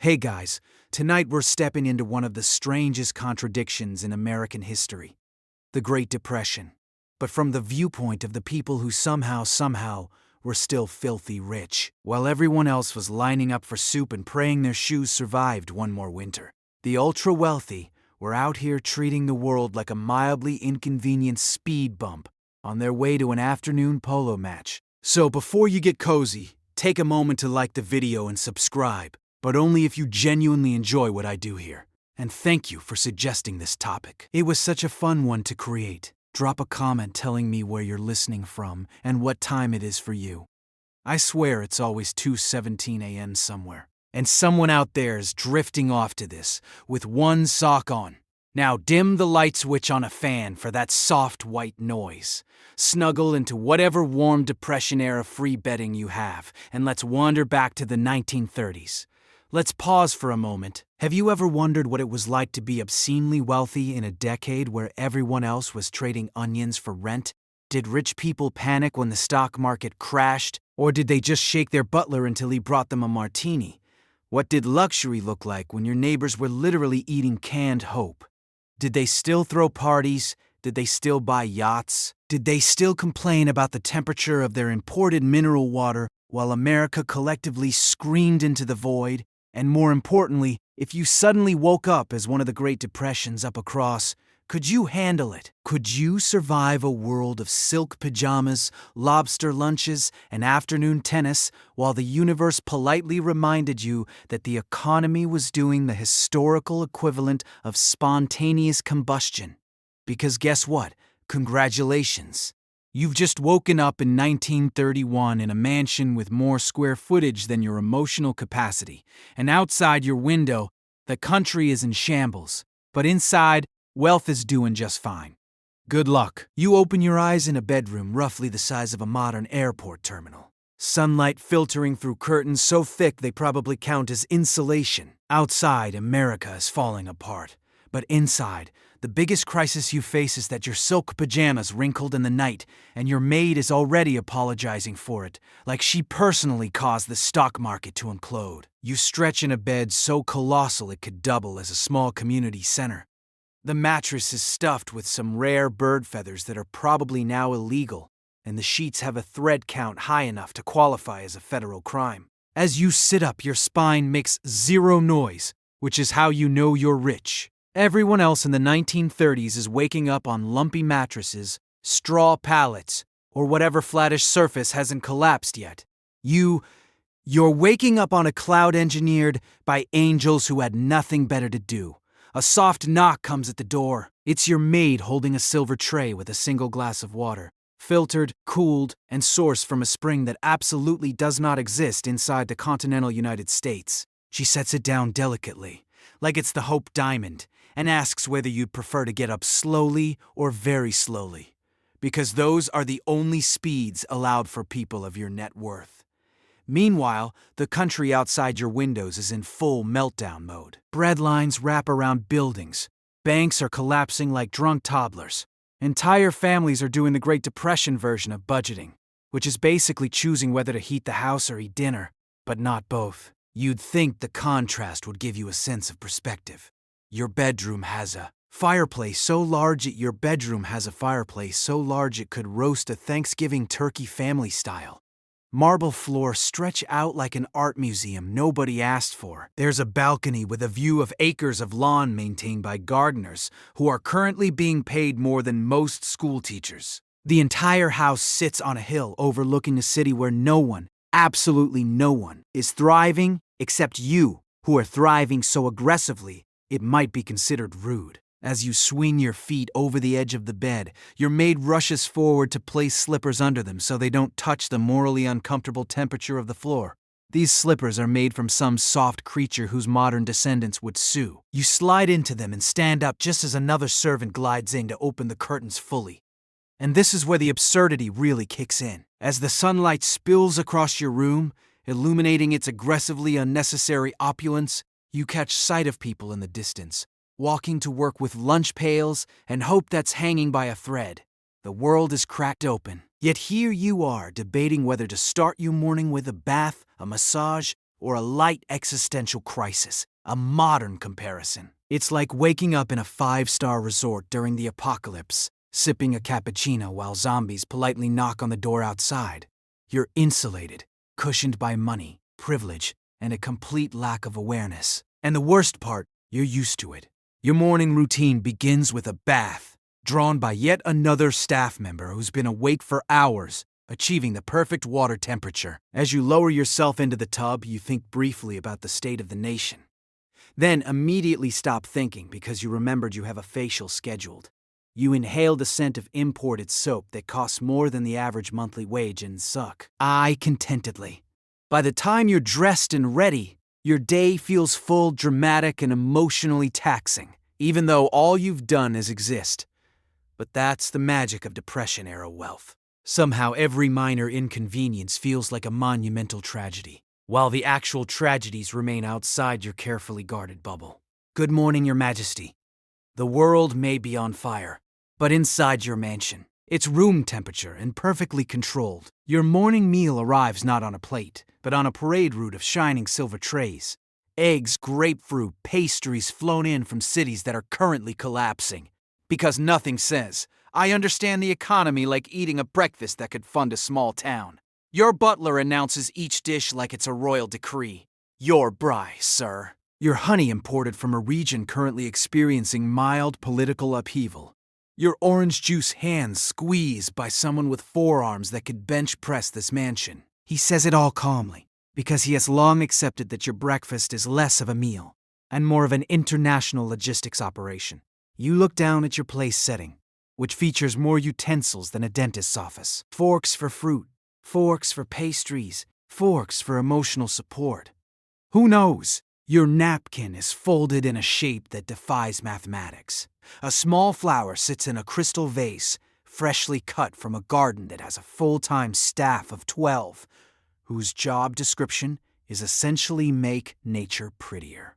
Hey guys, tonight we're stepping into one of the strangest contradictions in American history, the Great Depression, but from the viewpoint of the people who somehow, were still filthy rich, while everyone else was lining up for soup and praying their shoes survived one more winter. The ultra-wealthy were out here treating the world like a mildly inconvenient speed bump on their way to an afternoon polo match. So before you get cozy, take a moment to like the video and subscribe, but only if you genuinely enjoy what I do here. And thank you for suggesting this topic. It was such a fun one to create. Drop a comment telling me where you're listening from and what time it is for you. I swear it's always 2:17 a.m. somewhere. And someone out there is drifting off to this with one sock on. Now dim the light switch on a fan for that soft white noise. Snuggle into whatever warm Depression-era free bedding you have, and let's wander back to the 1930s. Let's pause for a moment. Have you ever wondered what it was like to be obscenely wealthy in a decade where everyone else was trading onions for rent? Did rich people panic when the stock market crashed, or did they just shake their butler until he brought them a martini? What did luxury look like when your neighbors were literally eating canned hope? Did they still throw parties? Did they still buy yachts? Did they still complain about the temperature of their imported mineral water while America collectively screamed into the void? And more importantly, if you suddenly woke up as one of the Great Depressions up across, could you handle it? Could you survive a world of silk pajamas, lobster lunches, and afternoon tennis while the universe politely reminded you that the economy was doing the historical equivalent of spontaneous combustion? Because guess what? Congratulations. You've just woken up in 1931 in a mansion with more square footage than your emotional capacity, and outside your window, the country is in shambles, but inside, wealth is doing just fine. Good luck. You open your eyes in a bedroom roughly the size of a modern airport terminal. Sunlight filtering through curtains so thick they probably count as insulation. Outside, America is falling apart, but inside, the biggest crisis you face is that your silk pajamas wrinkled in the night, and your maid is already apologizing for it, like she personally caused the stock market to implode. You stretch in a bed so colossal it could double as a small community center. The mattress is stuffed with some rare bird feathers that are probably now illegal, and the sheets have a thread count high enough to qualify as a federal crime. As you sit up, your spine makes zero noise, which is how you know you're rich. Everyone else in the 1930s is waking up on lumpy mattresses, straw pallets, or whatever flattish surface hasn't collapsed yet. You're waking up on a cloud engineered by angels who had nothing better to do. A soft knock comes at the door. It's your maid holding a silver tray with a single glass of water, filtered, cooled, and sourced from a spring that absolutely does not exist inside the continental United States. She sets it down delicately, like it's the Hope Diamond, and asks whether you'd prefer to get up slowly or very slowly, because those are the only speeds allowed for people of your net worth. Meanwhile, the country outside your windows is in full meltdown mode. Bread lines wrap around buildings. Banks are collapsing like drunk toddlers. Entire families are doing the Great Depression version of budgeting, which is basically choosing whether to heat the house or eat dinner, but not both. You'd think the contrast would give you a sense of perspective. Your bedroom has a fireplace so large it could roast a Thanksgiving turkey family style. Marble floors stretch out like an art museum nobody asked for. There's a balcony with a view of acres of lawn maintained by gardeners who are currently being paid more than most school teachers. The entire house sits on a hill overlooking a city where no one, absolutely no one, is thriving except you, who are thriving so aggressively it might be considered rude. As you swing your feet over the edge of the bed, your maid rushes forward to place slippers under them so they don't touch the morally uncomfortable temperature of the floor. These slippers are made from some soft creature whose modern descendants would sue. You slide into them and stand up just as another servant glides in to open the curtains fully. And this is where the absurdity really kicks in. As the sunlight spills across your room, illuminating its aggressively unnecessary opulence, you catch sight of people in the distance, walking to work with lunch pails and hope that's hanging by a thread. The world is cracked open. Yet here you are debating whether to start your morning with a bath, a massage, or a light existential crisis, a modern comparison. It's like waking up in a five-star resort during the apocalypse, sipping a cappuccino while zombies politely knock on the door outside. You're insulated, cushioned by money, privilege, and a complete lack of awareness. And the worst part, you're used to it. Your morning routine begins with a bath, drawn by yet another staff member who's been awake for hours, achieving the perfect water temperature. As you lower yourself into the tub, you think briefly about the state of the nation. Then immediately stop thinking because you remembered you have a facial scheduled. You inhale the scent of imported soap that costs more than the average monthly wage and suck contentedly. By the time you're dressed and ready, your day feels full, dramatic, and emotionally taxing, even though all you've done is exist. But that's the magic of Depression-era wealth. Somehow every minor inconvenience feels like a monumental tragedy, while the actual tragedies remain outside your carefully guarded bubble. Good morning, Your Majesty. The world may be on fire, but inside your mansion, it's room temperature and perfectly controlled. Your morning meal arrives not on a plate, but on a parade route of shining silver trays. Eggs, grapefruit, pastries flown in from cities that are currently collapsing. Because nothing says, I understand the economy like eating a breakfast that could fund a small town. Your butler announces each dish like it's a royal decree. Your brie, sir. Your honey imported from a region currently experiencing mild political upheaval. Your orange juice hands squeezed by someone with forearms that could bench press this mansion. He says it all calmly, because he has long accepted that your breakfast is less of a meal and more of an international logistics operation. You look down at your place setting, which features more utensils than a dentist's office. Forks for fruit, forks for pastries, forks for emotional support. Who knows? Your napkin is folded in a shape that defies mathematics. A small flower sits in a crystal vase, freshly cut from a garden that has a full-time staff of 12, whose job description is essentially make nature prettier.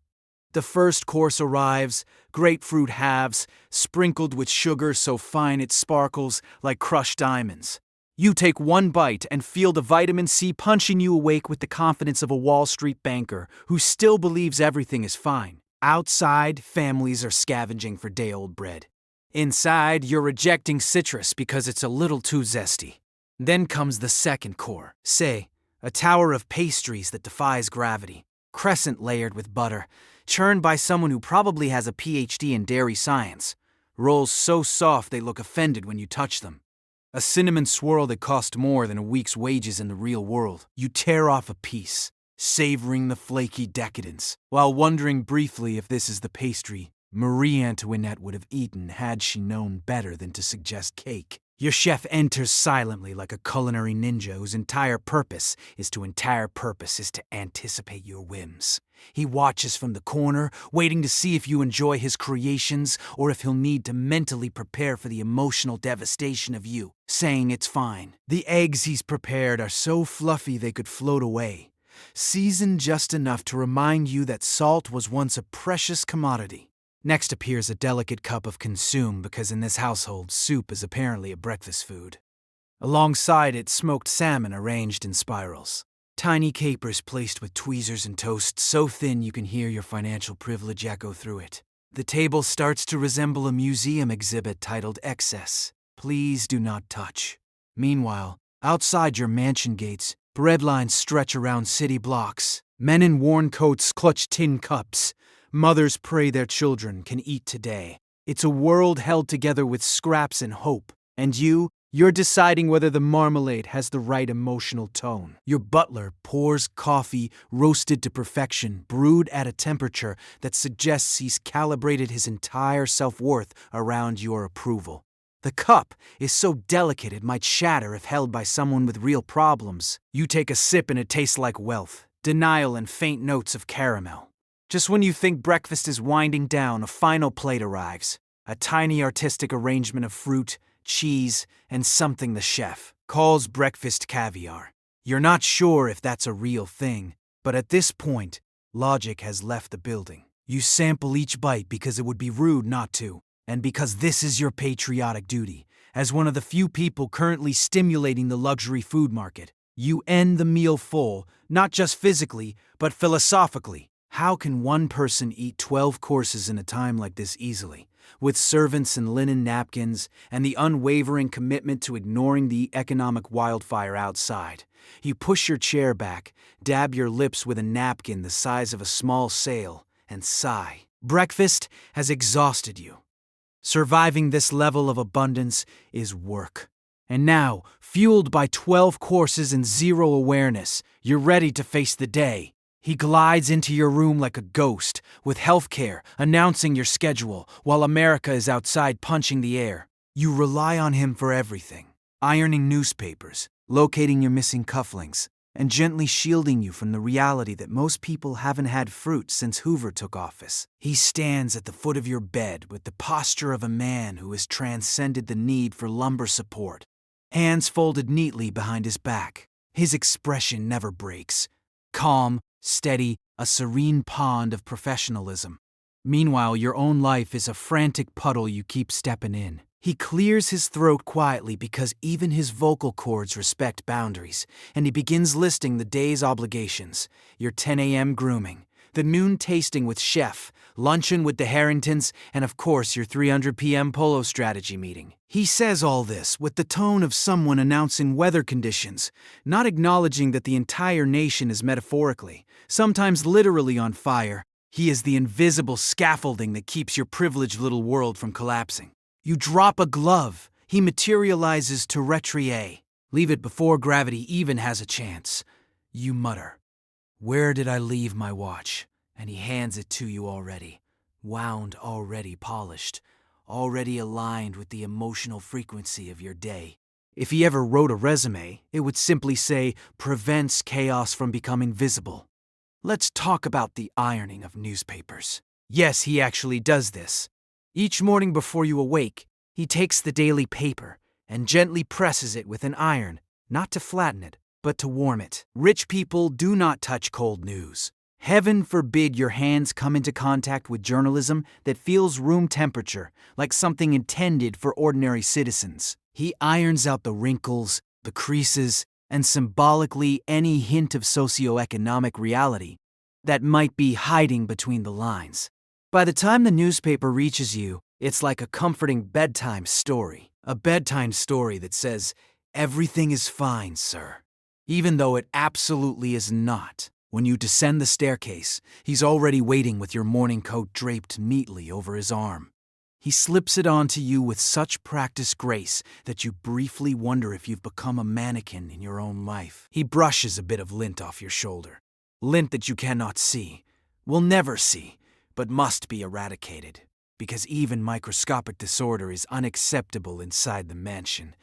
The first course arrives, grapefruit halves, sprinkled with sugar so fine it sparkles like crushed diamonds. You take one bite and feel the vitamin C punching you awake with the confidence of a Wall Street banker who still believes everything is fine. Outside, families are scavenging for day-old bread. Inside, you're rejecting citrus because it's a little too zesty. Then comes the second core, say, a tower of pastries that defies gravity, crescent layered with butter, churned by someone who probably has a PhD in dairy science. Rolls so soft they look offended when you touch them. A cinnamon swirl that cost more than a week's wages in the real world. You tear off a piece, savoring the flaky decadence, while wondering briefly if this is the pastry Marie Antoinette would have eaten had she known better than to suggest cake. Your chef enters silently like a culinary ninja whose entire purpose is to anticipate your whims. He watches from the corner, waiting to see if you enjoy his creations or if he'll need to mentally prepare for the emotional devastation of you, saying it's fine. The eggs he's prepared are so fluffy they could float away, seasoned just enough to remind you that salt was once a precious commodity. Next appears a delicate cup of consume because in this household, soup is apparently a breakfast food. Alongside it, smoked salmon arranged in spirals. Tiny capers placed with tweezers and toast so thin you can hear your financial privilege echo through it. The table starts to resemble a museum exhibit titled Excess. Please do not touch. Meanwhile, outside your mansion gates, bread lines stretch around city blocks. Men in worn coats clutch tin cups. Mothers pray their children can eat today. It's a world held together with scraps and hope. And you're deciding whether the marmalade has the right emotional tone. Your butler pours coffee roasted to perfection, brewed at a temperature that suggests he's calibrated his entire self-worth around your approval. The cup is so delicate it might shatter if held by someone with real problems. You take a sip and it tastes like wealth, denial, and faint notes of caramel. Just when you think breakfast is winding down, a final plate arrives. A tiny artistic arrangement of fruit, cheese, and something the chef calls breakfast caviar. You're not sure if that's a real thing, but at this point, logic has left the building. You sample each bite because it would be rude not to, and because this is your patriotic duty. As one of the few people currently stimulating the luxury food market, You end the meal full, not just physically, but philosophically. How can one person eat 12 courses in a time like this easily, with servants and linen napkins, and the unwavering commitment to ignoring the economic wildfire outside? You push your chair back, dab your lips with a napkin the size of a small sail, and sigh. Breakfast has exhausted you. Surviving this level of abundance is work. And now, fueled by 12 courses and zero awareness, you're ready to face the day. He glides into your room like a ghost, with healthcare announcing your schedule while America is outside punching the air. You rely on him for everything, ironing newspapers, locating your missing cufflinks, and gently shielding you from the reality that most people haven't had fruit since Hoover took office. He stands at the foot of your bed with the posture of a man who has transcended the need for lumbar support, hands folded neatly behind his back. His expression never breaks. Calm, steady, a serene pond of professionalism. Meanwhile, your own life is a frantic puddle you keep stepping in. He clears his throat quietly because even his vocal cords respect boundaries, and he begins listing the day's obligations: your 10 a.m. grooming, the noon tasting with Chef, luncheon with the Harringtons, and of course your 300 p.m. polo strategy meeting. He says all this with the tone of someone announcing weather conditions, not acknowledging that the entire nation is metaphorically, sometimes literally on fire. He is the invisible scaffolding that keeps your privileged little world from collapsing. You drop a glove, he materializes to retrier. Leave it before gravity even has a chance. You mutter, "Where did I leave my watch?" And he hands it to you already, wound, already polished, already aligned with the emotional frequency of your day. If he ever wrote a resume, it would simply say, "Prevents chaos from becoming visible." Let's talk about the ironing of newspapers. Yes, he actually does this. Each morning before you awake, he takes the daily paper and gently presses it with an iron, not to flatten it, but to warm it. Rich people do not touch cold news. Heaven forbid your hands come into contact with journalism that feels room temperature, like something intended for ordinary citizens. He irons out the wrinkles, the creases, and symbolically any hint of socioeconomic reality that might be hiding between the lines. By the time the newspaper reaches you, it's like a comforting bedtime story. A bedtime story that says, "Everything is fine, sir," even though it absolutely is not. When you descend the staircase, he's already waiting with your morning coat draped neatly over his arm. He slips it onto you with such practiced grace that you briefly wonder if you've become a mannequin in your own life. He brushes a bit of lint off your shoulder. Lint that you cannot see, will never see, but must be eradicated, because even microscopic disorder is unacceptable inside the mansion,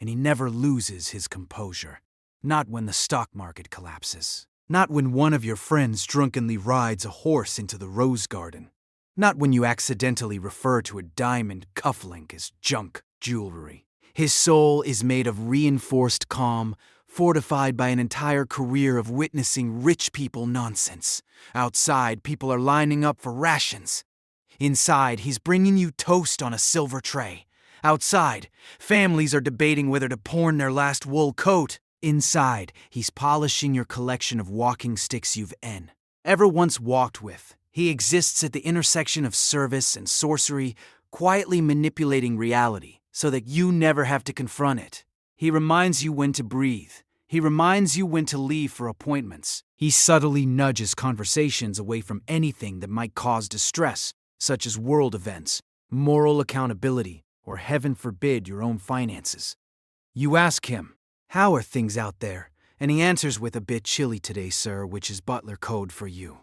and he never loses his composure. Not when the stock market collapses. Not when one of your friends drunkenly rides a horse into the rose garden. Not when you accidentally refer to a diamond cufflink as junk jewelry. His soul is made of reinforced calm, fortified by an entire career of witnessing rich people nonsense. Outside, people are lining up for rations. Inside, he's bringing you toast on a silver tray. Outside, families are debating whether to pawn their last wool coat. Inside, he's polishing your collection of walking sticks you've ever once walked with. He exists at the intersection of service and sorcery, quietly manipulating reality so that you never have to confront it. He reminds you when to breathe. He reminds you when to leave for appointments. He subtly nudges conversations away from anything that might cause distress, such as world events, moral accountability, or heaven forbid your own finances. You ask him, "How are things out there?" And he answers with, "A bit chilly today, sir," which is butler code for you.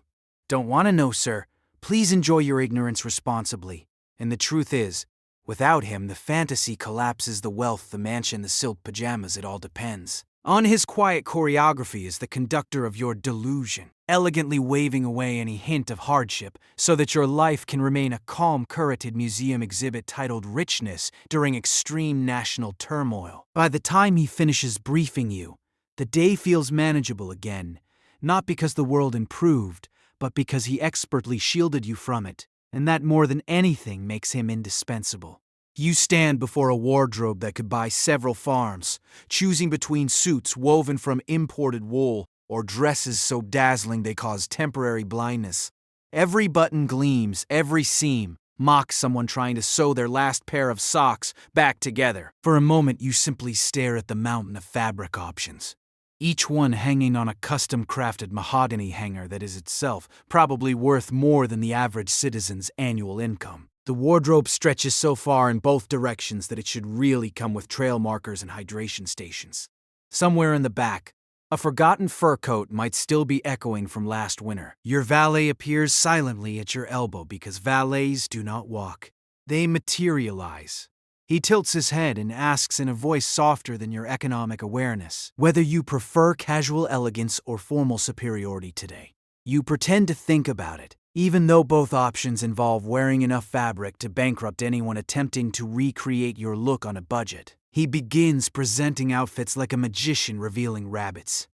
"Don't want to know, sir. Please enjoy your ignorance responsibly." And the truth is, without him, the fantasy collapses, the wealth, the mansion, the silk pajamas, it all depends. On his quiet choreography is the conductor of your delusion, elegantly waving away any hint of hardship so that your life can remain a calm, curated museum exhibit titled Richness during extreme national turmoil. By the time he finishes briefing you, the day feels manageable again, not because the world improved, but because he expertly shielded you from it, and that more than anything makes him indispensable. You stand before a wardrobe that could buy several farms, choosing between suits woven from imported wool or dresses so dazzling they cause temporary blindness. Every button gleams, every seam mocks someone trying to sew their last pair of socks back together. For a moment, you simply stare at the mountain of fabric options, each one hanging on a custom-crafted mahogany hanger that is itself probably worth more than the average citizen's annual income. The wardrobe stretches so far in both directions that it should really come with trail markers and hydration stations. Somewhere in the back, a forgotten fur coat might still be echoing from last winter. Your valet appears silently at your elbow because valets do not walk. They materialize. He tilts his head and asks in a voice softer than your economic awareness whether you prefer casual elegance or formal superiority today. You pretend to think about it, even though both options involve wearing enough fabric to bankrupt anyone attempting to recreate your look on a budget. He begins presenting outfits like a magician revealing rabbits.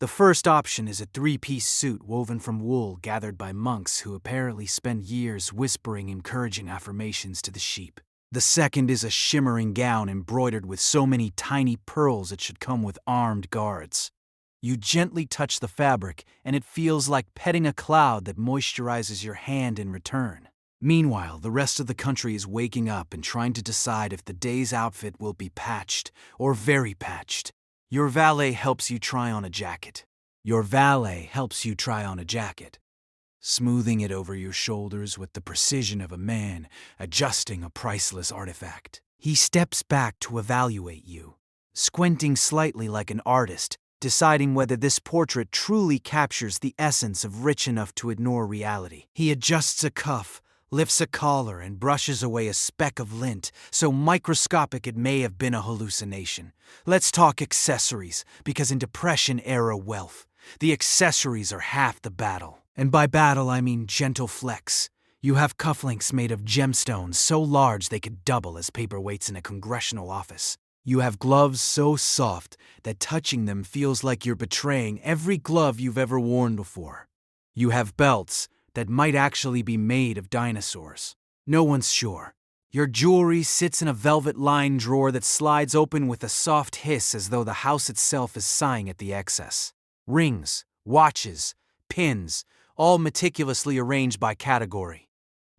The first option is a three-piece suit woven from wool gathered by monks who apparently spend years whispering encouraging affirmations to the sheep. The second is a shimmering gown embroidered with so many tiny pearls it should come with armed guards. You gently touch the fabric, and it feels like petting a cloud that moisturizes your hand in return. Meanwhile, the rest of the country is waking up and trying to decide if the day's outfit will be patched or very patched. Your valet helps you try on a jacket. Smoothing it over your shoulders with the precision of a man adjusting a priceless artifact. He steps back to evaluate you, squinting slightly like an artist, deciding whether this portrait truly captures the essence of rich enough to ignore reality. He adjusts a cuff, lifts a collar, and brushes away a speck of lint, so microscopic it may have been a hallucination. Let's talk accessories, because in Depression-era wealth, the accessories are half the battle. And by battle, I mean gentle flex. You have cufflinks made of gemstones so large they could double as paperweights in a congressional office. You have gloves so soft that touching them feels like you're betraying every glove you've ever worn before. You have belts that might actually be made of dinosaurs. No one's sure. Your jewelry sits in a velvet-lined drawer that slides open with a soft hiss as though the house itself is sighing at the excess. Rings, watches, pins, all meticulously arranged by category.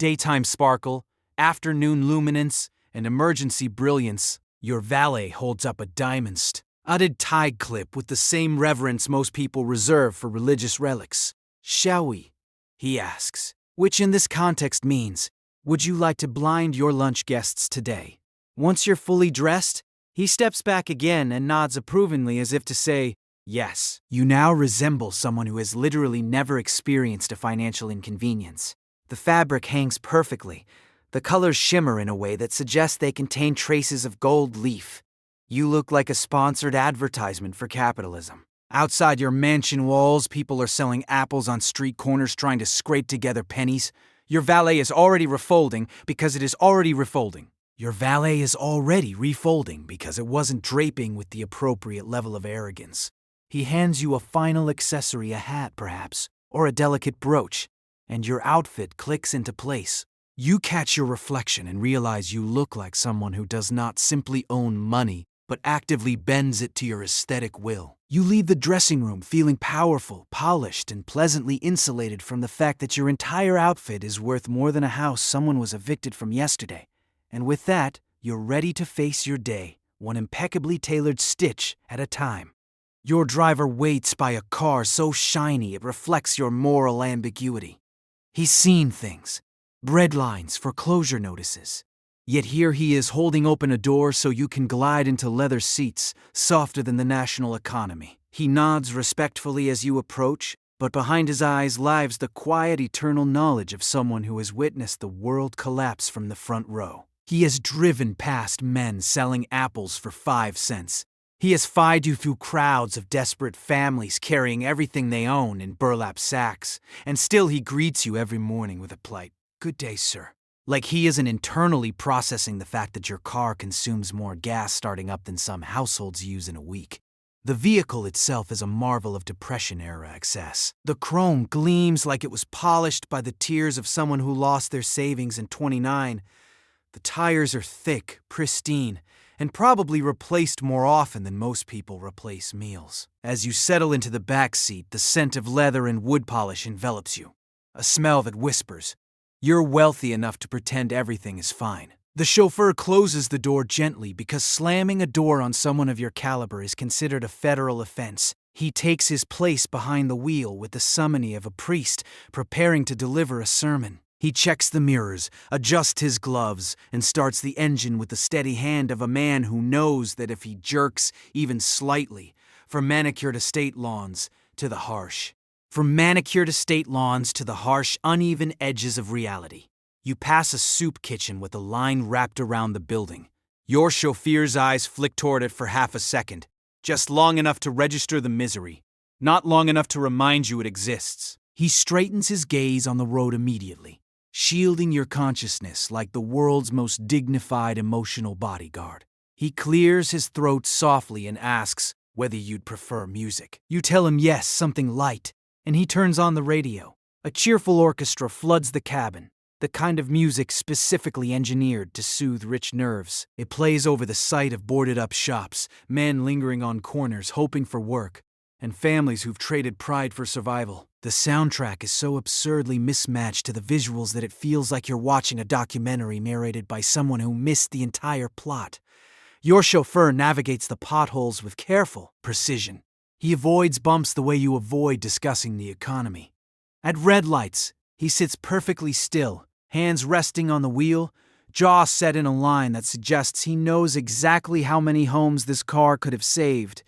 Daytime sparkle, afternoon luminance, and emergency brilliance. Your valet holds up a diamond-studded tie clip with the same reverence most people reserve for religious relics. "Shall we?" he asks, which in this context means, would you like to blind your lunch guests today? Once you're fully dressed, he steps back again and nods approvingly as if to say, yes. You now resemble someone who has literally never experienced a financial inconvenience. The fabric hangs perfectly. The colors shimmer in a way that suggests they contain traces of gold leaf. You look like a sponsored advertisement for capitalism. Outside your mansion walls, people are selling apples on street corners trying to scrape together pennies. Your valet is already refolding because it is already refolding. Because it wasn't draping with the appropriate level of arrogance. He hands you a final accessory, a hat perhaps, or a delicate brooch, and your outfit clicks into place. You catch your reflection and realize you look like someone who does not simply own money, but actively bends it to your aesthetic will. You leave the dressing room feeling powerful, polished, and pleasantly insulated from the fact that your entire outfit is worth more than a house someone was evicted from yesterday. And with that, you're ready to face your day, one impeccably tailored stitch at a time. Your driver waits by a car so shiny it reflects your moral ambiguity. He's seen things, breadlines, foreclosure notices. Yet here he is holding open a door so you can glide into leather seats, softer than the national economy. He nods respectfully as you approach, but behind his eyes lies the quiet, eternal knowledge of someone who has witnessed the world collapse from the front row. He has driven past men selling apples for 5 cents. He has fied you through crowds of desperate families carrying everything they own in burlap sacks, and still he greets you every morning with a polite, "Good day, sir." Like he isn't internally processing the fact that your car consumes more gas starting up than some households use in a week. The vehicle itself is a marvel of Depression-era excess. The chrome gleams like it was polished by the tears of someone who lost their savings in '29, The tires are thick, pristine, and probably replaced more often than most people replace meals. As you settle into the back seat, the scent of leather and wood polish envelops you. A smell that whispers, "You're wealthy enough to pretend everything is fine." The chauffeur closes the door gently because slamming a door on someone of your caliber is considered a federal offense. He takes his place behind the wheel with the summony of a priest preparing to deliver a sermon. He checks the mirrors, adjusts his gloves, and starts the engine with the steady hand of a man who knows that if he jerks even slightly, from manicured estate lawns to the harsh, uneven edges of reality. You pass a soup kitchen with a line wrapped around the building. Your chauffeur's eyes flick toward it for half a second, just long enough to register the misery, not long enough to remind you it exists. He straightens his gaze on the road immediately, shielding your consciousness like the world's most dignified emotional bodyguard. He clears his throat softly and asks whether you'd prefer music. You tell him yes, something light, and he turns on the radio. A cheerful orchestra floods the cabin, the kind of music specifically engineered to soothe rich nerves. It plays over the sight of boarded-up shops, men lingering on corners hoping for work, and families who've traded pride for survival. The soundtrack is so absurdly mismatched to the visuals that it feels like you're watching a documentary narrated by someone who missed the entire plot. Your chauffeur navigates the potholes with careful precision. He avoids bumps the way you avoid discussing the economy. At red lights, he sits perfectly still, hands resting on the wheel, jaw set in a line that suggests he knows exactly how many homes this car could have saved.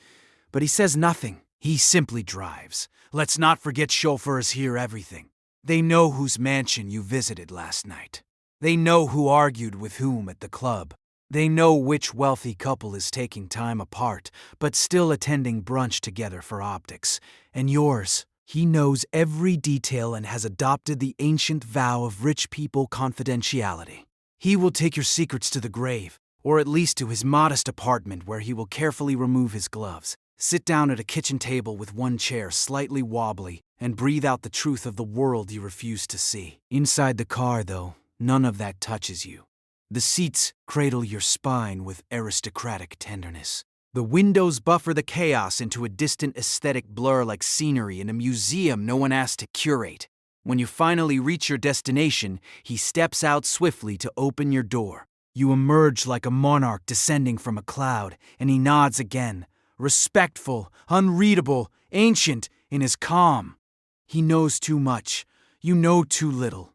But he says nothing. He simply drives. Let's not forget chauffeurs hear everything. They know whose mansion you visited last night. They know who argued with whom at the club. They know which wealthy couple is taking time apart, but still attending brunch together for optics. And yours. He knows every detail and has adopted the ancient vow of rich people confidentiality. He will take your secrets to the grave, or at least to his modest apartment where he will carefully remove his gloves, sit down at a kitchen table with one chair slightly wobbly, and breathe out the truth of the world you refuse to see. Inside the car, though, none of that touches you. The seats cradle your spine with aristocratic tenderness. The windows buffer the chaos into a distant aesthetic blur like scenery in a museum no one asked to curate. When you finally reach your destination, he steps out swiftly to open your door. You emerge like a monarch descending from a cloud, and he nods again, respectful, unreadable, ancient in his calm. He knows too much. You know too little.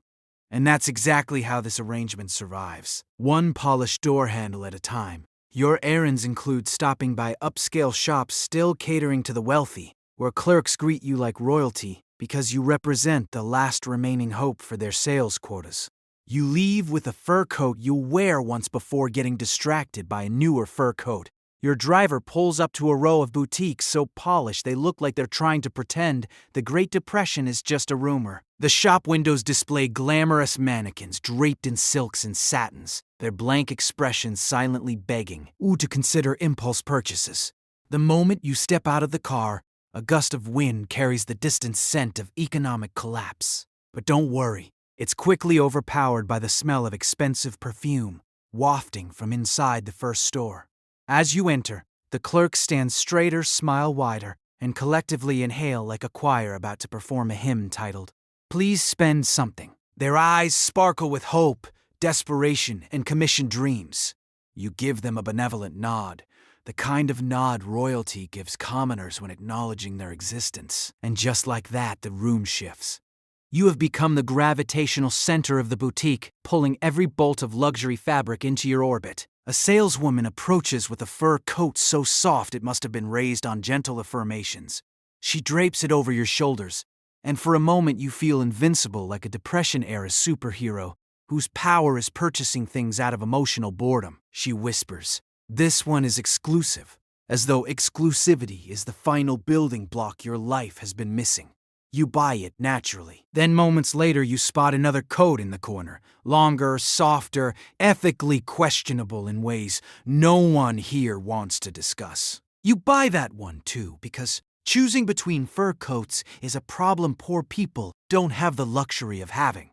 And that's exactly how this arrangement survives. One polished door handle at a time. Your errands include stopping by upscale shops still catering to the wealthy, where clerks greet you like royalty because you represent the last remaining hope for their sales quotas. You leave with a fur coat you'll wear once before getting distracted by a newer fur coat. Your driver pulls up to a row of boutiques so polished they look like they're trying to pretend the Great Depression is just a rumor. The shop windows display glamorous mannequins draped in silks and satins, their blank expressions silently begging you to consider impulse purchases. The moment you step out of the car, a gust of wind carries the distant scent of economic collapse. But don't worry, it's quickly overpowered by the smell of expensive perfume, wafting from inside the first store. As you enter, the clerks stand straighter, smile wider, and collectively inhale like a choir about to perform a hymn titled, "Please Spend Something." Their eyes sparkle with hope, desperation, and commissioned dreams. You give them a benevolent nod, the kind of nod royalty gives commoners when acknowledging their existence. And just like that, the room shifts. You have become the gravitational center of the boutique, pulling every bolt of luxury fabric into your orbit. A saleswoman approaches with a fur coat so soft it must have been raised on gentle affirmations. She drapes it over your shoulders, and for a moment you feel invincible like a Depression-era superhero whose power is purchasing things out of emotional boredom. She whispers, "This one is exclusive," as though exclusivity is the final building block your life has been missing. You buy it naturally. Then moments later you spot another coat in the corner, longer, softer, ethically questionable in ways no one here wants to discuss. You buy that one too because choosing between fur coats is a problem poor people don't have the luxury of having.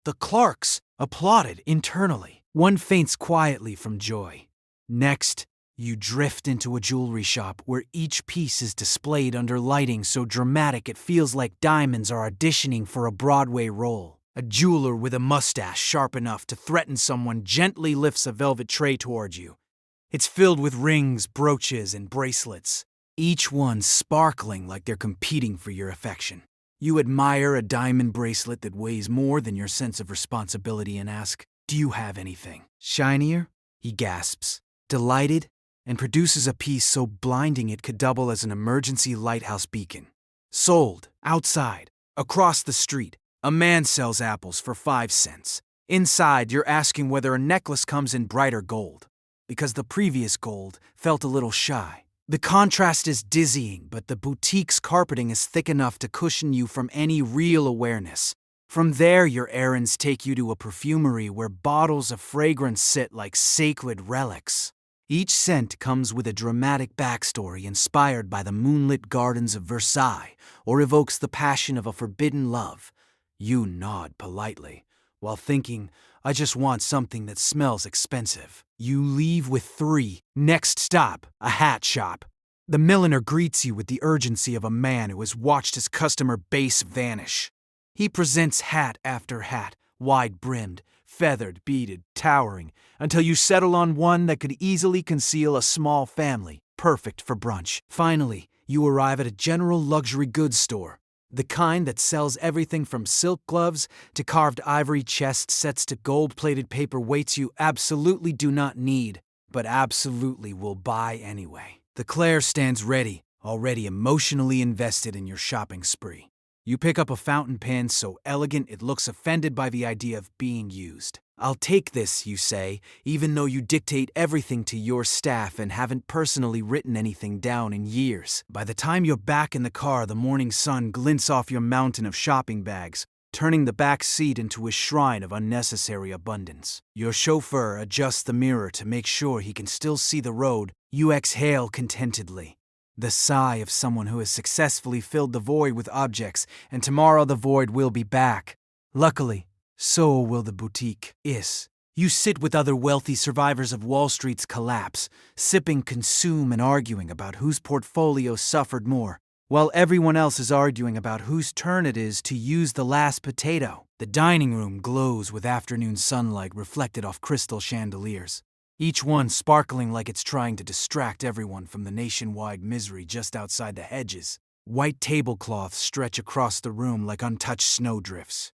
The clerks applauded internally. One faints quietly from joy. Next, you drift into a jewelry shop where each piece is displayed under lighting so dramatic it feels like diamonds are auditioning for a Broadway role. A jeweler with a mustache sharp enough to threaten someone gently lifts a velvet tray toward you. It's filled with rings, brooches, and bracelets, each one sparkling like they're competing for your affection. You admire a diamond bracelet that weighs more than your sense of responsibility and ask, "Do you have anything shinier?" He gasps, delighted, and produces a piece so blinding it could double as an emergency lighthouse beacon. Sold, outside, across the street, a man sells apples for 5 cents. Inside, you're asking whether a necklace comes in brighter gold, because the previous gold felt a little shy. The contrast is dizzying, but the boutique's carpeting is thick enough to cushion you from any real awareness. From there, your errands take you to a perfumery where bottles of fragrance sit like sacred relics. Each scent comes with a dramatic backstory inspired by the moonlit gardens of Versailles or evokes the passion of a forbidden love. You nod politely, while thinking, "I just want something that smells expensive." You leave with 3. Next stop, a hat shop. The milliner greets you with the urgency of a man who has watched his customer base vanish. He presents hat after hat, wide-brimmed, feathered, beaded, towering, until you settle on one that could easily conceal a small family, perfect for brunch. Finally, you arrive at a general luxury goods store, the kind that sells everything from silk gloves to carved ivory chest sets to gold-plated paperweights you absolutely do not need, but absolutely will buy anyway. The Claire stands ready, already emotionally invested in your shopping spree. You pick up a fountain pen so elegant it looks offended by the idea of being used. "I'll take this," you say, even though you dictate everything to your staff and haven't personally written anything down in years. By the time you're back in the car, the morning sun glints off your mountain of shopping bags, turning the back seat into a shrine of unnecessary abundance. Your chauffeur adjusts the mirror to make sure he can still see the road. You exhale contentedly, the sigh of someone who has successfully filled the void with objects, and tomorrow the void will be back. Luckily, so will the boutique. You sit with other wealthy survivors of Wall Street's collapse, sipping consume and arguing about whose portfolio suffered more, while everyone else is arguing about whose turn it is to use the last potato. The dining room glows with afternoon sunlight reflected off crystal chandeliers, each one sparkling like it's trying to distract everyone from the nationwide misery just outside the hedges. White tablecloths stretch across the room like untouched snowdrifts.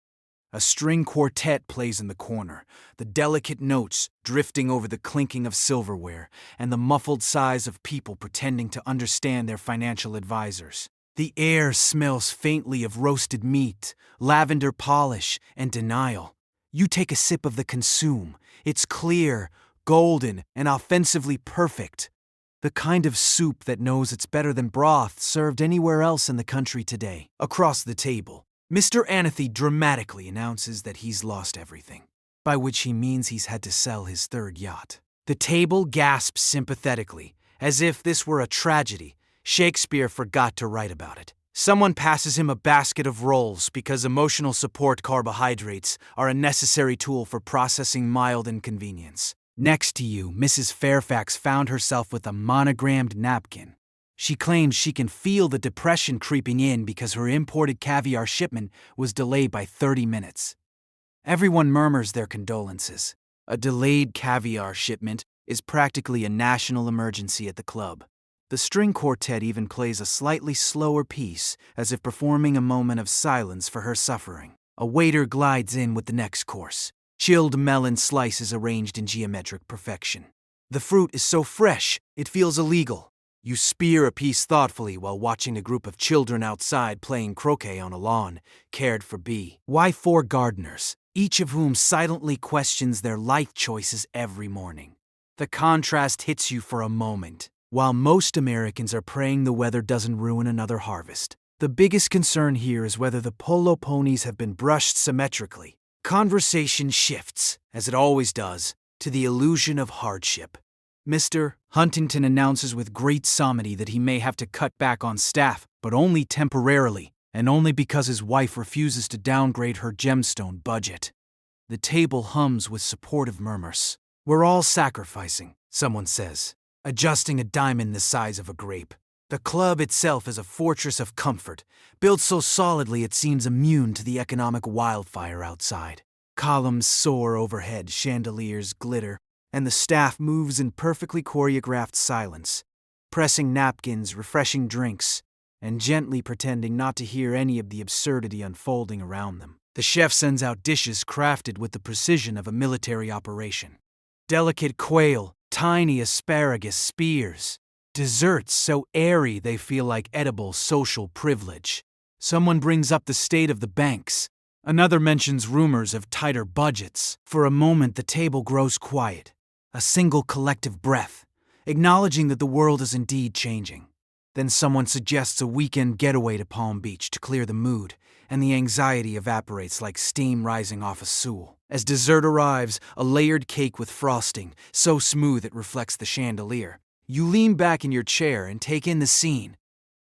A string quartet plays in the corner, the delicate notes drifting over the clinking of silverware and the muffled sighs of people pretending to understand their financial advisors. The air smells faintly of roasted meat, lavender polish, and denial. You take a sip of the consume. It's clear, golden, and offensively perfect. The kind of soup that knows it's better than broth served anywhere else in the country today. Across the table, Mr. Anathy dramatically announces that he's lost everything, by which he means he's had to sell his 3rd yacht. The table gasps sympathetically, as if this were a tragedy. Shakespeare forgot to write about it. Someone passes him a basket of rolls because emotional support carbohydrates are a necessary tool for processing mild inconvenience. Next to you, Mrs. Fairfax found herself with a monogrammed napkin. She claims she can feel the depression creeping in because her imported caviar shipment was delayed by 30 minutes. Everyone murmurs their condolences. A delayed caviar shipment is practically a national emergency at the club. The string quartet even plays a slightly slower piece, as if performing a moment of silence for her suffering. A waiter glides in with the next course. Chilled melon slices arranged in geometric perfection. The fruit is so fresh, it feels illegal. You spear a piece thoughtfully while watching a group of children outside playing croquet on a lawn, cared for by. Why 4 gardeners, each of whom silently questions their life choices every morning? The contrast hits you for a moment. While most Americans are praying the weather doesn't ruin another harvest, the biggest concern here is whether the polo ponies have been brushed symmetrically. Conversation shifts, as it always does, to the illusion of hardship. Mr. Huntington announces with great solemnity that he may have to cut back on staff, but only temporarily, and only because his wife refuses to downgrade her gemstone budget. The table hums with supportive murmurs. We're all sacrificing, someone says, adjusting a diamond the size of a grape. The club itself is a fortress of comfort, built so solidly it seems immune to the economic wildfire outside. Columns soar overhead, chandeliers glitter, and the staff moves in perfectly choreographed silence, pressing napkins, refreshing drinks, and gently pretending not to hear any of the absurdity unfolding around them. The chef sends out dishes crafted with the precision of a military operation. Delicate quail, tiny asparagus spears, desserts so airy they feel like edible social privilege. Someone brings up the state of the banks. Another mentions rumors of tighter budgets. For a moment, the table grows quiet, a single collective breath, acknowledging that the world is indeed changing. Then someone suggests a weekend getaway to Palm Beach to clear the mood, and the anxiety evaporates like steam rising off a stool. As dessert arrives, a layered cake with frosting, so smooth it reflects the chandelier. You lean back in your chair and take in the scene.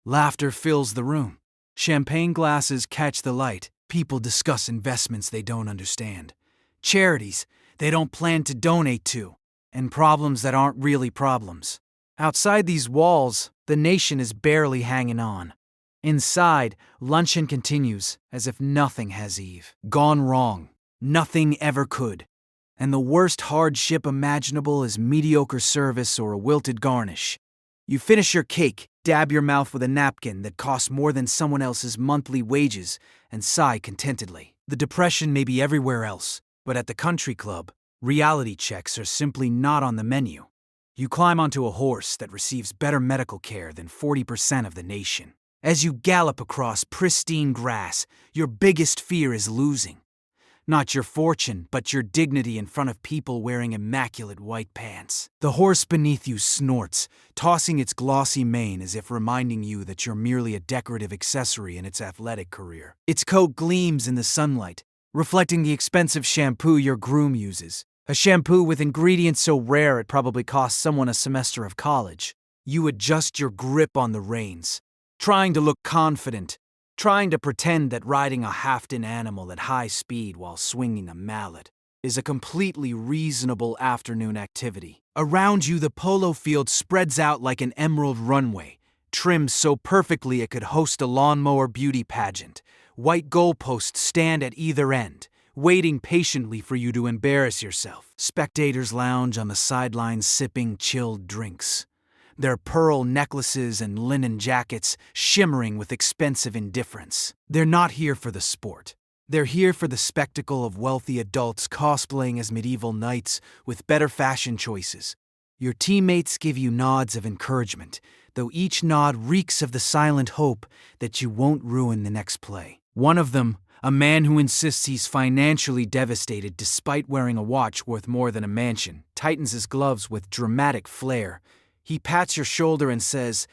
Laughter fills the room. Champagne glasses catch the light. People discuss investments they don't understand, charities they don't plan to donate to, and problems that aren't really problems. Outside these walls, the nation is barely hanging on. Inside, luncheon continues as if nothing has gone wrong. Nothing ever could. And the worst hardship imaginable is mediocre service or a wilted garnish. You finish your cake, dab your mouth with a napkin that costs more than someone else's monthly wages, and sigh contentedly. The depression may be everywhere else, but at the country club, reality checks are simply not on the menu. You climb onto a horse that receives better medical care than 40% of the nation. As you gallop across pristine grass, your biggest fear is losing. Not your fortune, but your dignity in front of people wearing immaculate white pants. The horse beneath you snorts, tossing its glossy mane as if reminding you that you're merely a decorative accessory in its athletic career. Its coat gleams in the sunlight, reflecting the expensive shampoo your groom uses. A shampoo with ingredients so rare it probably costs someone a semester of college. You adjust your grip on the reins, trying to look confident, trying to pretend that riding a half-done animal at high speed while swinging a mallet is a completely reasonable afternoon activity. Around you, the polo field spreads out like an emerald runway, trimmed so perfectly it could host a lawnmower beauty pageant. White goalposts stand at either end, waiting patiently for you to embarrass yourself. Spectators lounge on the sidelines sipping chilled drinks, their pearl necklaces and linen jackets shimmering with expensive indifference. They're not here for the sport. They're here for the spectacle of wealthy adults cosplaying as medieval knights with better fashion choices. Your teammates give you nods of encouragement, though each nod reeks of the silent hope that you won't ruin the next play. One of them, a man who insists he's financially devastated despite wearing a watch worth more than a mansion, tightens his gloves with dramatic flair. He pats your shoulder and says,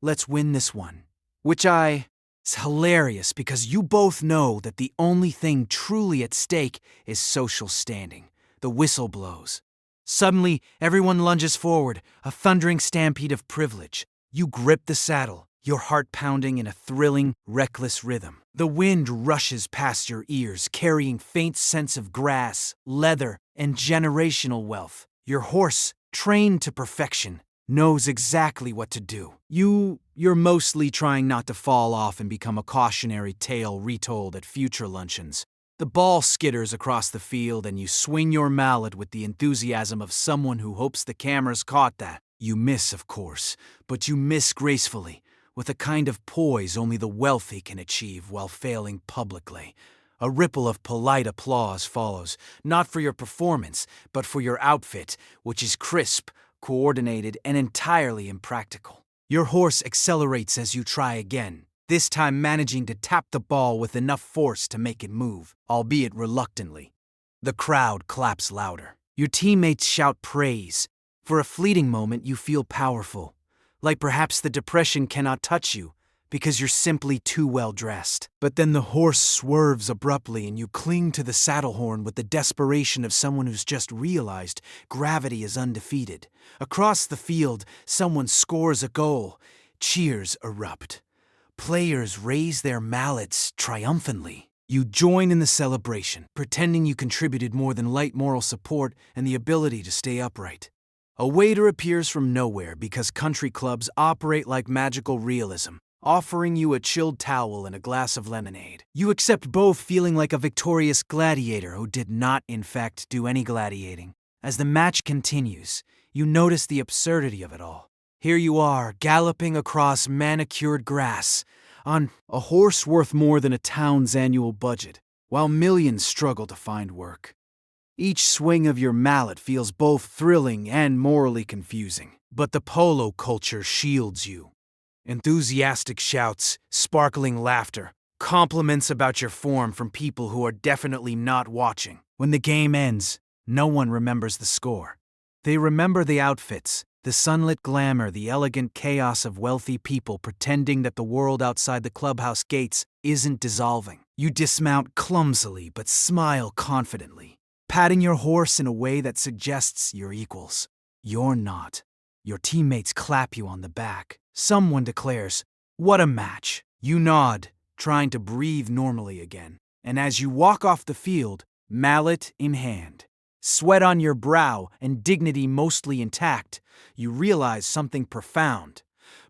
"Let's win this one." It's hilarious because you both know that the only thing truly at stake is social standing. The whistle blows. Suddenly, everyone lunges forward, a thundering stampede of privilege. You grip the saddle, your heart pounding in a thrilling, reckless rhythm. The wind rushes past your ears, carrying faint scents of grass, leather, and generational wealth. Your horse, trained to perfection, knows exactly what to do. You're mostly trying not to fall off and become a cautionary tale retold at future luncheons. The ball skitters across the field and you swing your mallet with the enthusiasm of someone who hopes the cameras caught that. You miss, of course, but you miss gracefully, with a kind of poise only the wealthy can achieve while failing publicly. A ripple of polite applause follows, not for your performance, but for your outfit, which is crisp, coordinated, and entirely impractical. Your horse accelerates as you try again, this time managing to tap the ball with enough force to make it move, albeit reluctantly. The crowd claps louder. Your teammates shout praise. For a fleeting moment, you feel powerful, like perhaps the depression cannot touch you because you're simply too well dressed. But then the horse swerves abruptly and you cling to the saddle horn with the desperation of someone who's just realized gravity is undefeated. Across the field, someone scores a goal. Cheers erupt. Players raise their mallets triumphantly. You join in the celebration, pretending you contributed more than light moral support and the ability to stay upright. A waiter appears from nowhere because country clubs operate like magical realism, offering you a chilled towel and a glass of lemonade. You accept both, feeling like a victorious gladiator who did not, in fact, do any gladiating. As the match continues, you notice the absurdity of it all. Here you are, galloping across manicured grass, on a horse worth more than a town's annual budget, while millions struggle to find work. Each swing of your mallet feels both thrilling and morally confusing. But the polo culture shields you. Enthusiastic shouts, sparkling laughter, compliments about your form from people who are definitely not watching. When the game ends, no one remembers the score. They remember the outfits, the sunlit glamour, the elegant chaos of wealthy people pretending that the world outside the clubhouse gates isn't dissolving. You dismount clumsily but smile confidently, patting your horse in a way that suggests you're equals. You're not. Your teammates clap you on the back. Someone declares, "What a match!" You nod, trying to breathe normally again. And as you walk off the field, mallet in hand, sweat on your brow and dignity mostly intact, you realize something profound.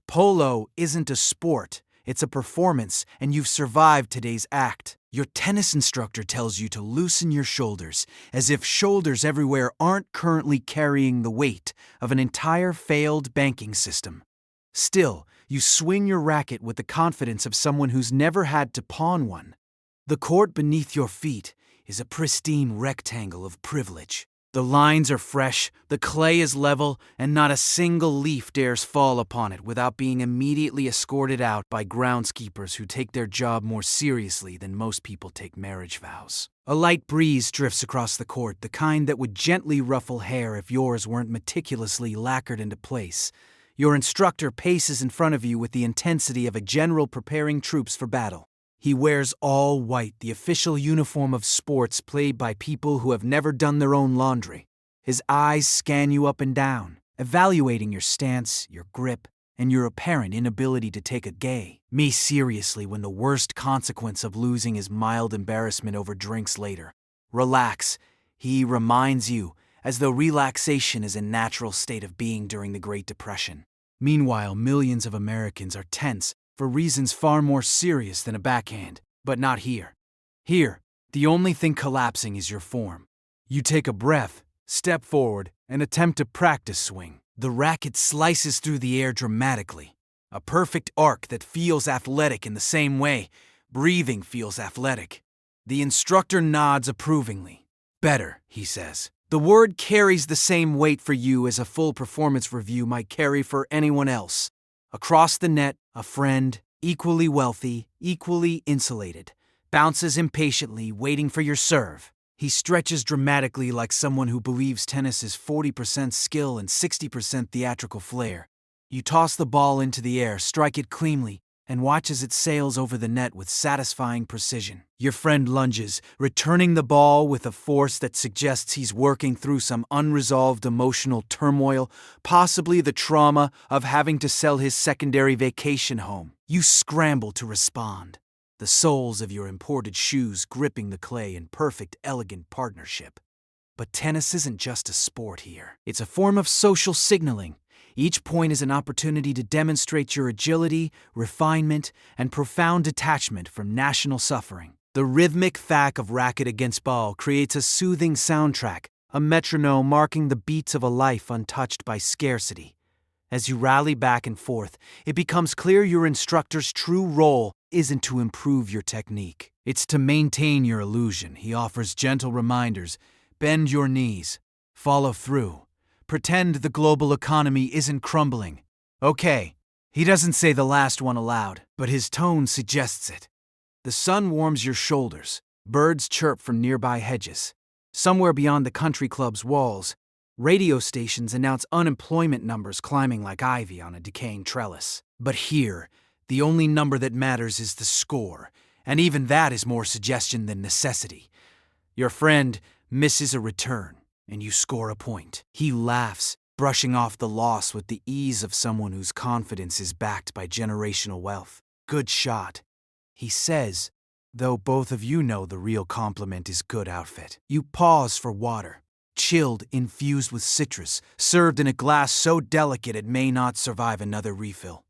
Polo isn't a sport, it's a performance, and you've survived today's act. Your tennis instructor tells you to loosen your shoulders, as if shoulders everywhere aren't currently carrying the weight of an entire failed banking system. Still, you swing your racket with the confidence of someone who's never had to pawn one. The court beneath your feet is a pristine rectangle of privilege. The lines are fresh, the clay is level, and not a single leaf dares fall upon it without being immediately escorted out by groundskeepers who take their job more seriously than most people take marriage vows. A light breeze drifts across the court, the kind that would gently ruffle hair if yours weren't meticulously lacquered into place. Your instructor paces in front of you with the intensity of a general preparing troops for battle. He wears all white, the official uniform of sports played by people who have never done their own laundry. His eyes scan you up and down, evaluating your stance, your grip, and your apparent inability to take a me seriously when the worst consequence of losing is mild embarrassment over drinks later. Relax, he reminds you, as though relaxation is a natural state of being during the Great Depression. Meanwhile, millions of Americans are tense for reasons far more serious than a backhand, but not here. Here, the only thing collapsing is your form. You take a breath, step forward, and attempt a practice swing. The racket slices through the air dramatically, a perfect arc that feels athletic in the same way breathing feels athletic. The instructor nods approvingly. "Better," he says. The word carries the same weight for you as a full performance review might carry for anyone else. Across the net, a friend, equally wealthy, equally insulated, bounces impatiently, waiting for your serve. He stretches dramatically like someone who believes tennis is 40% skill and 60% theatrical flair. You toss the ball into the air, strike it cleanly, and watch as it sails over the net with satisfying precision. Your friend lunges, returning the ball with a force that suggests he's working through some unresolved emotional turmoil, possibly the trauma of having to sell his secondary vacation home. You scramble to respond, the soles of your imported shoes gripping the clay in perfect, elegant partnership. But tennis isn't just a sport here. It's a form of social signaling. Each point is an opportunity to demonstrate your agility, refinement, and profound detachment from national suffering. The rhythmic thwack of racket against ball creates a soothing soundtrack, a metronome marking the beats of a life untouched by scarcity. As you rally back and forth, it becomes clear your instructor's true role isn't to improve your technique. It's to maintain your illusion. He offers gentle reminders. Bend your knees. Follow through. Pretend the global economy isn't crumbling. Okay, he doesn't say the last one aloud, but his tone suggests it. The sun warms your shoulders. Birds chirp from nearby hedges. Somewhere beyond the country club's walls, radio stations announce unemployment numbers climbing like ivy on a decaying trellis. But here, the only number that matters is the score, and even that is more suggestion than necessity. Your friend misses a return, and you score a point. He laughs, brushing off the loss with the ease of someone whose confidence is backed by generational wealth. Good shot. He says, though both of you know the real compliment is good outfit. You pause for water, chilled, infused with citrus, served in a glass so delicate it may not survive another refill.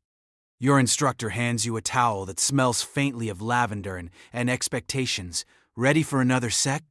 Your instructor hands you a towel that smells faintly of lavender and expectations. Ready for another sec?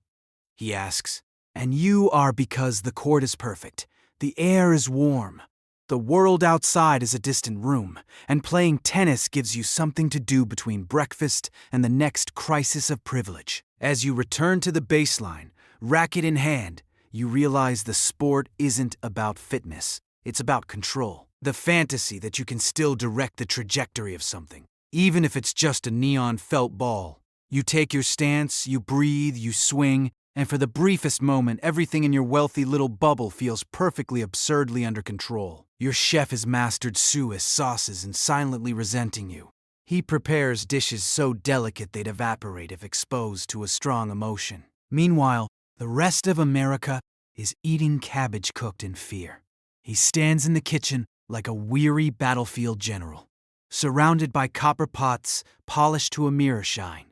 He asks. And you are, because the court is perfect. The air is warm. The world outside is a distant room, and playing tennis gives you something to do between breakfast and the next crisis of privilege. As you return to the baseline, racket in hand, you realize the sport isn't about fitness. It's about control. The fantasy that you can still direct the trajectory of something, even if it's just a neon felt ball. You take your stance, you breathe, you swing, and for the briefest moment, everything in your wealthy little bubble feels perfectly absurdly under control. Your chef has mastered Suez sauces and silently resenting you. He prepares dishes so delicate they'd evaporate if exposed to a strong emotion. Meanwhile, the rest of America is eating cabbage cooked in fear. He stands in the kitchen like a weary battlefield general, surrounded by copper pots polished to a mirror shine,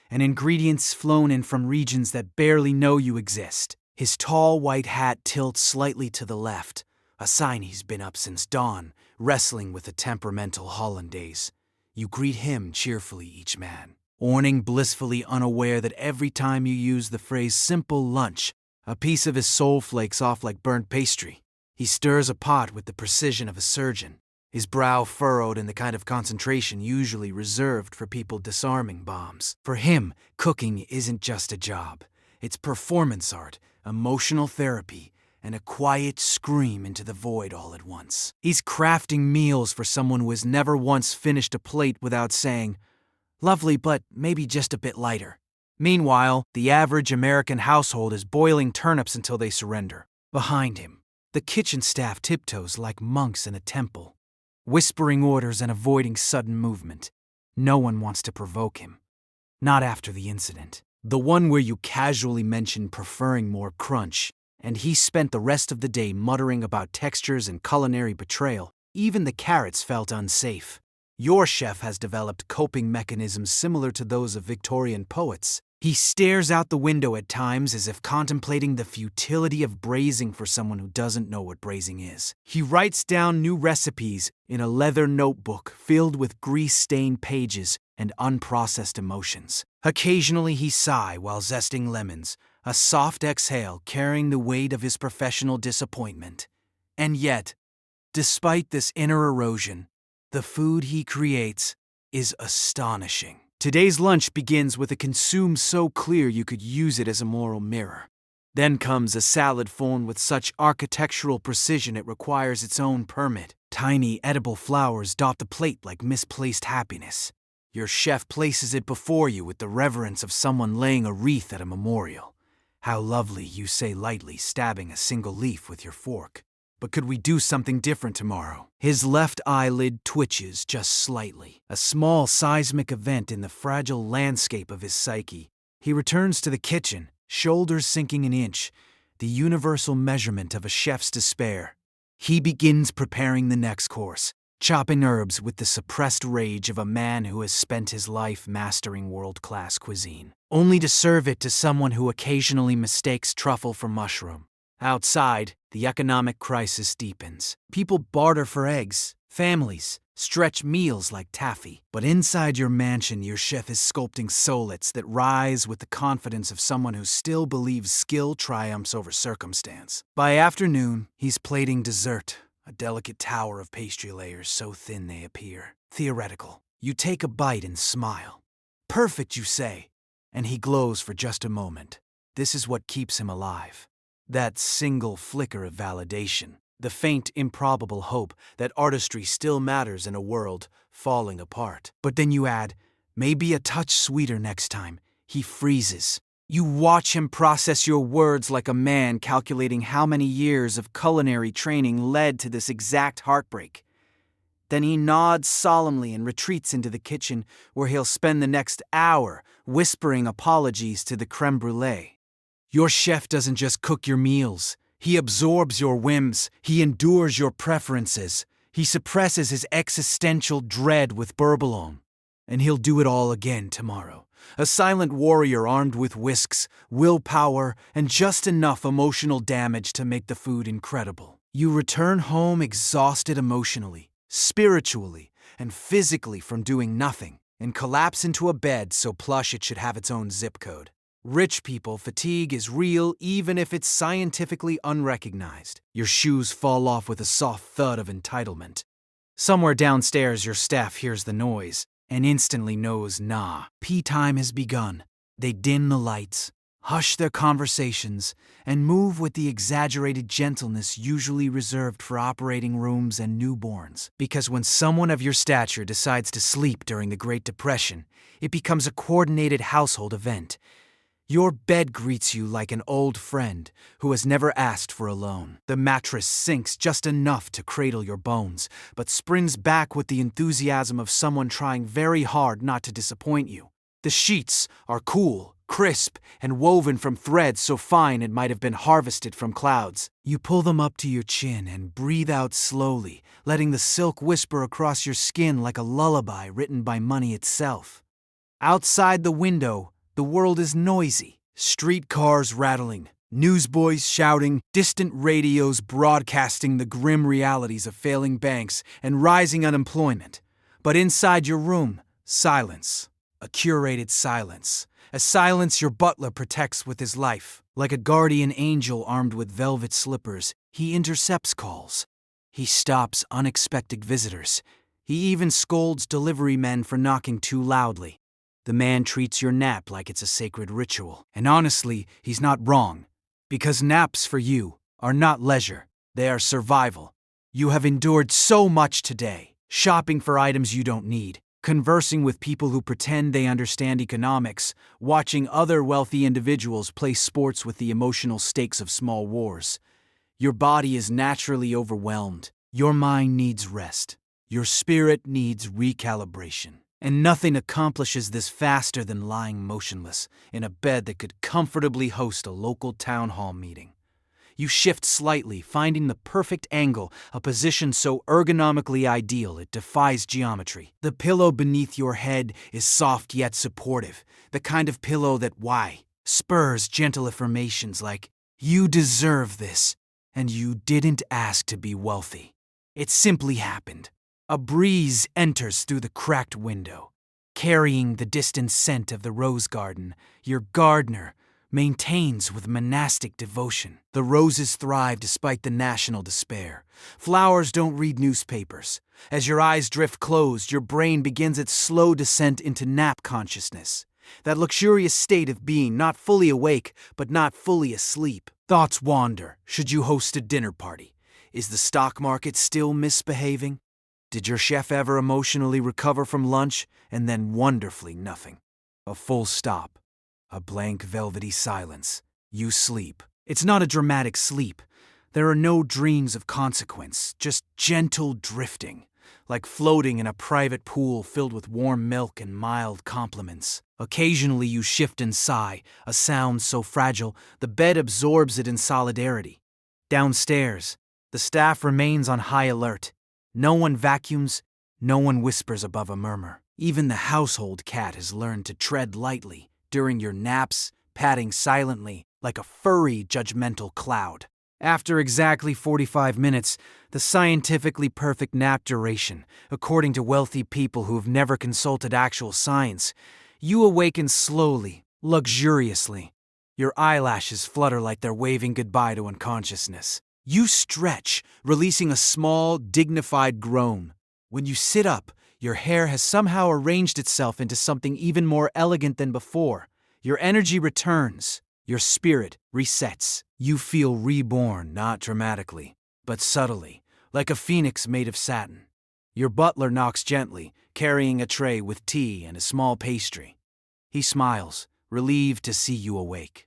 and ingredients flown in from regions that barely know you exist. His tall white hat tilts slightly to the left, a sign he's been up since dawn, wrestling with the temperamental hollandaise. You greet him cheerfully, each man, Orning blissfully unaware that every time you use the phrase simple lunch, a piece of his soul flakes off like burnt pastry. He stirs a pot with the precision of a surgeon, his brow furrowed in the kind of concentration usually reserved for people disarming bombs. For him, cooking isn't just a job. It's performance art, emotional therapy, and a quiet scream into the void all at once. He's crafting meals for someone who has never once finished a plate without saying, "Lovely, but maybe just a bit lighter." Meanwhile, the average American household is boiling turnips until they surrender. Behind him, the kitchen staff tiptoes like monks in a temple, whispering orders and avoiding sudden movement. No one wants to provoke him. Not after the incident. The one where you casually mentioned preferring more crunch, and he spent the rest of the day muttering about textures and culinary betrayal. Even the carrots felt unsafe. Your chef has developed coping mechanisms similar to those of Victorian poets. He stares out the window at times as if contemplating the futility of braising for someone who doesn't know what braising is. He writes down new recipes in a leather notebook filled with grease-stained pages and unprocessed emotions. Occasionally he sighs while zesting lemons, a soft exhale carrying the weight of his professional disappointment. And yet, despite this inner erosion, the food he creates is astonishing. Today's lunch begins with a consume so clear you could use it as a moral mirror. Then comes a salad formed with such architectural precision it requires its own permit. Tiny edible flowers dot the plate like misplaced happiness. Your chef places it before you with the reverence of someone laying a wreath at a memorial. "How lovely," you say lightly, stabbing a single leaf with your fork. "But could we do something different tomorrow?" His left eyelid twitches just slightly, a small seismic event in the fragile landscape of his psyche. He returns to the kitchen, shoulders sinking an inch, the universal measurement of a chef's despair. He begins preparing the next course, chopping herbs with the suppressed rage of a man who has spent his life mastering world-class cuisine, only to serve it to someone who occasionally mistakes truffle for mushroom. Outside, the economic crisis deepens. People barter for eggs, families stretch meals like taffy. But inside your mansion, your chef is sculpting solettes that rise with the confidence of someone who still believes skill triumphs over circumstance. By afternoon, he's plating dessert, a delicate tower of pastry layers so thin they appear theoretical. You take a bite and smile. "Perfect," you say, and he glows for just a moment. This is what keeps him alive. That single flicker of validation, the faint, improbable hope that artistry still matters in a world falling apart. But then you add, "Maybe a touch sweeter next time." He freezes. You watch him process your words like a man calculating how many years of culinary training led to this exact heartbreak. Then he nods solemnly and retreats into the kitchen, where he'll spend the next hour whispering apologies to the creme brulee. Your chef doesn't just cook your meals. He absorbs your whims. He endures your preferences. He suppresses his existential dread with bourboulon. And he'll do it all again tomorrow, A silent warrior armed with whisks, willpower, and just enough emotional damage to make the food incredible. You return home exhausted emotionally, spiritually, and physically from doing nothing, and collapse into a bed so plush it should have its own zip code. Rich people, fatigue is real even if it's scientifically unrecognized. Your shoes fall off with a soft thud of entitlement. Somewhere downstairs, your staff hears the noise and instantly knows, nah, pee time has begun. They dim the lights, hush their conversations, and move with the exaggerated gentleness usually reserved for operating rooms and newborns. Because when someone of your stature decides to sleep during the Great Depression, it becomes a coordinated household event. Your bed greets you like an old friend who has never asked for a loan. The mattress sinks just enough to cradle your bones, but springs back with the enthusiasm of someone trying very hard not to disappoint you. The sheets are cool, crisp, and woven from threads so fine it might have been harvested from clouds. You pull them up to your chin and breathe out slowly, letting the silk whisper across your skin like a lullaby written by money itself. Outside the window, the world is noisy. Streetcars rattling, newsboys shouting, distant radios broadcasting the grim realities of failing banks and rising unemployment. But inside your room, silence. A curated silence. A silence your butler protects with his life. Like a guardian angel armed with velvet slippers, he intercepts calls. He stops unexpected visitors. He even scolds delivery men for knocking too loudly. The man treats your nap like it's a sacred ritual. And honestly, he's not wrong. Because naps for you are not leisure. They are survival. You have endured so much today. Shopping for items you don't need. Conversing with people who pretend they understand economics. Watching other wealthy individuals play sports with the emotional stakes of small wars. Your body is naturally overwhelmed. Your mind needs rest. Your spirit needs recalibration. And nothing accomplishes this faster than lying motionless in a bed that could comfortably host a local town hall meeting. You shift slightly, finding the perfect angle, a position so ergonomically ideal it defies geometry. The pillow beneath your head is soft yet supportive, the kind of pillow that spurs gentle affirmations like, you deserve this, and you didn't ask to be wealthy. It simply happened. A breeze enters through the cracked window, carrying the distant scent of the rose garden your gardener maintains with monastic devotion. The roses thrive despite the national despair. Flowers don't read newspapers. As your eyes drift closed, your brain begins its slow descent into nap consciousness, that luxurious state of being not fully awake but not fully asleep. Thoughts wander. Should you host a dinner party? Is the stock market still misbehaving? Did your chef ever emotionally recover from lunch and then wonderfully nothing? A full stop. A blank velvety silence. You sleep. It's not a dramatic sleep. There are no dreams of consequence, just gentle drifting, like floating in a private pool filled with warm milk and mild compliments. Occasionally you shift and sigh, a sound so fragile the bed absorbs it in solidarity. Downstairs, the staff remains on high alert. No one vacuums, no one whispers above a murmur. Even the household cat has learned to tread lightly during your naps, padding silently like a furry, judgmental cloud. After exactly 45 minutes, the scientifically perfect nap duration, according to wealthy people who have never consulted actual science, you awaken slowly, luxuriously. Your eyelashes flutter like they're waving goodbye to unconsciousness. You stretch, releasing a small, dignified groan. When you sit up, your hair has somehow arranged itself into something even more elegant than before. Your energy returns. Your spirit resets. You feel reborn, not dramatically, but subtly, like a phoenix made of satin. Your butler knocks gently, carrying a tray with tea and a small pastry. He smiles, relieved to see you awake.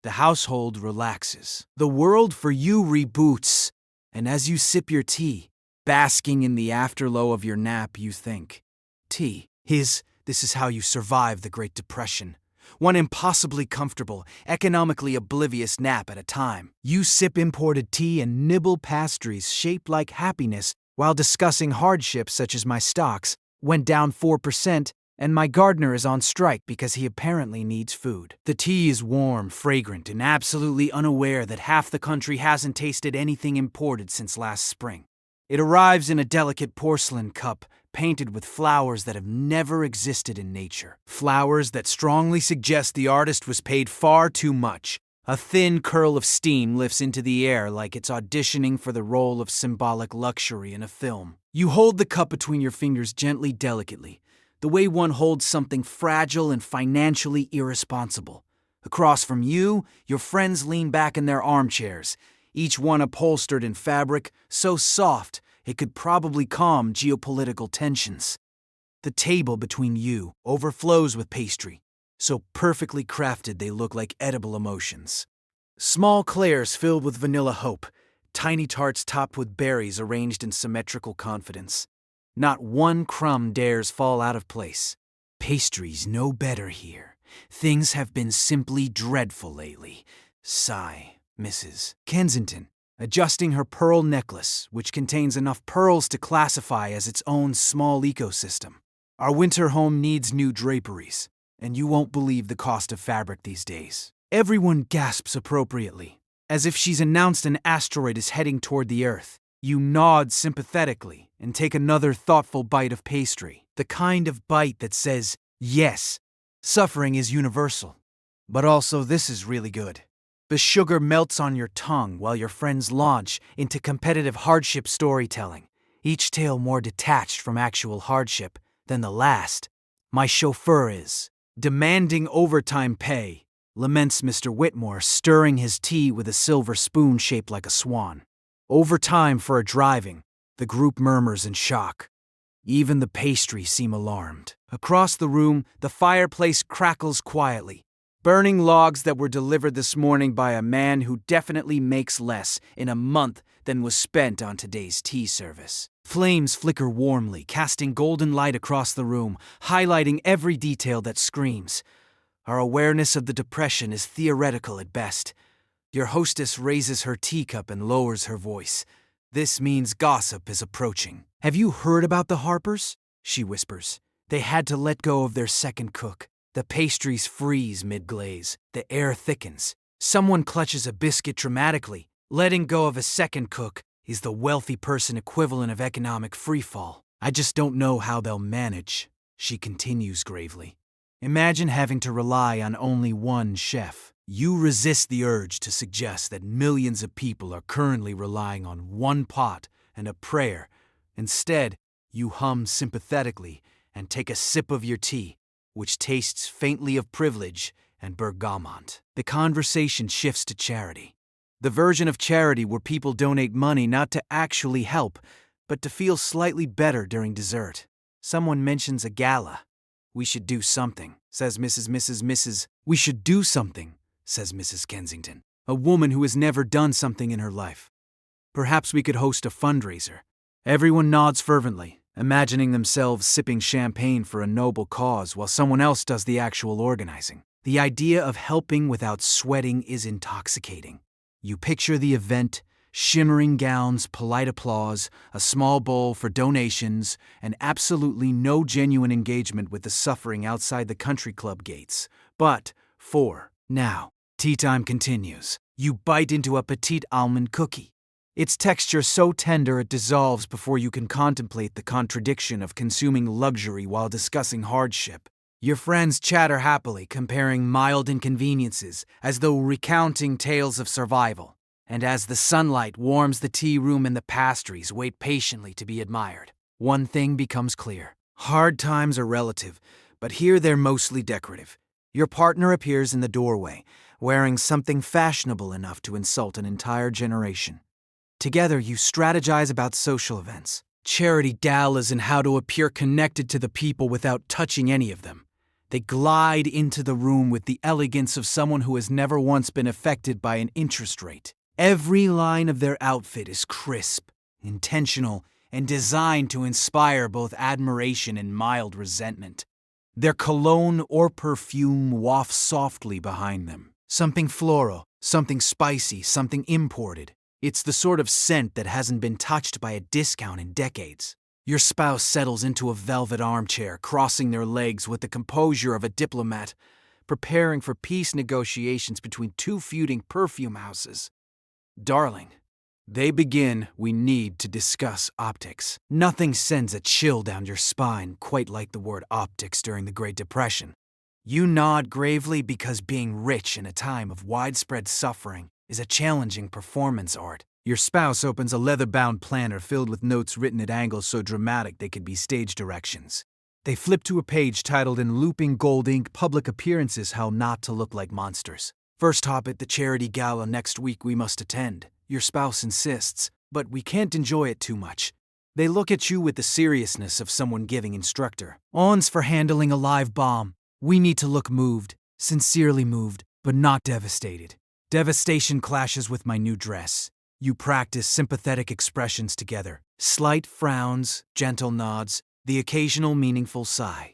The household relaxes. The world for you reboots. And as you sip your tea, basking in the afterglow of your nap, you think, tea. This is how you survive the Great Depression. One impossibly comfortable, economically oblivious nap at a time. You sip imported tea and nibble pastries shaped like happiness while discussing hardships such as my stocks went down 4% And my gardener is on strike because he apparently needs food. The tea is warm, fragrant, and absolutely unaware that half the country hasn't tasted anything imported since last spring. It arrives in a delicate porcelain cup, painted with flowers that have never existed in nature. Flowers that strongly suggest the artist was paid far too much. A thin curl of steam lifts into the air like it's auditioning for the role of symbolic luxury in a film. You hold the cup between your fingers gently, delicately, the way one holds something fragile and financially irresponsible. Across from you, your friends lean back in their armchairs, each one upholstered in fabric so soft it could probably calm geopolitical tensions. The table between you overflows with pastry, so perfectly crafted they look like edible emotions. Small clairs filled with vanilla hope, tiny tarts topped with berries arranged in symmetrical confidence. Not one crumb dares fall out of place. Pastries know better here. Things have been simply dreadful lately. Sigh, Mrs. Kensington, adjusting her pearl necklace, which contains enough pearls to classify as its own small ecosystem. Our winter home needs new draperies, and you won't believe the cost of fabric these days. Everyone gasps appropriately, as if she's announced an asteroid is heading toward the Earth. You nod sympathetically and take another thoughtful bite of pastry, the kind of bite that says, yes, suffering is universal, but also this is really good. The sugar melts on your tongue while your friends launch into competitive hardship storytelling, each tale more detached from actual hardship than the last. My chauffeur is demanding overtime pay, laments Mr. Whitmore, stirring his tea with a silver spoon shaped like a swan. Overtime for a driving, the group murmurs in shock. Even the pastries seem alarmed. Across the room, the fireplace crackles quietly. Burning logs that were delivered this morning by a man who definitely makes less in a month than was spent on today's tea service. Flames flicker warmly, casting golden light across the room, highlighting every detail that screams. Our awareness of the depression is theoretical at best. Your hostess raises her teacup and lowers her voice. This means gossip is approaching. Have you heard about the Harpers? She whispers. They had to let go of their second cook. The pastries freeze mid-glaze. The air thickens. Someone clutches a biscuit dramatically. Letting go of a second cook is the wealthy person equivalent of economic freefall. I just don't know how they'll manage, she continues gravely. Imagine having to rely on only one chef. You resist the urge to suggest that millions of people are currently relying on one pot and a prayer. Instead, you hum sympathetically and take a sip of your tea, which tastes faintly of privilege and bergamot. The conversation shifts to charity. The version of charity where people donate money not to actually help, but to feel slightly better during dessert. Someone mentions a gala. We should do something, says Mrs. We should do something, says Mrs. Kensington, a woman who has never done something in her life. Perhaps we could host a fundraiser. Everyone nods fervently, imagining themselves sipping champagne for a noble cause while someone else does the actual organizing. The idea of helping without sweating is intoxicating. You picture the event, shimmering gowns, polite applause, a small bowl for donations, and absolutely no genuine engagement with the suffering outside the country club gates. But, now, tea time continues. You bite into a petite almond cookie. Its texture so tender it dissolves before you can contemplate the contradiction of consuming luxury while discussing hardship. Your friends chatter happily, comparing mild inconveniences as though recounting tales of survival. And as the sunlight warms the tea room and the pastries wait patiently to be admired, one thing becomes clear. Hard times are relative, but here they're mostly decorative. Your partner appears in the doorway, wearing something fashionable enough to insult an entire generation. Together, you strategize about social events, charity galas, and how to appear connected to the people without touching any of them. They glide into the room with the elegance of someone who has never once been affected by an interest rate. Every line of their outfit is crisp, intentional, and designed to inspire both admiration and mild resentment. Their cologne or perfume wafts softly behind them. Something floral, something spicy, something imported. It's the sort of scent that hasn't been touched by a discount in decades. Your spouse settles into a velvet armchair, crossing their legs with the composure of a diplomat, preparing for peace negotiations between two feuding perfume houses. Darling, they begin. We need to discuss optics. Nothing sends a chill down your spine quite like the word optics during the Great Depression. You nod gravely because being rich in a time of widespread suffering is a challenging performance art. Your spouse opens a leather-bound planner filled with notes written at angles so dramatic they could be stage directions. They flip to a page titled in looping gold ink, Public Appearances, How Not to Look Like Monsters. First hop at the charity gala next week we must attend. Your spouse insists, but we can't enjoy it too much. They look at you with the seriousness of someone giving instructor. On's for handling a live bomb. We need to look moved, sincerely moved, but not devastated. Devastation clashes with my new dress. You practice sympathetic expressions together. Slight frowns, gentle nods, the occasional meaningful sigh.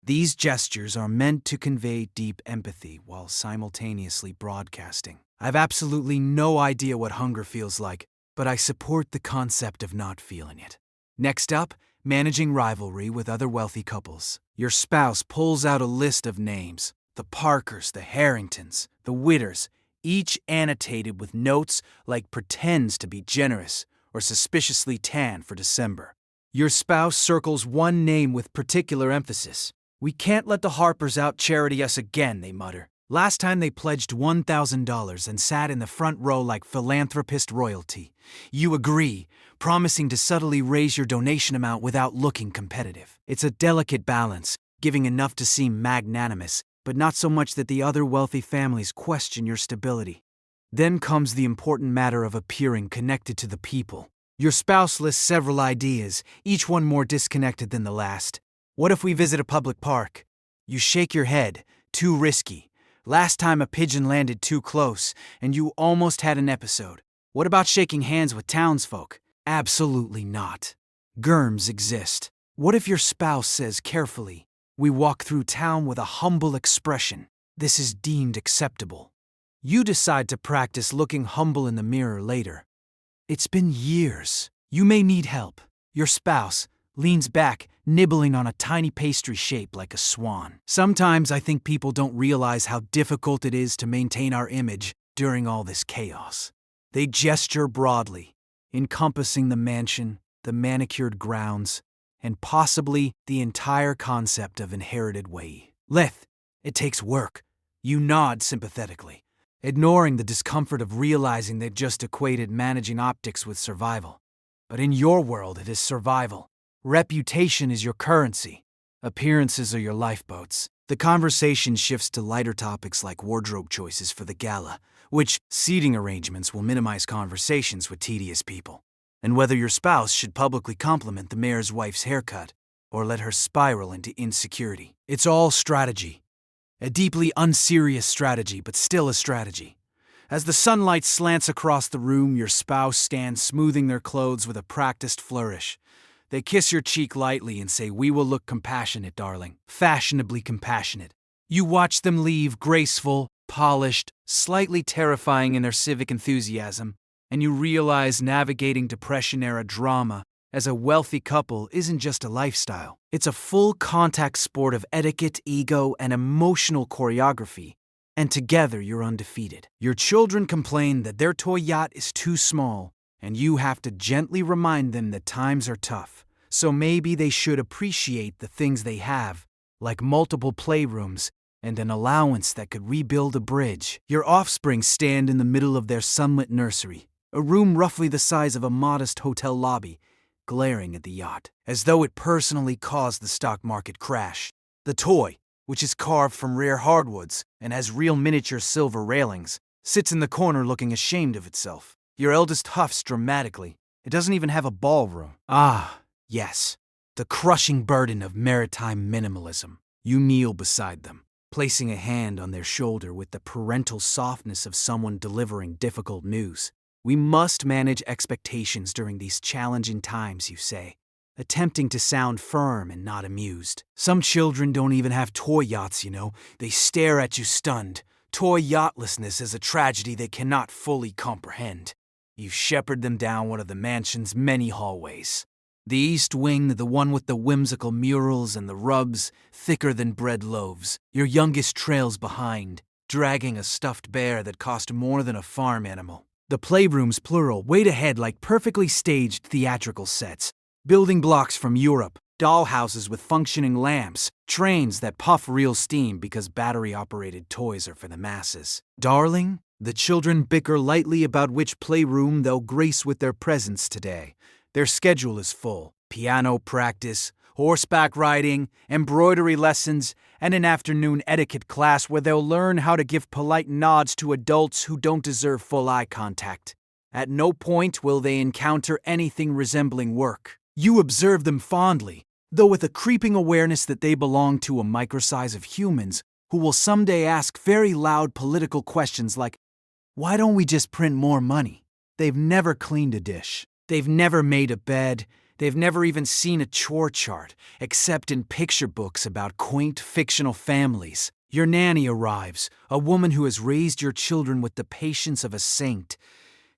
These gestures are meant to convey deep empathy while simultaneously broadcasting. I've absolutely no idea what hunger feels like, but I support the concept of not feeling it. Next up, managing rivalry with other wealthy couples. Your spouse pulls out a list of names. The Parkers, the Harringtons, the Witters, each annotated with notes like pretends to be generous or suspiciously tan for December. Your spouse circles one name with particular emphasis. We can't let the Harpers out-charity us again, they mutter. Last time they pledged $1,000 and sat in the front row like philanthropist royalty. You agree, promising to subtly raise your donation amount without looking competitive. It's a delicate balance, giving enough to seem magnanimous, but not so much that the other wealthy families question your stability. Then comes the important matter of appearing connected to the people. Your spouse lists several ideas, each one more disconnected than the last. What if we visit a public park? You shake your head. Too risky. Last time a pigeon landed too close, and you almost had an episode. What about shaking hands with townsfolk? Absolutely not. Germs exist. What if your spouse says carefully, we walk through town with a humble expression. This is deemed acceptable. You decide to practice looking humble in the mirror later. It's been years. You may need help. Your spouse leans back, nibbling on a tiny pastry shaped like a swan. Sometimes I think people don't realize how difficult it is to maintain our image during all this chaos. They gesture broadly, encompassing the mansion, the manicured grounds, and possibly the entire concept of inherited Wei. Leth, it takes work. You nod sympathetically, ignoring the discomfort of realizing they've just equated managing optics with survival. But in your world, it is survival. Reputation is your currency. Appearances are your lifeboats. The conversation shifts to lighter topics like wardrobe choices for the gala, which seating arrangements will minimize conversations with tedious people, and whether your spouse should publicly compliment the mayor's wife's haircut or let her spiral into insecurity. It's all strategy. A deeply unserious strategy, but still a strategy. As the sunlight slants across the room, your spouse stands smoothing their clothes with a practiced flourish. They kiss your cheek lightly and say, "We will look compassionate, darling." Fashionably compassionate. You watch them leave, graceful, polished, slightly terrifying in their civic enthusiasm, and you realize navigating Depression-era drama as a wealthy couple isn't just a lifestyle. It's a full-contact sport of etiquette, ego, and emotional choreography, and together you're undefeated. Your children complain that their toy yacht is too small, and you have to gently remind them that times are tough, so maybe they should appreciate the things they have, like multiple playrooms and an allowance that could rebuild a bridge. Your offspring stand in the middle of their sunlit nursery, a room roughly the size of a modest hotel lobby, glaring at the yacht, as though it personally caused the stock market crash. The toy, which is carved from rare hardwoods and has real miniature silver railings, sits in the corner looking ashamed of itself. Your eldest huffs dramatically. It doesn't even have a ballroom. Ah, yes, the crushing burden of maritime minimalism. You kneel beside them, placing a hand on their shoulder with the parental softness of someone delivering difficult news. We must manage expectations during these challenging times, you say, attempting to sound firm and not amused. Some children don't even have toy yachts, you know. They stare at you stunned. Toy yachtlessness is a tragedy they cannot fully comprehend. You shepherd them down one of the mansion's many hallways. The East Wing, the one with the whimsical murals and the rubs thicker than bread loaves. Your youngest trails behind, dragging a stuffed bear that cost more than a farm animal. The playrooms, plural, wait ahead like perfectly staged theatrical sets. Building blocks from Europe, dollhouses with functioning lamps, trains that puff real steam because battery-operated toys are for the masses. Darling, the children bicker lightly about which playroom they'll grace with their presence today. Their schedule is full. Piano practice, horseback riding, embroidery lessons, and an afternoon etiquette class where they'll learn how to give polite nods to adults who don't deserve full eye contact. At no point will they encounter anything resembling work. You observe them fondly, though with a creeping awareness that they belong to a microsize of humans who will someday ask very loud political questions like, why don't we just print more money? They've never cleaned a dish. They've never made a bed. They've never even seen a chore chart, except in picture books about quaint fictional families. Your nanny arrives, a woman who has raised your children with the patience of a saint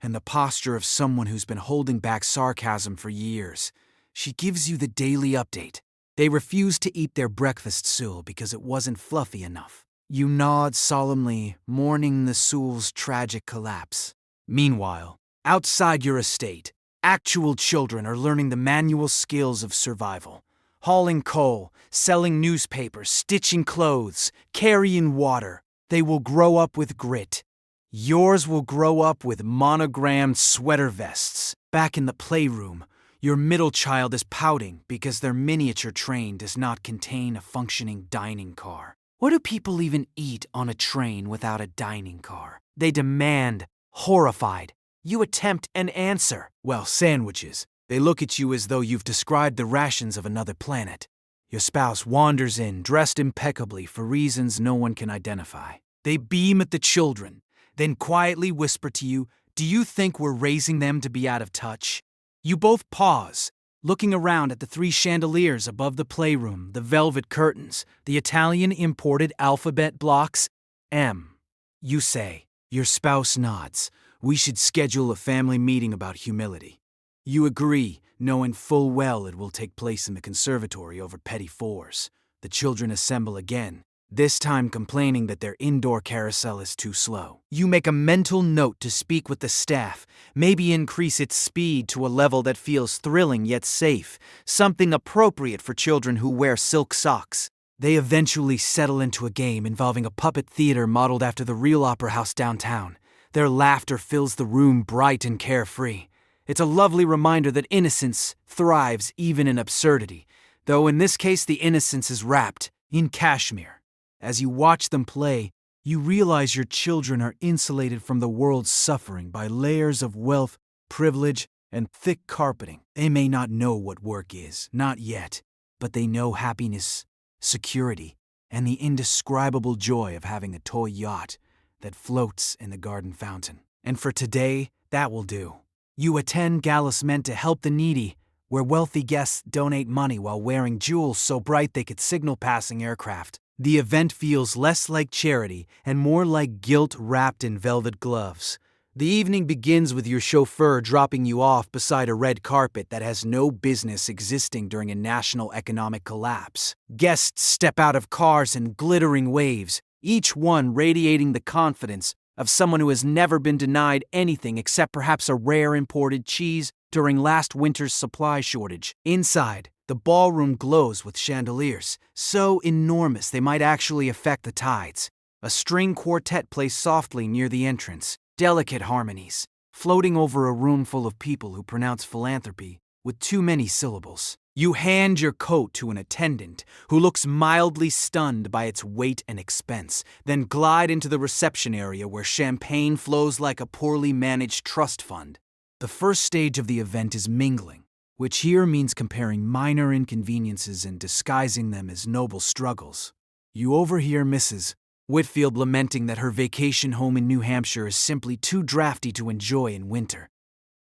and the posture of someone who's been holding back sarcasm for years. She gives you the daily update. They refuse to eat their breakfast soul because it wasn't fluffy enough. You nod solemnly, mourning the soul's tragic collapse. Meanwhile, outside your estate, actual children are learning the manual skills of survival. Hauling coal, selling newspapers, stitching clothes, carrying water. They will grow up with grit. Yours will grow up with monogrammed sweater vests. Back in the playroom, your middle child is pouting because their miniature train does not contain a functioning dining car. What do people even eat on a train without a dining car? They demand, horrified. You attempt an answer. Well, sandwiches. They look at you as though you've described the rations of another planet. Your spouse wanders in, dressed impeccably for reasons no one can identify. They beam at the children, then quietly whisper to you, do you think we're raising them to be out of touch? You both pause, looking around at the 3 chandeliers above the playroom, the velvet curtains, the Italian imported alphabet blocks. M. You say. Your spouse nods. We should schedule a family meeting about humility. You agree, knowing full well it will take place in the conservatory over petty fours. The children assemble again, this time complaining that their indoor carousel is too slow. You make a mental note to speak with the staff, maybe increase its speed to a level that feels thrilling yet safe, something appropriate for children who wear silk socks. They eventually settle into a game involving a puppet theater modeled after the real opera house downtown. Their laughter fills the room bright and carefree. It's a lovely reminder that innocence thrives even in absurdity, though in this case the innocence is wrapped in cashmere. As you watch them play, you realize your children are insulated from the world's suffering by layers of wealth, privilege, and thick carpeting. They may not know what work is, not yet, but they know happiness, security, and the indescribable joy of having a toy yacht that floats in the garden fountain. And for today, that will do. You attend galas meant to help the needy, where wealthy guests donate money while wearing jewels so bright they could signal passing aircraft. The event feels less like charity and more like guilt wrapped in velvet gloves. The evening begins with your chauffeur dropping you off beside a red carpet that has no business existing during a national economic collapse. Guests step out of cars in glittering waves, each one radiating the confidence of someone who has never been denied anything except perhaps a rare imported cheese during last winter's supply shortage. Inside, the ballroom glows with chandeliers, so enormous they might actually affect the tides. A string quartet plays softly near the entrance, delicate harmonies, floating over a room full of people who pronounce philanthropy with too many syllables. You hand your coat to an attendant who looks mildly stunned by its weight and expense, then glide into the reception area where champagne flows like a poorly managed trust fund. The first stage of the event is mingling, which here means comparing minor inconveniences and disguising them as noble struggles. You overhear Mrs. Whitfield lamenting that her vacation home in New Hampshire is simply too drafty to enjoy in winter.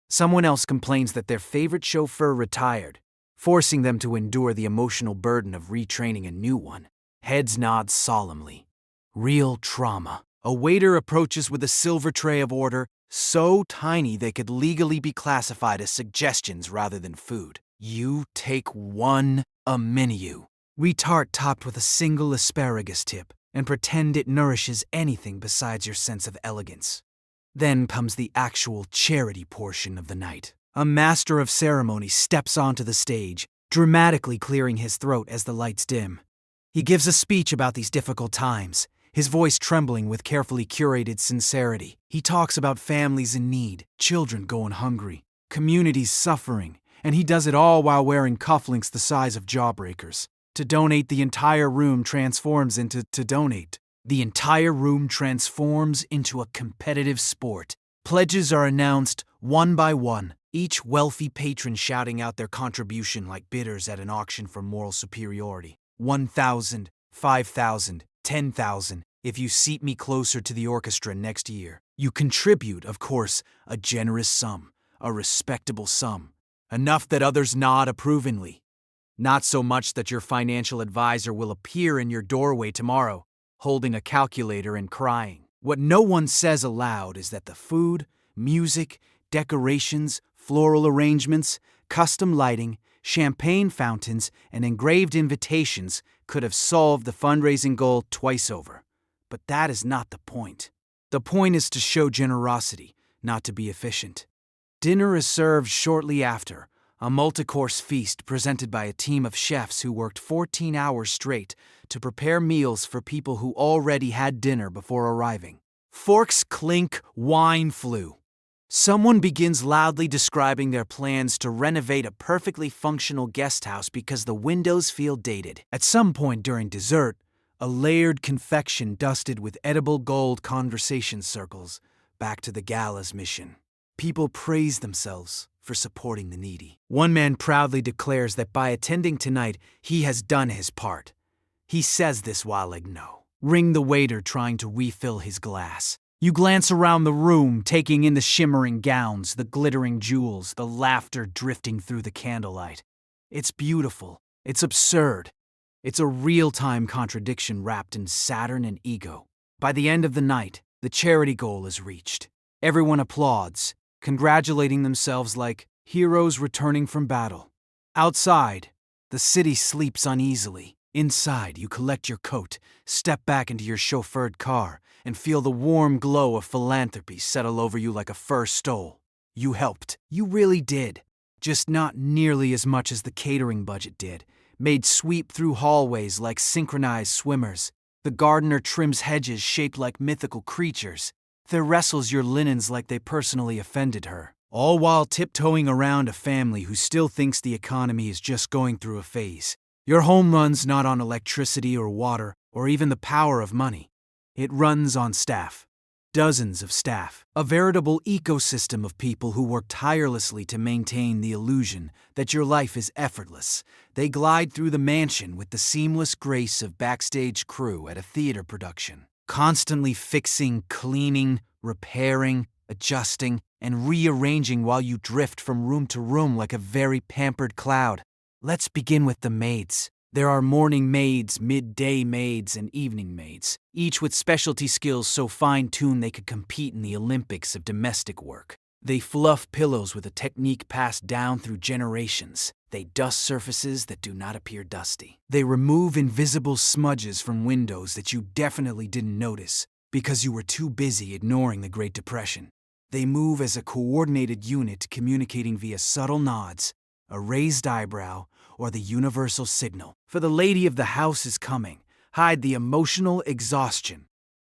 Someone else complains that their favorite chauffeur retired, forcing them to endure the emotional burden of retraining a new one. Heads nod solemnly. Real trauma. A waiter approaches with a silver tray of order, so tiny they could legally be classified as suggestions rather than food. You take one a menu. Retart topped with a single asparagus tip and pretend it nourishes anything besides your sense of elegance. Then comes the actual charity portion of the night. A master of ceremonies steps onto the stage, dramatically clearing his throat as the lights dim. He gives a speech about these difficult times, his voice trembling with carefully curated sincerity. He talks about families in need, children going hungry, communities suffering, and he does it all while wearing cufflinks the size of jawbreakers. To donate, the entire room transforms into to donate. The entire room transforms into a competitive sport. Pledges are announced one by one, each wealthy patron shouting out their contribution like bidders at an auction for moral superiority. 1,000, 5,000, 10,000. If you seat me closer to the orchestra next year. You contribute, of course, a generous sum, a respectable sum, enough that others nod approvingly. Not so much that your financial advisor will appear in your doorway tomorrow, holding a calculator and crying. What no one says aloud is that the food, music, decorations, floral arrangements, custom lighting, champagne fountains, and engraved invitations could have solved the fundraising goal twice over. But that is not the point. The point is to show generosity, not to be efficient. Dinner is served shortly after, a multi-course feast presented by a team of chefs who worked 14 hours straight to prepare meals for people who already had dinner before arriving. Forks clink, wine flew. Someone begins loudly describing their plans to renovate a perfectly functional guest house because the windows feel dated. At some point during dessert, a layered confection dusted with edible gold conversation circles back to the gala's mission. People praise themselves for supporting the needy. One man proudly declares that by attending tonight, he has done his part. He says this while igno. Ring the waiter trying to refill his glass. You glance around the room, taking in the shimmering gowns, the glittering jewels, the laughter drifting through the candlelight. It's beautiful. It's absurd. It's a real-time contradiction wrapped in Saturn and ego. By the end of the night, the charity goal is reached. Everyone applauds, congratulating themselves like heroes returning from battle. Outside, the city sleeps uneasily. Inside, you collect your coat, step back into your chauffeured car, and feel the warm glow of philanthropy settle over you like a fur stole. You helped. You really did. Just not nearly as much as the catering budget did. Made sweep through hallways like synchronized swimmers. The gardener trims hedges shaped like mythical creatures. There wrestles your linens like they personally offended her. All while tiptoeing around a family who still thinks the economy is just going through a phase. Your home runs not on electricity or water or even the power of money. It runs on staff. Dozens of staff. A veritable ecosystem of people who work tirelessly to maintain the illusion that your life is effortless. They glide through the mansion with the seamless grace of backstage crew at a theater production. Constantly fixing, cleaning, repairing, adjusting, and rearranging while you drift from room to room like a very pampered cloud. Let's begin with the maids. There are morning maids, midday maids, and evening maids, each with specialty skills so fine-tuned they could compete in the Olympics of domestic work. They fluff pillows with a technique passed down through generations. They dust surfaces that do not appear dusty. They remove invisible smudges from windows that you definitely didn't notice because you were too busy ignoring the Great Depression. They move as a coordinated unit, communicating via subtle nods, a raised eyebrow, or the universal signal. For the lady of the house is coming. Hide the emotional exhaustion.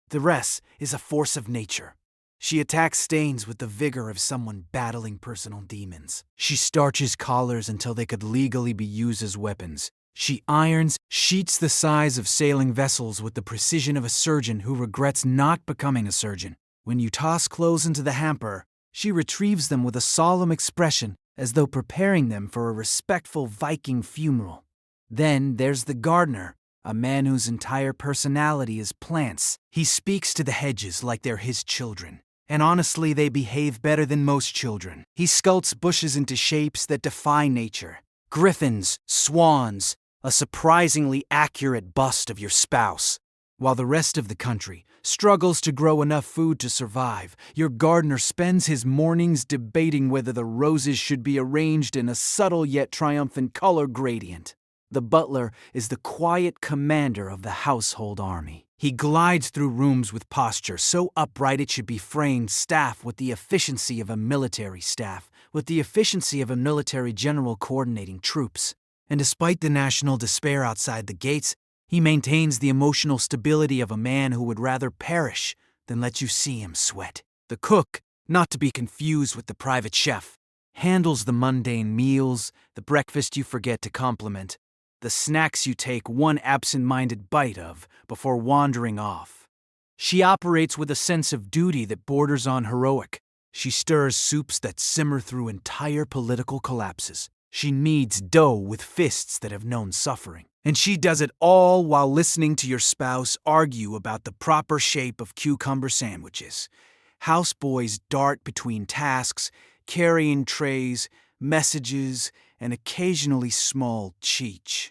The rest is a force of nature. She attacks stains with the vigor of someone battling personal demons. She starches collars until they could legally be used as weapons. She irons sheets the size of sailing vessels with the precision of a surgeon who regrets not becoming a surgeon. When you toss clothes into the hamper, she retrieves them with a solemn expression as though preparing them for a respectful Viking funeral. Then there's the gardener, a man whose entire personality is plants. He speaks to the hedges like they're his children. And honestly, they behave better than most children. He sculpts bushes into shapes that defy nature. Griffins, swans, a surprisingly accurate bust of your spouse. While the rest of the country struggles to grow enough food to survive, your gardener spends his mornings debating whether the roses should be arranged in a subtle yet triumphant color gradient. The butler is the quiet commander of the household army. He glides through rooms with posture so upright it should be framed staff with the efficiency of a military staff, with the efficiency of a military general coordinating troops. And despite the national despair outside the gates, he maintains the emotional stability of a man who would rather perish than let you see him sweat. The cook, not to be confused with the private chef, handles the mundane meals, the breakfast you forget to compliment, the snacks you take one absent-minded bite of before wandering off. She operates with a sense of duty that borders on heroic. She stirs soups that simmer through entire political collapses. She kneads dough with fists that have known suffering. And she does it all while listening to your spouse argue about the proper shape of cucumber sandwiches. Houseboys dart between tasks, carrying trays, messages, and occasionally small cheech.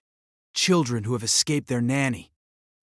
Children who have escaped their nanny.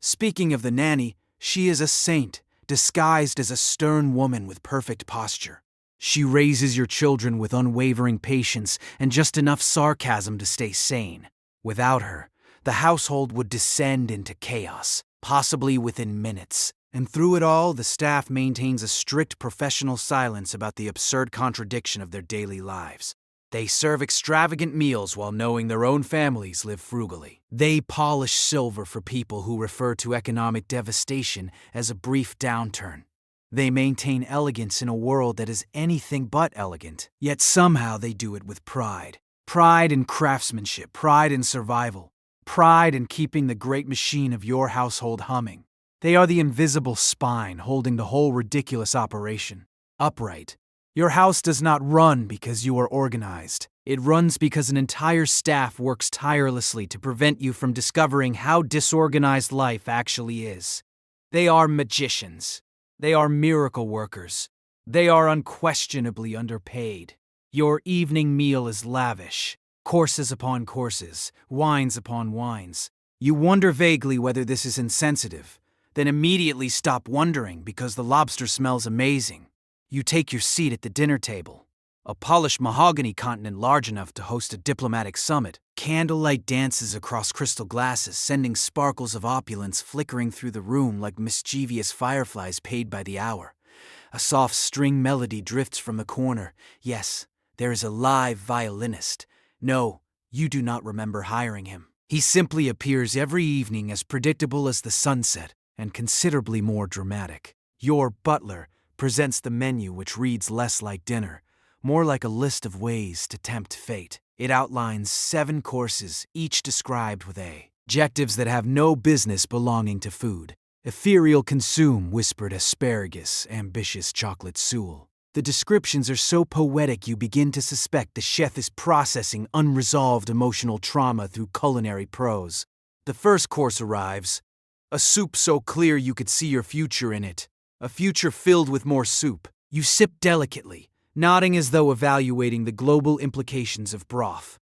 Speaking of the nanny, she is a saint, disguised as a stern woman with perfect posture. She raises your children with unwavering patience and just enough sarcasm to stay sane. Without her, the household would descend into chaos, possibly within minutes. And through it all, the staff maintains a strict professional silence about the absurd contradiction of their daily lives. They serve extravagant meals while knowing their own families live frugally. They polish silver for people who refer to economic devastation as a brief downturn. They maintain elegance in a world that is anything but elegant. Yet somehow they do it with pride. Pride in craftsmanship, pride in survival, pride in keeping the great machine of your household humming. They are the invisible spine holding the whole ridiculous operation. Upright. Your house does not run because you are organized. It runs because an entire staff works tirelessly to prevent you from discovering how disorganized life actually is. They are magicians. They are miracle workers. They are unquestionably underpaid. Your evening meal is lavish. Courses upon courses, wines upon wines. You wonder vaguely whether this is insensitive, then immediately stop wondering because the lobster smells amazing. You take your seat at the dinner table, a polished mahogany continent large enough to host a diplomatic summit. Candlelight dances across crystal glasses, sending sparkles of opulence flickering through the room like mischievous fireflies paid by the hour. A soft string melody drifts from the corner. Yes, there is a live violinist. No, you do not remember hiring him. He simply appears every evening as predictable as the sunset and considerably more dramatic. Your butler presents the menu, which reads less like dinner, more like a list of ways to tempt fate. It outlines 7 courses, each described with adjectives that have no business belonging to food. Ethereal consume, whispered asparagus, ambitious chocolate soul. The descriptions are so poetic you begin to suspect the chef is processing unresolved emotional trauma through culinary prose. The first course arrives. A soup so clear you could see your future in it. A future filled with more soup. You sip delicately, nodding as though evaluating the global implications of broth.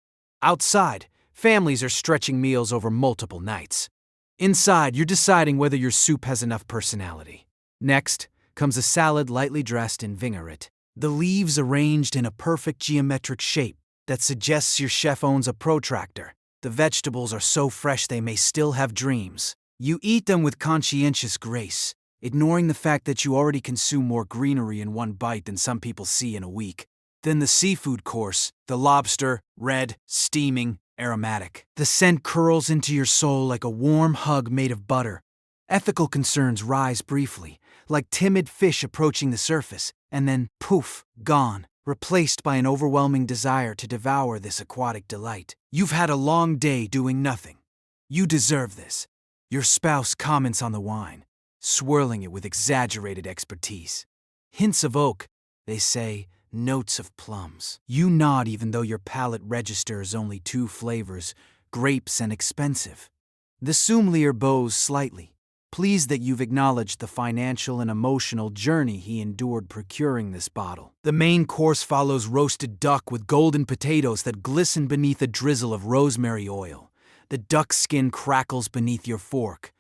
Outside, families are stretching meals over multiple nights. Inside, you're deciding whether your soup has enough personality. Next comes a salad lightly dressed in vinaigrette. The leaves arranged in a perfect geometric shape that suggests your chef owns a protractor. The vegetables are so fresh they may still have dreams. You eat them with conscientious grace, ignoring the fact that you already consume more greenery in one bite than some people see in a week. Then the seafood course, the lobster, red, steaming, aromatic. The scent curls into your soul like a warm hug made of butter. Ethical concerns rise briefly, like timid fish approaching the surface, and then, poof, gone, replaced by an overwhelming desire to devour this aquatic delight. You've had a long day doing nothing. You deserve this. Your spouse comments on the wine, swirling it with exaggerated expertise. Hints of oak, they say, notes of plums. You nod even though your palate registers only 2 flavors, grapes and expensive. The sommelier bows slightly, pleased that you've acknowledged the financial and emotional journey he endured procuring this bottle. The main course follows roasted duck with golden potatoes that glisten beneath a drizzle of rosemary oil. The duck skin crackles beneath your fork,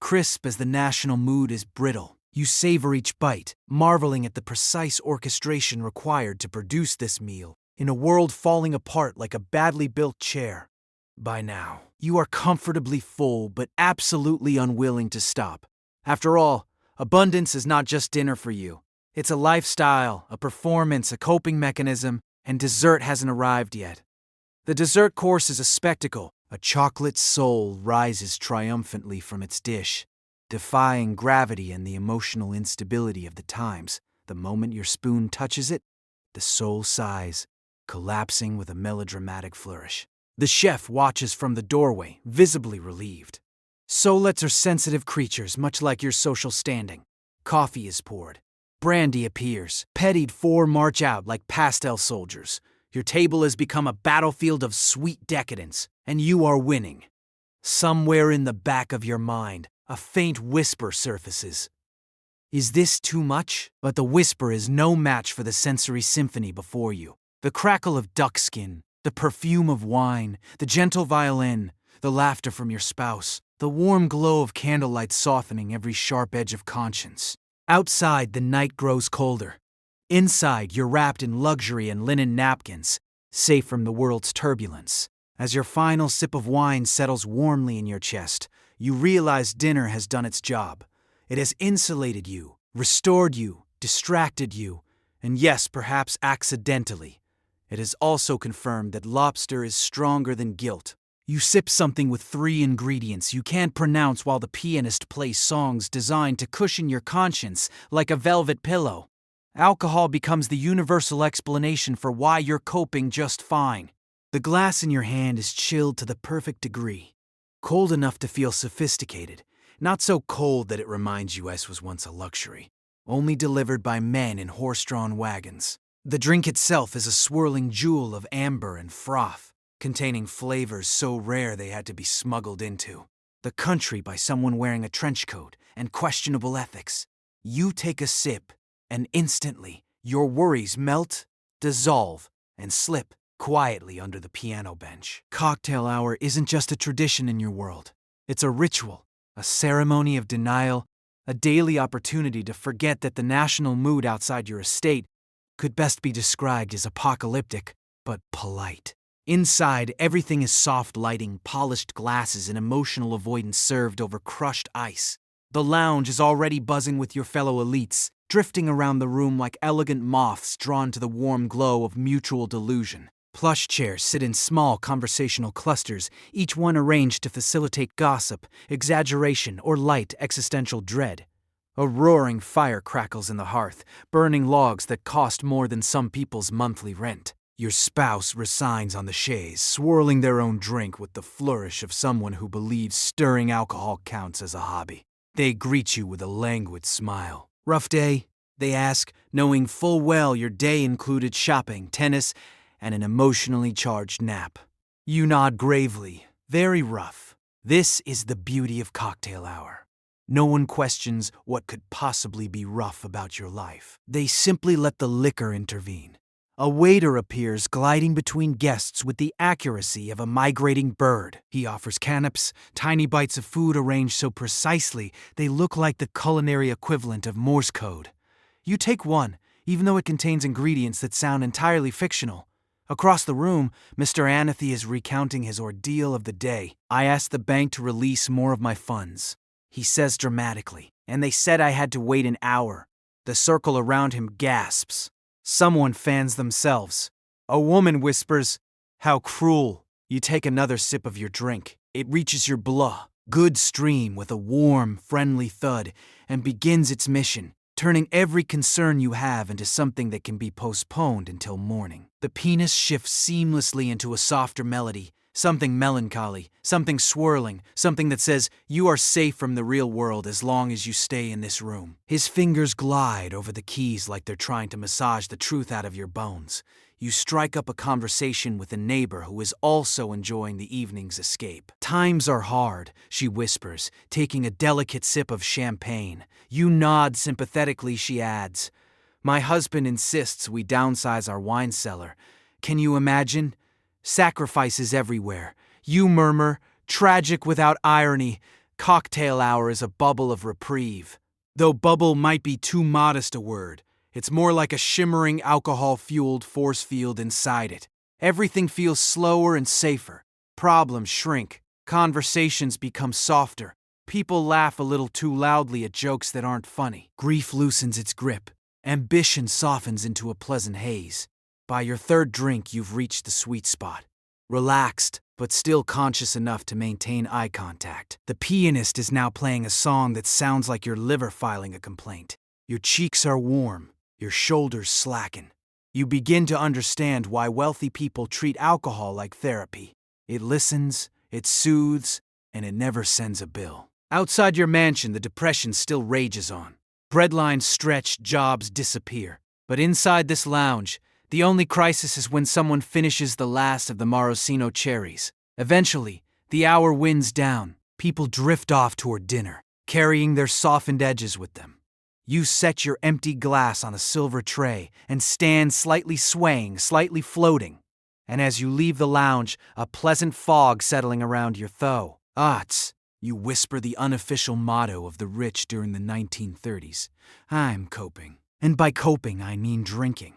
crisp as the national mood is brittle. You savor each bite, marveling at the precise orchestration required to produce this meal, in a world falling apart like a badly built chair. By now, you are comfortably full but absolutely unwilling to stop. After all, abundance is not just dinner for you. It's a lifestyle, a performance, a coping mechanism, and dessert hasn't arrived yet. The dessert course is a spectacle. A chocolate soul rises triumphantly from its dish, defying gravity and the emotional instability of the times. The moment your spoon touches it, the soul sighs, collapsing with a melodramatic flourish. The chef watches from the doorway, visibly relieved. Soulets are sensitive creatures, much like your social standing. Coffee is poured. Brandy appears. Pettied four march out like pastel soldiers. Your table has become a battlefield of sweet decadence, and you are winning. Somewhere in the back of your mind, a faint whisper surfaces. Is this too much? But the whisper is no match for the sensory symphony before you. The crackle of duck skin, the perfume of wine, the gentle violin, the laughter from your spouse, the warm glow of candlelight softening every sharp edge of conscience. Outside, the night grows colder. Inside, you're wrapped in luxury and linen napkins, safe from the world's turbulence. As your final sip of wine settles warmly in your chest, you realize dinner has done its job. It has insulated you, restored you, distracted you, and yes, perhaps accidentally, it has also confirmed that lobster is stronger than guilt. You sip something with 3 ingredients you can't pronounce while the pianist plays songs designed to cushion your conscience like a velvet pillow. Alcohol becomes the universal explanation for why you're coping just fine. The glass in your hand is chilled to the perfect degree. Cold enough to feel sophisticated, not so cold that it reminds you ice was once a luxury, only delivered by men in horse-drawn wagons. The drink itself is a swirling jewel of amber and froth, containing flavors so rare they had to be smuggled into the country by someone wearing a trench coat and questionable ethics. You take a sip, and instantly, your worries melt, dissolve, and slip quietly under the piano bench. Cocktail hour isn't just a tradition in your world. It's a ritual, a ceremony of denial, a daily opportunity to forget that the national mood outside your estate could best be described as apocalyptic, but polite. Inside, everything is soft lighting, polished glasses, and emotional avoidance served over crushed ice. The lounge is already buzzing with your fellow elites, drifting around the room like elegant moths drawn to the warm glow of mutual delusion. Plush chairs sit in small conversational clusters, each one arranged to facilitate gossip, exaggeration, or light existential dread. A roaring fire crackles in the hearth, burning logs that cost more than some people's monthly rent. Your spouse reclines on the chaise, swirling their own drink with the flourish of someone who believes stirring alcohol counts as a hobby. They greet you with a languid smile. Rough day? They ask, knowing full well your day included shopping, tennis, and an emotionally charged nap. You nod gravely. Very rough. This is the beauty of cocktail hour. No one questions what could possibly be rough about your life. They simply let the liquor intervene. A waiter appears gliding between guests with the accuracy of a migrating bird. He offers canapes, tiny bites of food arranged so precisely they look like the culinary equivalent of Morse code. You take one, even though it contains ingredients that sound entirely fictional. Across the room, Mr. Anathy is recounting his ordeal of the day. I asked the bank to release more of my funds, he says dramatically, and they said I had to wait an hour. The circle around him gasps. Someone fans themselves. A woman whispers, "How cruel." You take another sip of your drink. It reaches your blood, good stream with a warm, friendly thud, and begins its mission, turning every concern you have into something that can be postponed until morning. The penis shifts seamlessly into a softer melody, something melancholy, something swirling, something that says you are safe from the real world as long as you stay in this room. His fingers glide over the keys like they're trying to massage the truth out of your bones. You strike up a conversation with a neighbor who is also enjoying the evening's escape. Times are hard, she whispers, taking a delicate sip of champagne. You nod sympathetically, she adds. My husband insists we downsize our wine cellar. Can you imagine? Sacrifices everywhere. You murmur, tragic without irony. Cocktail hour is a bubble of reprieve. Though bubble might be too modest a word, it's more like a shimmering alcohol-fueled force field inside it. Everything feels slower and safer. Problems shrink. Conversations become softer. People laugh a little too loudly at jokes that aren't funny. Grief loosens its grip. Ambition softens into a pleasant haze. By your third drink, you've reached the sweet spot. Relaxed, but still conscious enough to maintain eye contact. The pianist is now playing a song that sounds like your liver filing a complaint. Your cheeks are warm. Your shoulders slacken. You begin to understand why wealthy people treat alcohol like therapy. It listens, it soothes, and it never sends a bill. Outside your mansion, the depression still rages on. Breadlines stretch, jobs disappear. But inside this lounge, the only crisis is when someone finishes the last of the maraschino cherries. Eventually, the hour winds down. People drift off toward dinner, carrying their softened edges with them. You set your empty glass on a silver tray and stand slightly swaying, slightly floating. And as you leave the lounge, a pleasant fog settling around your though. You whisper the unofficial motto of the rich during the 1930s. I'm coping. And by coping, I mean drinking.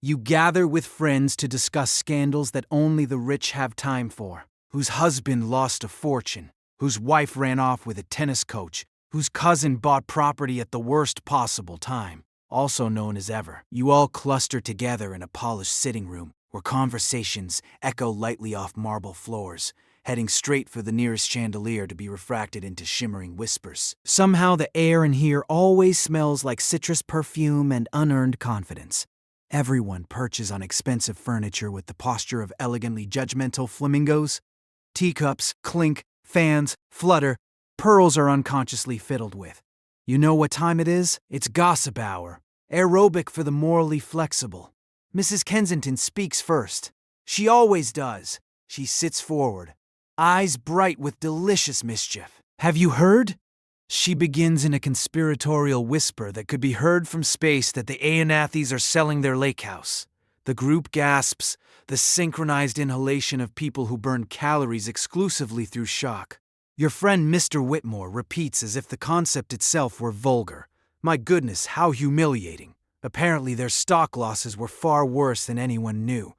You gather with friends to discuss scandals that only the rich have time for. Whose husband lost a fortune, whose wife ran off with a tennis coach, whose cousin bought property at the worst possible time, also known as ever. You all cluster together in a polished sitting room where conversations echo lightly off marble floors, heading straight for the nearest chandelier to be refracted into shimmering whispers. Somehow the air in here always smells like citrus perfume and unearned confidence. Everyone perches on expensive furniture with the posture of elegantly judgmental flamingos. Teacups clink, fans flutter, pearls are unconsciously fiddled with. You know what time it is? It's gossip hour. Aerobic for the morally flexible. Mrs. Kensington speaks first. She always does. She sits forward, eyes bright with delicious mischief. Have you heard? She begins in a conspiratorial whisper that could be heard from space that the Aenathys are selling their lake house. The group gasps, the synchronized inhalation of people who burn calories exclusively through shock. Your friend Mr. Whitmore repeats as if the concept itself were vulgar. My goodness, how humiliating. Apparently their stock losses were far worse than anyone knew.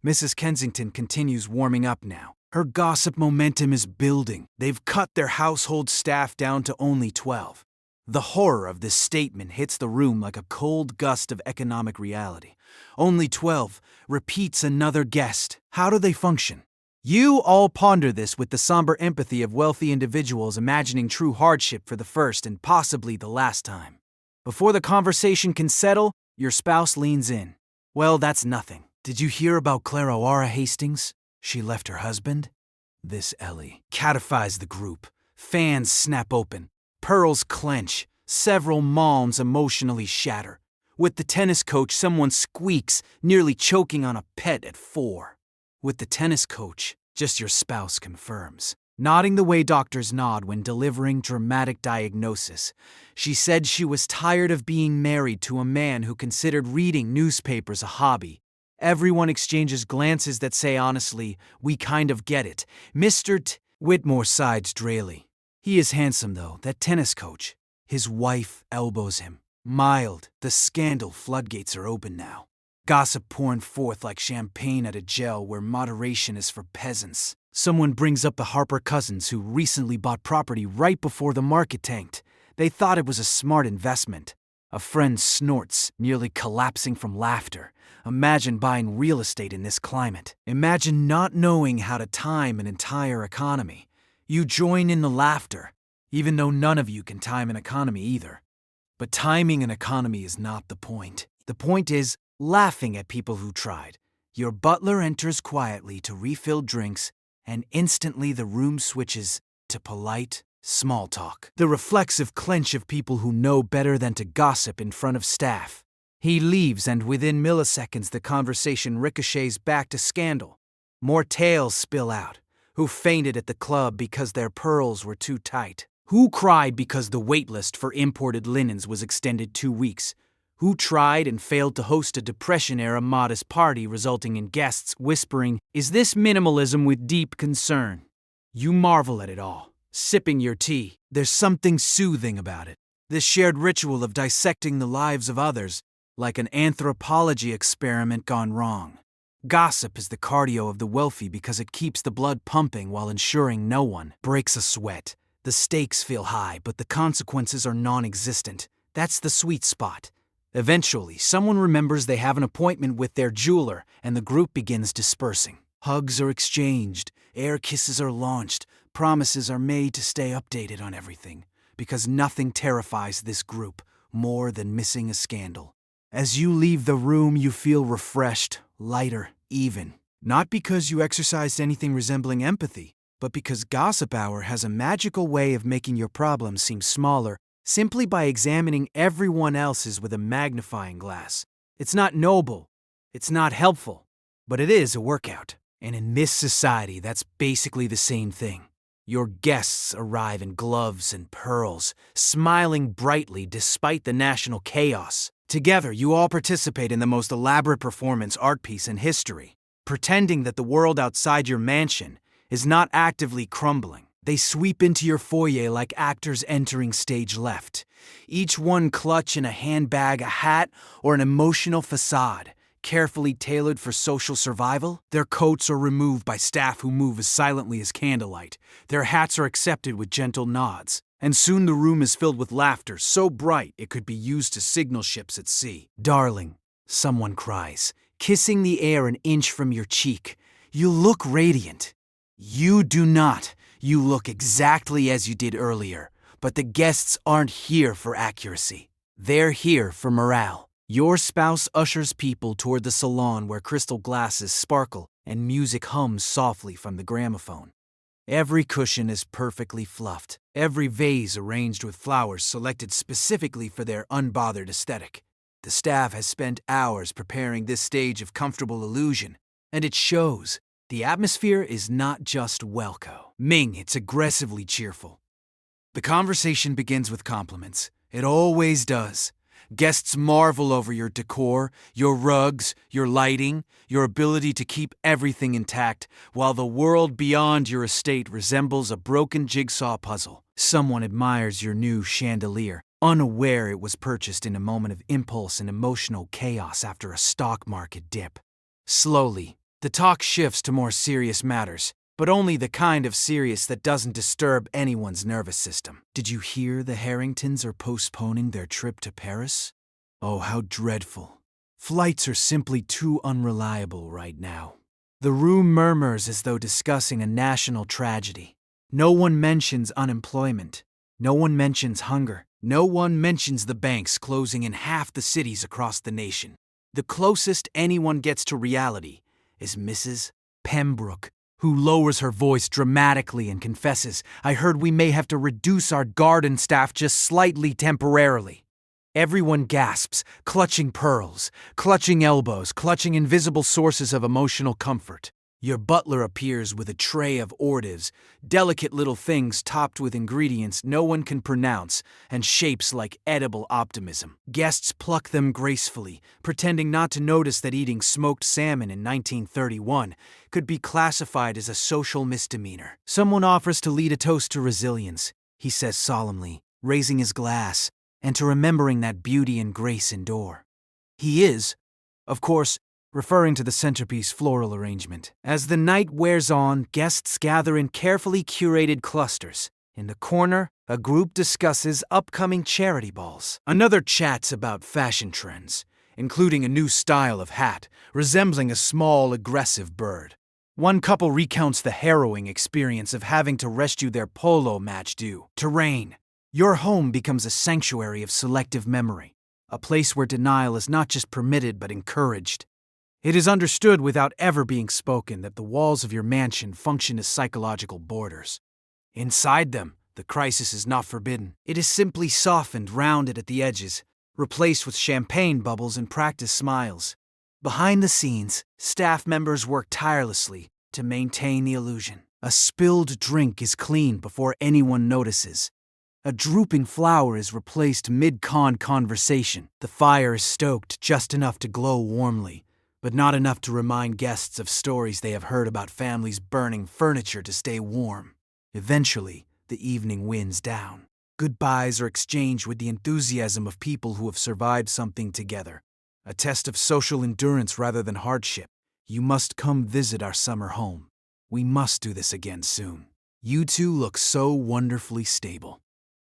Mrs. Kensington continues warming up now. Her gossip momentum is building. They've cut their household staff down to only 12. The horror of this statement hits the room like a cold gust of economic reality. Only 12 repeats another guest. How do they function? You all ponder this with the somber empathy of wealthy individuals imagining true hardship for the first and possibly the last time. Before the conversation can settle, your spouse leans in. Well, that's nothing. Did you hear about Clara O'Hara Hastings? She left her husband? This Ellie catifies the group. Fans snap open. Pearls clench. Several malms emotionally shatter. With the tennis coach, someone squeaks, nearly choking on a pet at 4. With the tennis coach, just your spouse confirms. Nodding the way doctors nod when delivering dramatic diagnosis, she said she was tired of being married to a man who considered reading newspapers a hobby. Everyone exchanges glances that say honestly, we kind of get it. Mr. Whitmore sides drayly. He is handsome though, that tennis coach. His wife elbows him. Mild, the scandal floodgates are open now. Gossip pouring forth like champagne at a jail where moderation is for peasants. Someone brings up the Harper cousins who recently bought property right before the market tanked. They thought it was a smart investment. A friend snorts, nearly collapsing from laughter. Imagine buying real estate in this climate. Imagine not knowing how to time an entire economy. You join in the laughter, even though none of you can time an economy either. But timing an economy is not the point. The point is laughing at people who tried. Your butler enters quietly to refill drinks, and instantly the room switches to polite small talk. The reflexive clench of people who know better than to gossip in front of staff. He leaves, and within milliseconds the conversation ricochets back to scandal. More tales spill out. Who fainted at the club because their pearls were too tight? Who cried because the waitlist for imported linens was extended 2 weeks? Who tried and failed to host a Depression-era modest party resulting in guests whispering, "Is this minimalism with deep concern?" You marvel at it all. sipping your tea. There's something soothing about it. This shared ritual of dissecting the lives of others, like an anthropology experiment gone wrong. Gossip is the cardio of the wealthy because it keeps the blood pumping while ensuring no one breaks a sweat. The stakes feel high, but the consequences are non-existent. That's the sweet spot. Eventually, someone remembers they have an appointment with their jeweler, and the group begins dispersing. Hugs are exchanged, air kisses are launched, promises are made to stay updated on everything, because nothing terrifies this group more than missing a scandal. As you leave the room, you feel refreshed, lighter, even. Not because you exercised anything resembling empathy, but because Gossip Hour has a magical way of making your problems seem smaller simply by examining everyone else's with a magnifying glass. It's not noble, it's not helpful, but it is a workout. And in this society, that's basically the same thing. Your guests arrive in gloves and pearls, smiling brightly despite the national chaos. Together, you all participate in the most elaborate performance art piece in history, pretending that the world outside your mansion is not actively crumbling. They sweep into your foyer like actors entering stage left, each one clutch in a handbag, a hat, or an emotional facade, carefully tailored for social survival. Their coats are removed by staff who move as silently as candlelight. Their hats are accepted with gentle nods. And soon the room is filled with laughter so bright it could be used to signal ships at sea. "Darling," someone cries, kissing the air an inch from your cheek. "You look radiant." You do not. You look exactly as you did earlier. But the guests aren't here for accuracy. They're here for morale. Your spouse ushers people toward the salon where crystal glasses sparkle and music hums softly from the gramophone. Every cushion is perfectly fluffed, every vase arranged with flowers selected specifically for their unbothered aesthetic. The staff has spent hours preparing this stage of comfortable illusion, and it shows. The atmosphere is not just welcoming, it's aggressively cheerful. The conversation begins with compliments. It always does. Guests marvel over your decor, your rugs, your lighting, your ability to keep everything intact, while the world beyond your estate resembles a broken jigsaw puzzle. Someone admires your new chandelier, unaware it was purchased in a moment of impulse and emotional chaos after a stock market dip. Slowly, the talk shifts to more serious matters, but only the kind of serious that doesn't disturb anyone's nervous system. "Did you hear the Harringtons are postponing their trip to Paris? Oh, how dreadful. Flights are simply too unreliable right now." The room murmurs as though discussing a national tragedy. No one mentions unemployment. No one mentions hunger. No one mentions the banks closing in half the cities across the nation. The closest anyone gets to reality is Mrs. Pembroke, who lowers her voice dramatically and confesses, "I heard we may have to reduce our garden staff just slightly temporarily." Everyone gasps, clutching pearls, clutching elbows, clutching invisible sources of emotional comfort. Your butler appears with a tray of hors d'oeuvres, delicate little things topped with ingredients no one can pronounce and shapes like edible optimism. Guests pluck them gracefully, pretending not to notice that eating smoked salmon in 1931 could be classified as a social misdemeanor. Someone offers to lead a toast to resilience, he says solemnly, raising his glass, and to remembering that beauty and grace endure. He is, of course, referring to the centerpiece floral arrangement. As the night wears on, guests gather in carefully curated clusters. In the corner, a group discusses upcoming charity balls. Another chats about fashion trends, including a new style of hat resembling a small, aggressive bird. One couple recounts the harrowing experience of having to rescue their polo match due to rain. Your home becomes a sanctuary of selective memory, a place where denial is not just permitted but encouraged. It is understood without ever being spoken that the walls of your mansion function as psychological borders. Inside them, the crisis is not forbidden. It is simply softened, rounded at the edges, replaced with champagne bubbles and practiced smiles. Behind the scenes, staff members work tirelessly to maintain the illusion. A spilled drink is cleaned before anyone notices. A drooping flower is replaced mid-con conversation. The fire is stoked just enough to glow warmly, but not enough to remind guests of stories they have heard about families burning furniture to stay warm. Eventually, the evening winds down. Goodbyes are exchanged with the enthusiasm of people who have survived something together. A test of social endurance rather than hardship. You must come visit our summer home. We must do this again soon. You two look so wonderfully stable.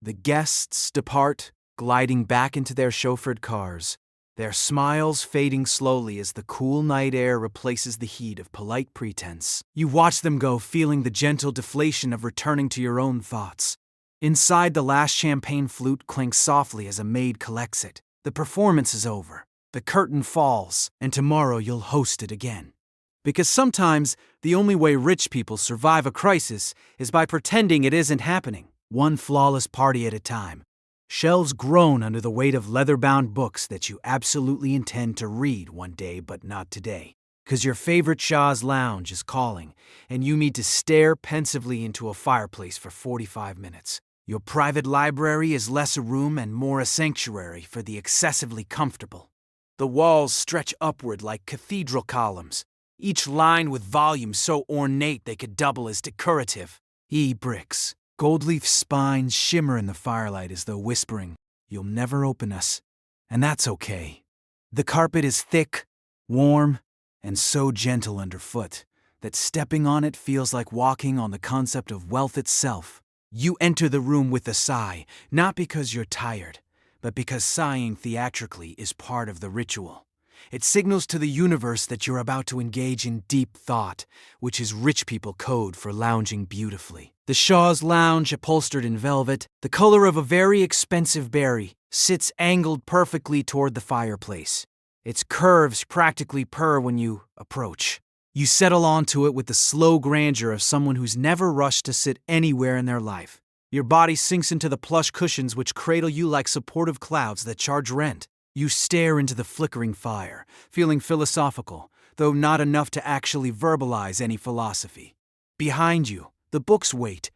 The guests depart, gliding back into their chauffeured cars, their smiles fading slowly as the cool night air replaces the heat of polite pretense. You watch them go, feeling the gentle deflation of returning to your own thoughts. Inside, the last champagne flute clinks softly as a maid collects it. The performance is over. The curtain falls, and tomorrow you'll host it again. Because sometimes the only way rich people survive a crisis is by pretending it isn't happening, one flawless party at a time. Shelves groan under the weight of leather-bound books that you absolutely intend to read one day but not today. Because your favorite Shah's Lounge is calling, and you need to stare pensively into a fireplace for 45 minutes. Your private library is less a room and more a sanctuary for the excessively comfortable. The walls stretch upward like cathedral columns, each lined with volumes so ornate they could double as decorative. Bricks. Gold-leaf spines shimmer in the firelight as though whispering, "You'll never open us." And that's okay. The carpet is thick, warm, and so gentle underfoot that stepping on it feels like walking on the concept of wealth itself. You enter the room with a sigh, not because you're tired, but because sighing theatrically is part of the ritual. It signals to the universe that you're about to engage in deep thought, which is rich people code for lounging beautifully. The Shah's Lounge, upholstered in velvet, the color of a very expensive berry, sits angled perfectly toward the fireplace. Its curves practically purr when you approach. You settle onto it with the slow grandeur of someone who's never rushed to sit anywhere in their life. Your body sinks into the plush cushions which cradle you like supportive clouds that charge rent. You stare into the flickering fire, feeling philosophical, though not enough to actually verbalize any philosophy. Behind you, the books wait.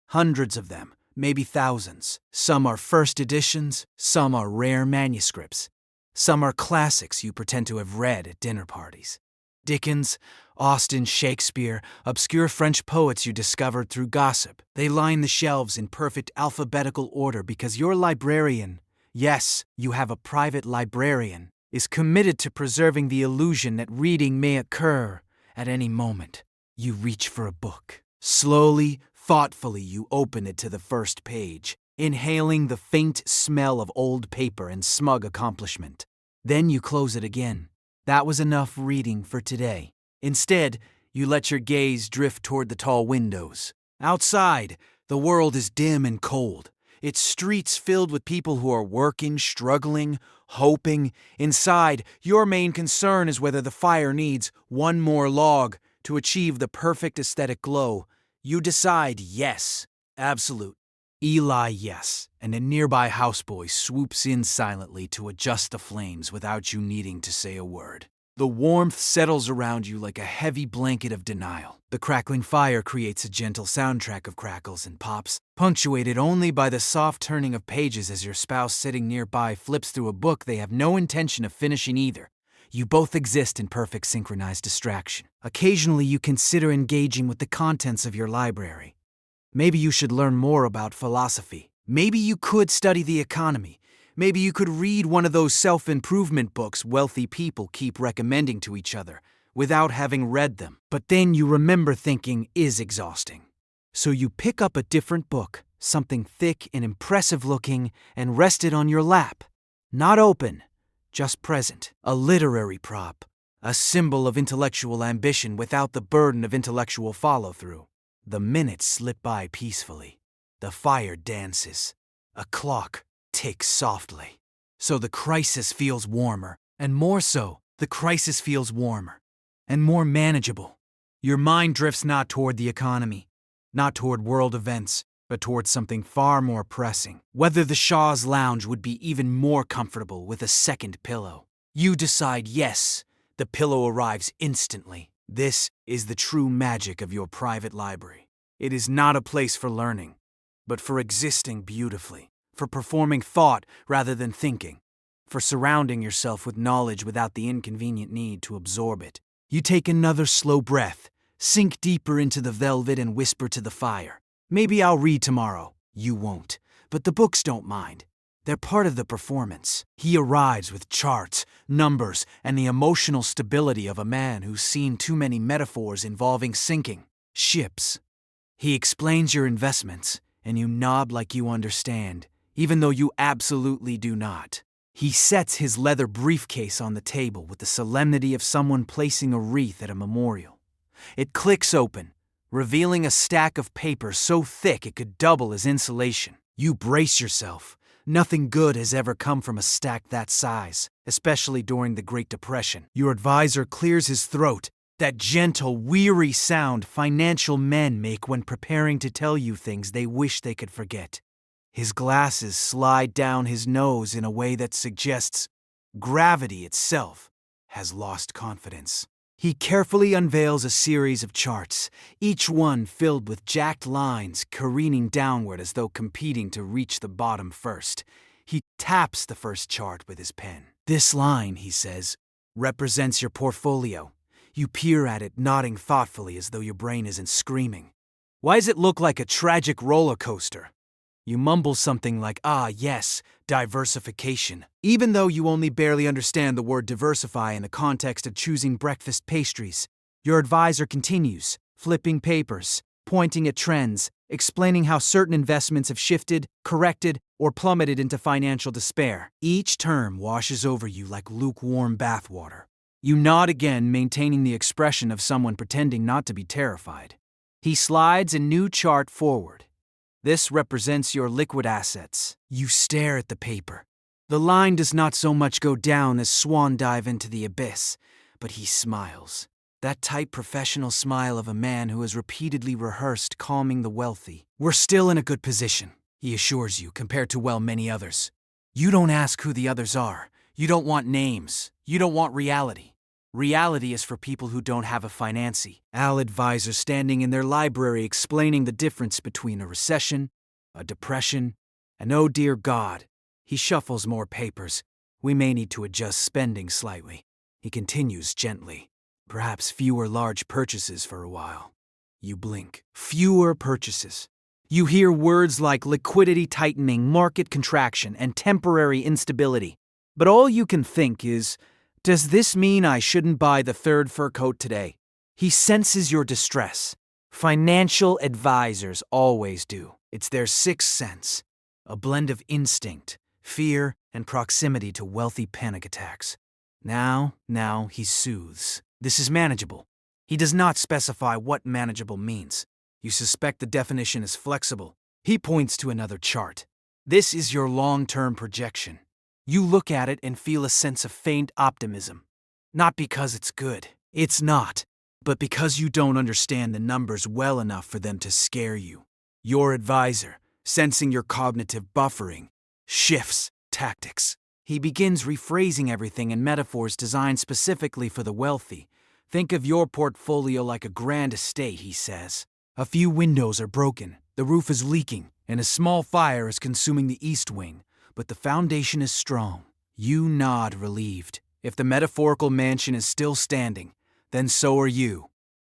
Hundreds of them, maybe thousands. Some are first editions, some are rare manuscripts. Some are classics you pretend to have read at dinner parties. Dickens, Austen, Shakespeare, obscure French poets you discovered through gossip. They line the shelves in perfect alphabetical order because your librarian, yes, you have a private librarian, is committed to preserving the illusion that reading may occur at any moment. You reach for a book. Slowly, thoughtfully, you open it to the first page, inhaling the faint smell of old paper and smug accomplishment. Then you close it again. That was enough reading for today. Instead, you let your gaze drift toward the tall windows. Outside, the world is dim and cold. Its streets filled with people who are working, struggling, hoping. Inside, your main concern is whether the fire needs one more log to achieve the perfect aesthetic glow. You decide yes, absolute. Eli, yes, and a nearby houseboy swoops in silently to adjust the flames without you needing to say a word. The warmth settles around you like a heavy blanket of denial. The crackling fire creates a gentle soundtrack of crackles and pops, punctuated only by the soft turning of pages as your spouse sitting nearby flips through a book they have no intention of finishing either. You both exist in perfect synchronized distraction. Occasionally you consider engaging with the contents of your library. Maybe you should learn more about philosophy. Maybe you could study the economy. Maybe you could read one of those self-improvement books wealthy people keep recommending to each other without having read them. But then you remember thinking is exhausting. So you pick up a different book, something thick and impressive looking, and rest it on your lap. Not open, just present. A literary prop, a symbol of intellectual ambition without the burden of intellectual follow-through. The minutes slip by peacefully. The fire dances. A clock ticks softly. So the crisis feels warmer, and more so, the crisis feels warmer, and more manageable. Your mind drifts not toward the economy, not toward world events, but toward something far more pressing. Whether the Shah's Lounge would be even more comfortable with a second pillow. You decide yes. The pillow arrives instantly. This is the true magic of your private library. It is not a place for learning, but for existing beautifully, for performing thought rather than thinking, for surrounding yourself with knowledge without the inconvenient need to absorb it. You take another slow breath, sink deeper into the velvet and whisper to the fire. Maybe I'll read tomorrow. You won't. But the books don't mind. They're part of the performance. He arrives with charts, numbers, and the emotional stability of a man who's seen too many metaphors involving sinking ships. He explains your investments, and you nod like you understand, even though you absolutely do not. He sets his leather briefcase on the table with the solemnity of someone placing a wreath at a memorial. It clicks open, revealing a stack of paper so thick it could double as insulation. You brace yourself. Nothing good has ever come from a stack that size, especially during the Great Depression. Your advisor clears his throat, that gentle, weary sound financial men make when preparing to tell you things they wish they could forget. His glasses slide down his nose in a way that suggests gravity itself has lost confidence. He carefully unveils a series of charts, each one filled with jagged lines careening downward as though competing to reach the bottom first. He taps the first chart with his pen. This line, he says, represents your portfolio. You peer at it, nodding thoughtfully as though your brain isn't screaming. Why does it look like a tragic roller coaster? You mumble something like, yes, diversification. Even though you only barely understand the word diversify in the context of choosing breakfast pastries, your advisor continues, flipping papers, pointing at trends, explaining how certain investments have shifted, corrected, or plummeted into financial despair. Each term washes over you like lukewarm bathwater. You nod again, maintaining the expression of someone pretending not to be terrified. He slides a new chart forward. This represents your liquid assets. You stare at the paper. The line does not so much go down as swan dive into the abyss, but he smiles. That tight professional smile of a man who has repeatedly rehearsed calming the wealthy. We're still in a good position, he assures you, compared to, many others. You don't ask who the others are. You don't want names. You don't want reality. Reality is for people who don't have a financie. Advisors standing in their library explaining the difference between a recession, a depression, and oh dear God. He shuffles more papers. We may need to adjust spending slightly. He continues gently. Perhaps fewer large purchases for a while. You blink. Fewer purchases. You hear words like liquidity tightening, market contraction, and temporary instability. But all you can think is, does this mean I shouldn't buy the third fur coat today? He senses your distress. Financial advisors always do. It's their sixth sense, a blend of instinct, fear, and proximity to wealthy panic attacks. Now, he soothes. This is manageable. He does not specify what manageable means. You suspect the definition is flexible. He points to another chart. This is your long-term projection. You look at it and feel a sense of faint optimism. Not because it's good. It's not. But because you don't understand the numbers well enough for them to scare you. Your advisor, sensing your cognitive buffering, shifts tactics. He begins rephrasing everything in metaphors designed specifically for the wealthy. Think of your portfolio like a grand estate, he says. A few windows are broken, the roof is leaking, and a small fire is consuming the east wing. But the foundation is strong. You nod relieved. If the metaphorical mansion is still standing, then so are you.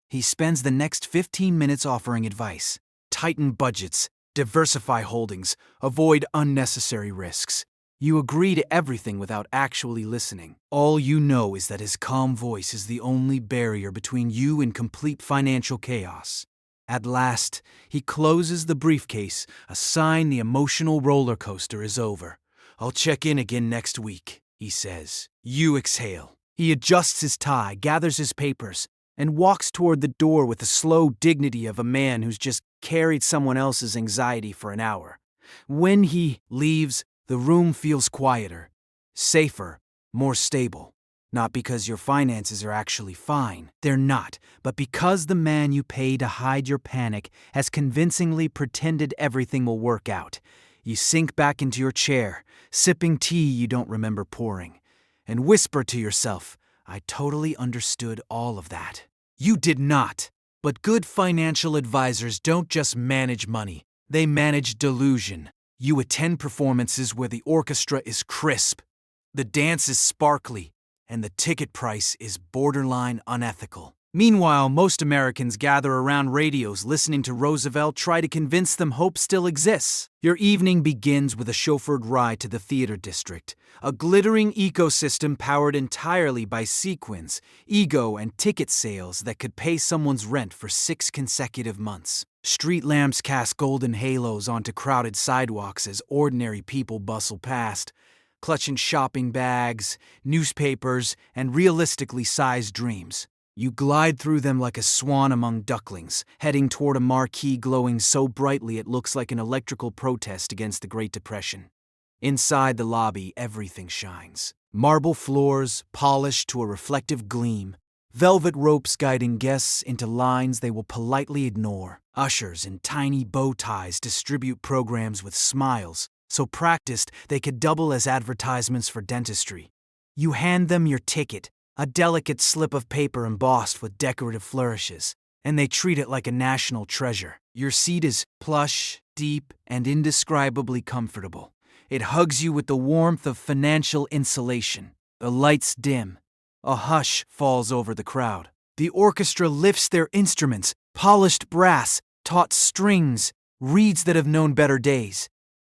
He spends the next 15 minutes offering advice. Tighten budgets, diversify holdings, avoid unnecessary risks. You agree to everything without actually listening. All you know is that his calm voice is the only barrier between you and complete financial chaos. At last, he closes the briefcase, a sign the emotional roller coaster is over. I'll check in again next week, he says. You exhale. He adjusts his tie, gathers his papers, and walks toward the door with the slow dignity of a man who's just carried someone else's anxiety for an hour. When he leaves, the room feels quieter, safer, more stable. Not because your finances are actually fine. They're not. But because the man you pay to hide your panic has convincingly pretended everything will work out. You sink back into your chair, sipping tea you don't remember pouring, and whisper to yourself, I totally understood all of that. You did not. But good financial advisors don't just manage money. They manage delusion. You attend performances where the orchestra is crisp, the dance is sparkly, and the ticket price is borderline unethical. Meanwhile, most Americans gather around radios listening to Roosevelt try to convince them hope still exists. Your evening begins with a chauffeured ride to the theater district, a glittering ecosystem powered entirely by sequins, ego, and ticket sales that could pay someone's rent for 6 consecutive months. Street lamps cast golden halos onto crowded sidewalks as ordinary people bustle past, clutching shopping bags, newspapers, and realistically sized dreams. You glide through them like a swan among ducklings, heading toward a marquee glowing so brightly it looks like an electrical protest against the Great Depression. Inside the lobby, everything shines. Marble floors, polished to a reflective gleam. Velvet ropes guiding guests into lines they will politely ignore. Ushers in tiny bow ties distribute programs with smiles, so practiced they could double as advertisements for dentistry. You hand them your ticket, a delicate slip of paper embossed with decorative flourishes, and they treat it like a national treasure. Your seat is plush, deep, and indescribably comfortable. It hugs you with the warmth of financial insulation. The lights dim. A hush falls over the crowd. The orchestra lifts their instruments, polished brass, taut strings, reeds that have known better days.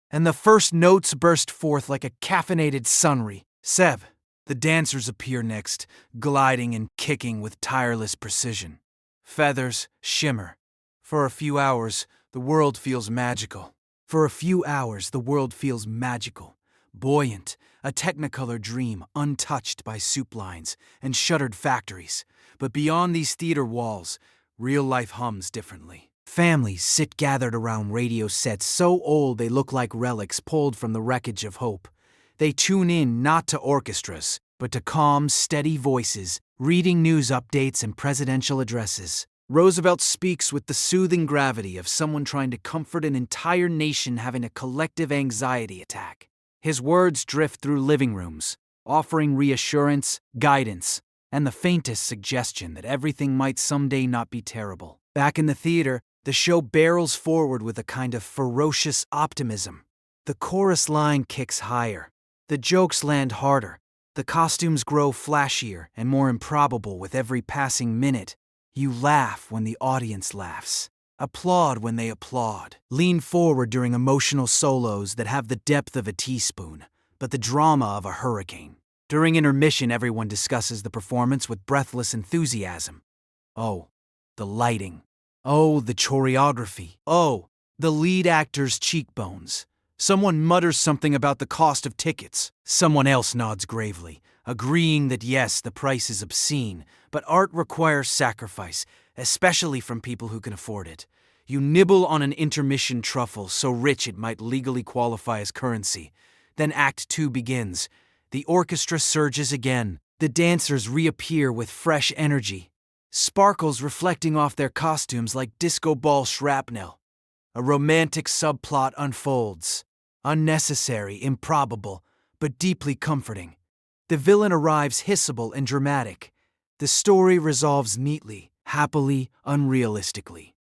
And the first notes burst forth like a caffeinated sunray. Seb. The dancers appear next, gliding and kicking with tireless precision. Feathers shimmer. For a few hours, the world feels magical. Buoyant, a technicolor dream untouched by soup lines and shuttered factories. But beyond these theater walls, real life hums differently. Families sit gathered around radio sets so old they look like relics pulled from the wreckage of hope. They tune in not to orchestras, but to calm, steady voices, reading news updates and presidential addresses. Roosevelt speaks with the soothing gravity of someone trying to comfort an entire nation having a collective anxiety attack. His words drift through living rooms, offering reassurance, guidance, and the faintest suggestion that everything might someday not be terrible. Back in the theater, the show barrels forward with a kind of ferocious optimism. The chorus line kicks higher. The jokes land harder. The costumes grow flashier and more improbable with every passing minute. You laugh when the audience laughs. Applaud when they applaud. Lean forward during emotional solos that have the depth of a teaspoon, but the drama of a hurricane. During intermission, everyone discusses the performance with breathless enthusiasm. Oh, the lighting. Oh, the choreography. Oh, the lead actor's cheekbones. Someone mutters something about the cost of tickets. Someone else nods gravely, agreeing that yes, the price is obscene, but art requires sacrifice, especially from people who can afford it. You nibble on an intermission truffle so rich it might legally qualify as currency. Then Act 2 begins. The orchestra surges again. The dancers reappear with fresh energy, sparkles reflecting off their costumes like disco ball shrapnel. A romantic subplot unfolds. Unnecessary, improbable, but deeply comforting. The villain arrives hissable and dramatic. The story resolves neatly, happily, unrealistically.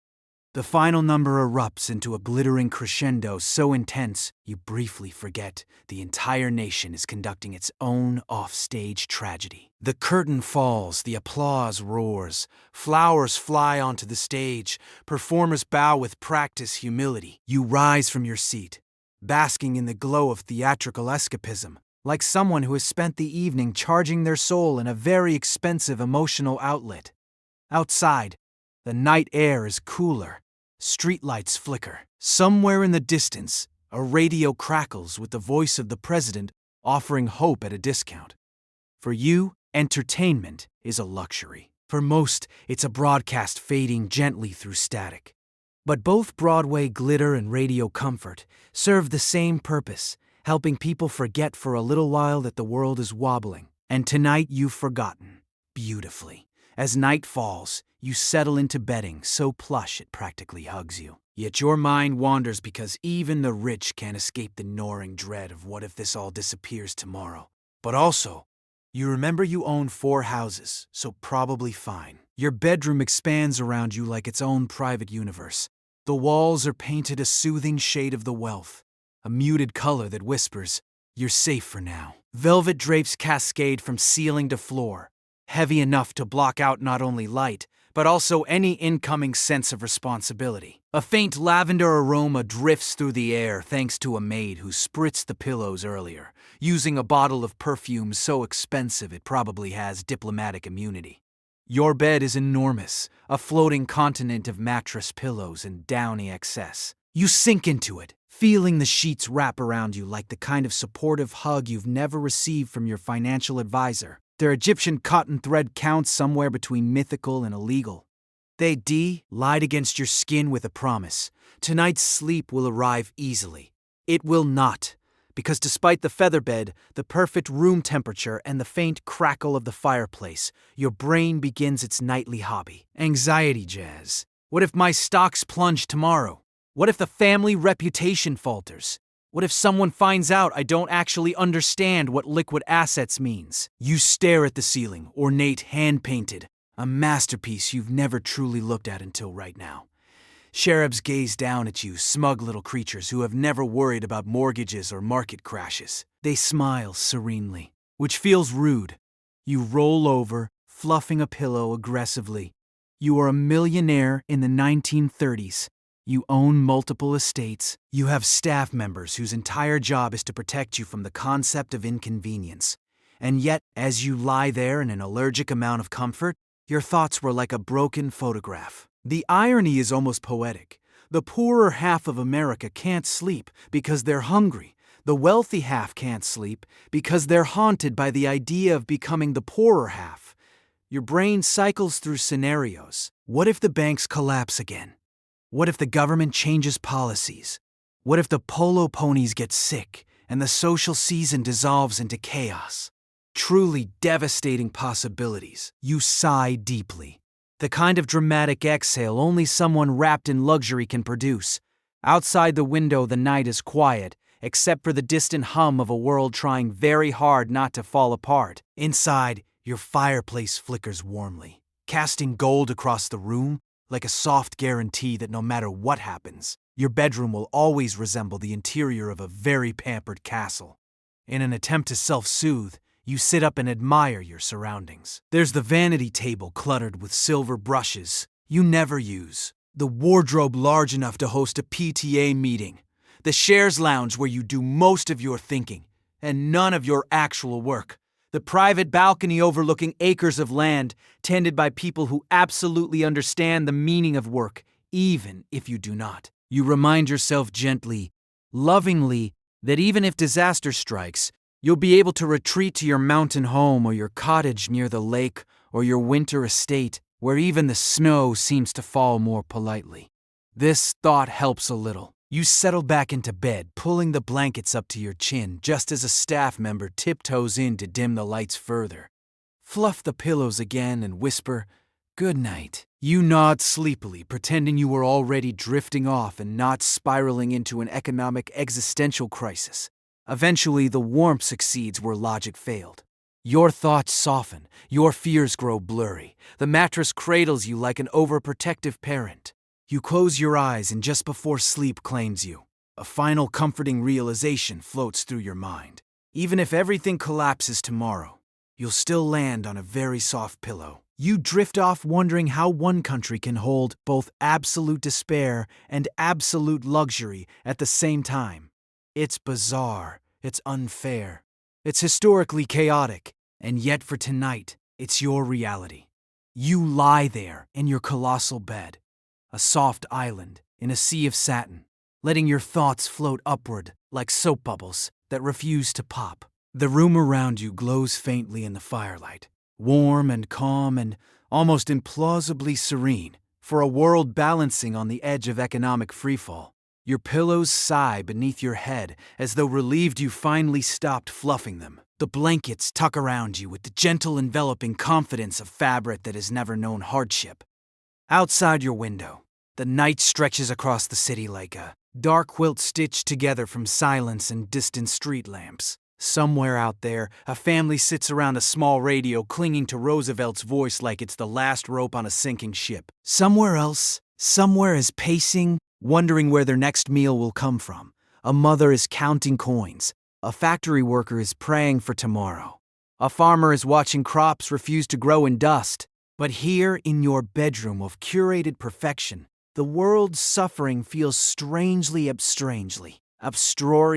The final number erupts into a glittering crescendo so intense you briefly forget the entire nation is conducting its own offstage tragedy. The curtain falls, the applause roars, flowers fly onto the stage, performers bow with practiced humility. You rise from your seat, basking in the glow of theatrical escapism, like someone who has spent the evening charging their soul in a very expensive emotional outlet. Outside, the night air is cooler. Streetlights flicker. Somewhere in the distance, a radio crackles with the voice of the president offering hope at a discount. For you, entertainment is a luxury. For most, it's a broadcast fading gently through static. But both Broadway glitter and radio comfort serve the same purpose, helping people forget for a little while that the world is wobbling. And tonight you've forgotten, beautifully. As night falls, you settle into bedding so plush it practically hugs you. Yet your mind wanders because even the rich can't escape the gnawing dread of what if this all disappears tomorrow. But also, you remember you own 4 houses, so probably fine. Your bedroom expands around you like its own private universe. The walls are painted a soothing shade of the wealth, a muted color that whispers, you're safe for now. Velvet drapes cascade from ceiling to floor. heavy enough to block out not only light, but also any incoming sense of responsibility. A faint lavender aroma drifts through the air thanks to a maid who spritzed the pillows earlier, using a bottle of perfume so expensive it probably has diplomatic immunity. Your bed is enormous, a floating continent of mattress pillows and downy excess. You sink into it, feeling the sheets wrap around you like the kind of supportive hug you've never received from your financial advisor. Their Egyptian cotton thread counts somewhere between mythical and illegal. They lied against your skin with a promise. Tonight's sleep will arrive easily. It will not, because despite the featherbed, the perfect room temperature, and the faint crackle of the fireplace, your brain begins its nightly hobby. Anxiety jazz. What if my stocks plunge tomorrow? What if the family reputation falters? What if someone finds out I don't actually understand what liquid assets means? You stare at the ceiling, ornate, hand-painted, a masterpiece you've never truly looked at until right now. Cherubs gaze down at you, smug little creatures who have never worried about mortgages or market crashes. They smile serenely, which feels rude. You roll over, fluffing a pillow aggressively. You are a millionaire in the 1930s. You own multiple estates. You have staff members whose entire job is to protect you from the concept of inconvenience. And yet, as you lie there in an allergic amount of comfort, your thoughts were like a broken photograph. The irony is almost poetic. The poorer half of America can't sleep because they're hungry. The wealthy half can't sleep because they're haunted by the idea of becoming the poorer half. Your brain cycles through scenarios. What if the banks collapse again? What if the government changes policies? What if the polo ponies get sick and the social season dissolves into chaos? Truly devastating possibilities. You sigh deeply. The kind of dramatic exhale only someone wrapped in luxury can produce. Outside the window, the night is quiet, except for the distant hum of a world trying very hard not to fall apart. Inside, your fireplace flickers warmly, casting gold across the room like a soft guarantee that no matter what happens, your bedroom will always resemble the interior of a very pampered castle. In an attempt to self-soothe, you sit up and admire your surroundings. There's the vanity table cluttered with silver brushes you never use, the wardrobe large enough to host a PTA meeting, the shares lounge where you do most of your thinking and none of your actual work, the private balcony overlooking acres of land tended by people who absolutely understand the meaning of work, even if you do not. You remind yourself gently, lovingly, that even if disaster strikes, you'll be able to retreat to your mountain home or your cottage near the lake or your winter estate where even the snow seems to fall more politely. This thought helps a little. You settle back into bed, pulling the blankets up to your chin just as a staff member tiptoes in to dim the lights further. Fluff the pillows again and whisper, "Good night." You nod sleepily, pretending you were already drifting off and not spiraling into an economic existential crisis. Eventually, the warmth succeeds where logic failed. Your thoughts soften, your fears grow blurry. The mattress cradles you like an overprotective parent. You close your eyes and just before sleep claims you, a final comforting realization floats through your mind. Even if everything collapses tomorrow, you'll still land on a very soft pillow. You drift off wondering how one country can hold both absolute despair and absolute luxury at the same time. It's bizarre, it's unfair, it's historically chaotic, and yet for tonight, it's your reality. You lie there in your colossal bed, a soft island in a sea of satin, letting your thoughts float upward like soap bubbles that refuse to pop. The room around you glows faintly in the firelight, warm and calm and almost implausibly serene for a world balancing on the edge of economic freefall. Your pillows sigh beneath your head as though relieved you finally stopped fluffing them. The blankets tuck around you with the gentle enveloping confidence of fabric that has never known hardship. Outside your window, the night stretches across the city like a dark quilt stitched together from silence and distant street lamps. Somewhere out there, a family sits around a small radio clinging to Roosevelt's voice like it's the last rope on a sinking ship. Somewhere else, somewhere is pacing, wondering where their next meal will come from. A mother is counting coins. A factory worker is praying for tomorrow. A farmer is watching crops refuse to grow in dust. But here, in your bedroom of curated perfection, the world's suffering feels strangely abstractly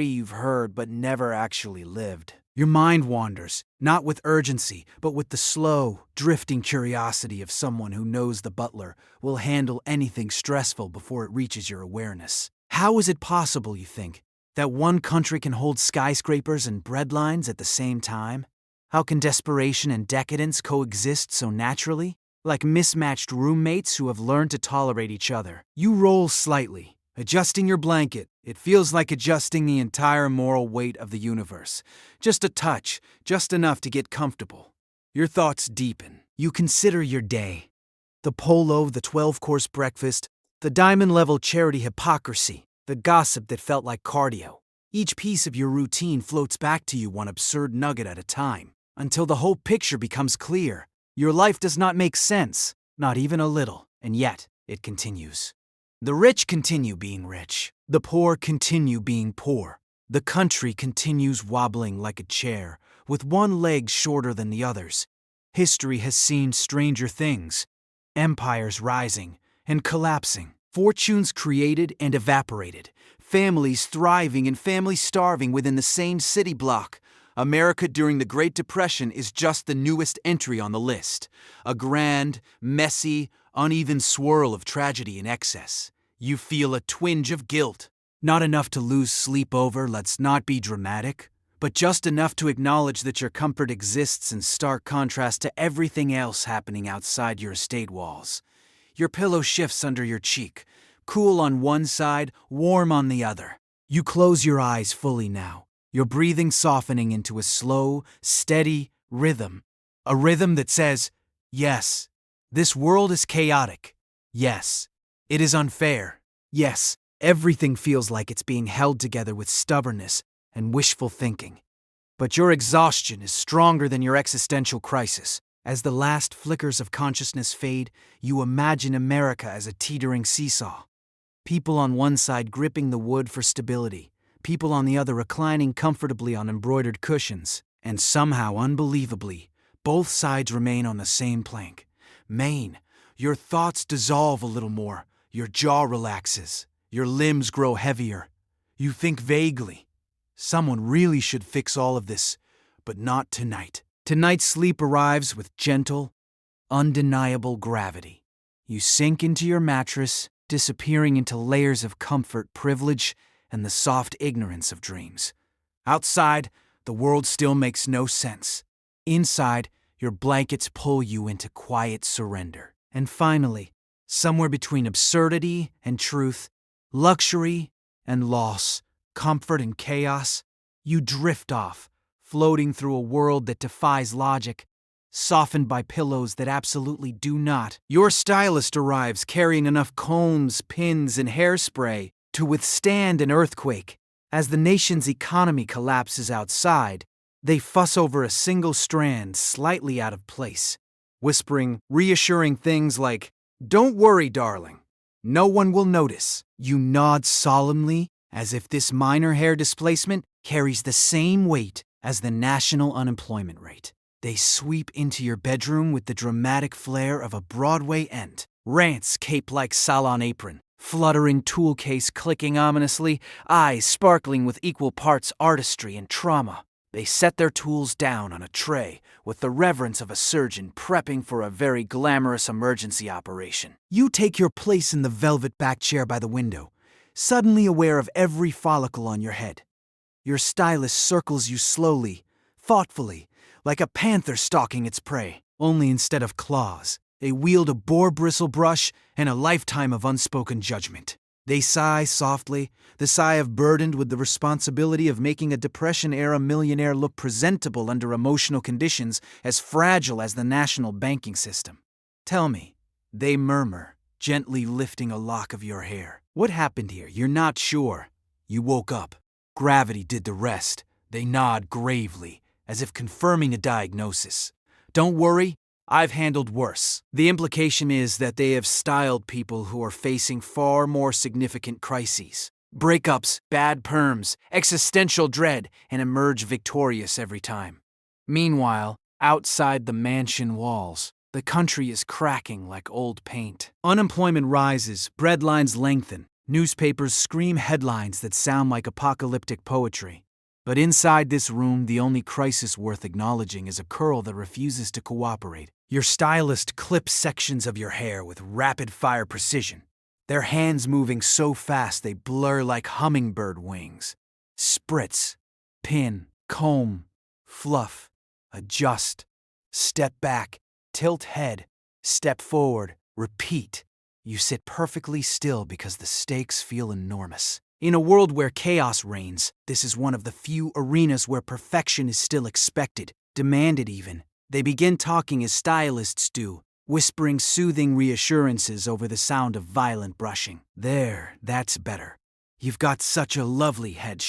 you've heard but never actually lived. Your mind wanders, not with urgency, but with the slow, drifting curiosity of someone who knows the butler will handle anything stressful before it reaches your awareness. How is it possible, you think, that one country can hold skyscrapers and breadlines at the same time? How can desperation and decadence coexist so naturally? Like mismatched roommates who have learned to tolerate each other. You roll slightly, adjusting your blanket. It feels like adjusting the entire moral weight of the universe. Just a touch, just enough to get comfortable. Your thoughts deepen. You consider your day. The polo, the 12-course breakfast, the diamond-level charity hypocrisy, the gossip that felt like cardio. Each piece of your routine floats back to you one absurd nugget at a time, until the whole picture becomes clear. Your life does not make sense, not even a little, and yet it continues. The rich continue being rich. The poor continue being poor. The country continues wobbling like a chair, with one leg shorter than the others. History has seen stranger things. Empires rising and collapsing. Fortunes created and evaporated. Families thriving and families starving within the same city block. America during the Great Depression is just the newest entry on the list. A grand, messy, uneven swirl of tragedy and excess. You feel a twinge of guilt. Not enough to lose sleep over, let's not be dramatic, but just enough to acknowledge that your comfort exists in stark contrast to everything else happening outside your estate walls. Your pillow shifts under your cheek, cool on one side, warm on the other. You close your eyes fully now, your breathing softening into a slow, steady rhythm. A rhythm that says, yes, this world is chaotic. Yes, it is unfair. Yes, everything feels like it's being held together with stubbornness and wishful thinking. But your exhaustion is stronger than your existential crisis. As the last flickers of consciousness fade, you imagine America as a teetering seesaw. People on one side gripping the wood for stability, people on the other reclining comfortably on embroidered cushions, and somehow, unbelievably, both sides remain on the same plank. Maine, your thoughts dissolve a little more, your jaw relaxes, your limbs grow heavier. You think vaguely. Someone really should fix all of this, but not tonight. Tonight's sleep arrives with gentle, undeniable gravity. You sink into your mattress, disappearing into layers of comfort, privilege, and the soft ignorance of dreams. Outside, the world still makes no sense. Inside, your blankets pull you into quiet surrender. And finally, somewhere between absurdity and truth, luxury and loss, comfort and chaos, you drift off, floating through a world that defies logic, softened by pillows that absolutely do not. Your stylist arrives carrying enough combs, pins, and hairspray to withstand an earthquake. As the nation's economy collapses outside, they fuss over a single strand slightly out of place, whispering reassuring things like, "Don't worry, darling. No one will notice." You nod solemnly, as if this minor hair displacement carries the same weight as the national unemployment rate. They sweep into your bedroom with the dramatic flair of a Broadway end. Rants cape like salon apron, fluttering tool case clicking ominously, eyes sparkling with equal parts artistry and trauma. They set their tools down on a tray with the reverence of a surgeon prepping for a very glamorous emergency operation. You take your place in the velvet back chair by the window, suddenly aware of every follicle on your head. Your stylist circles you slowly, thoughtfully, like a panther stalking its prey. Only instead of claws, they wield a boar bristle brush and a lifetime of unspoken judgment. They sigh softly, the sigh of burdened with the responsibility of making a Depression-era millionaire look presentable under emotional conditions as fragile as the national banking system. Tell me, they murmur, gently lifting a lock of your hair. What happened here? You're not sure. You woke up. Gravity did the rest. They nod gravely, as if confirming a diagnosis. Don't worry, I've handled worse. The implication is that they have styled people who are facing far more significant crises. Breakups, bad perms, existential dread, and emerge victorious every time. Meanwhile, outside the mansion walls, the country is cracking like old paint. Unemployment rises, breadlines lengthen, newspapers scream headlines that sound like apocalyptic poetry. But inside this room, the only crisis worth acknowledging is a curl that refuses to cooperate. Your stylist clips sections of your hair with rapid-fire precision, their hands moving so fast they blur like hummingbird wings. Spritz, pin, comb, fluff, adjust, step back, tilt head, step forward, repeat. You sit perfectly still because the stakes feel enormous. In a world where chaos reigns, this is one of the few arenas where perfection is still expected, demanded even. They begin talking as stylists do, whispering soothing reassurances over the sound of violent brushing. There, that's better. You've got such a lovely head,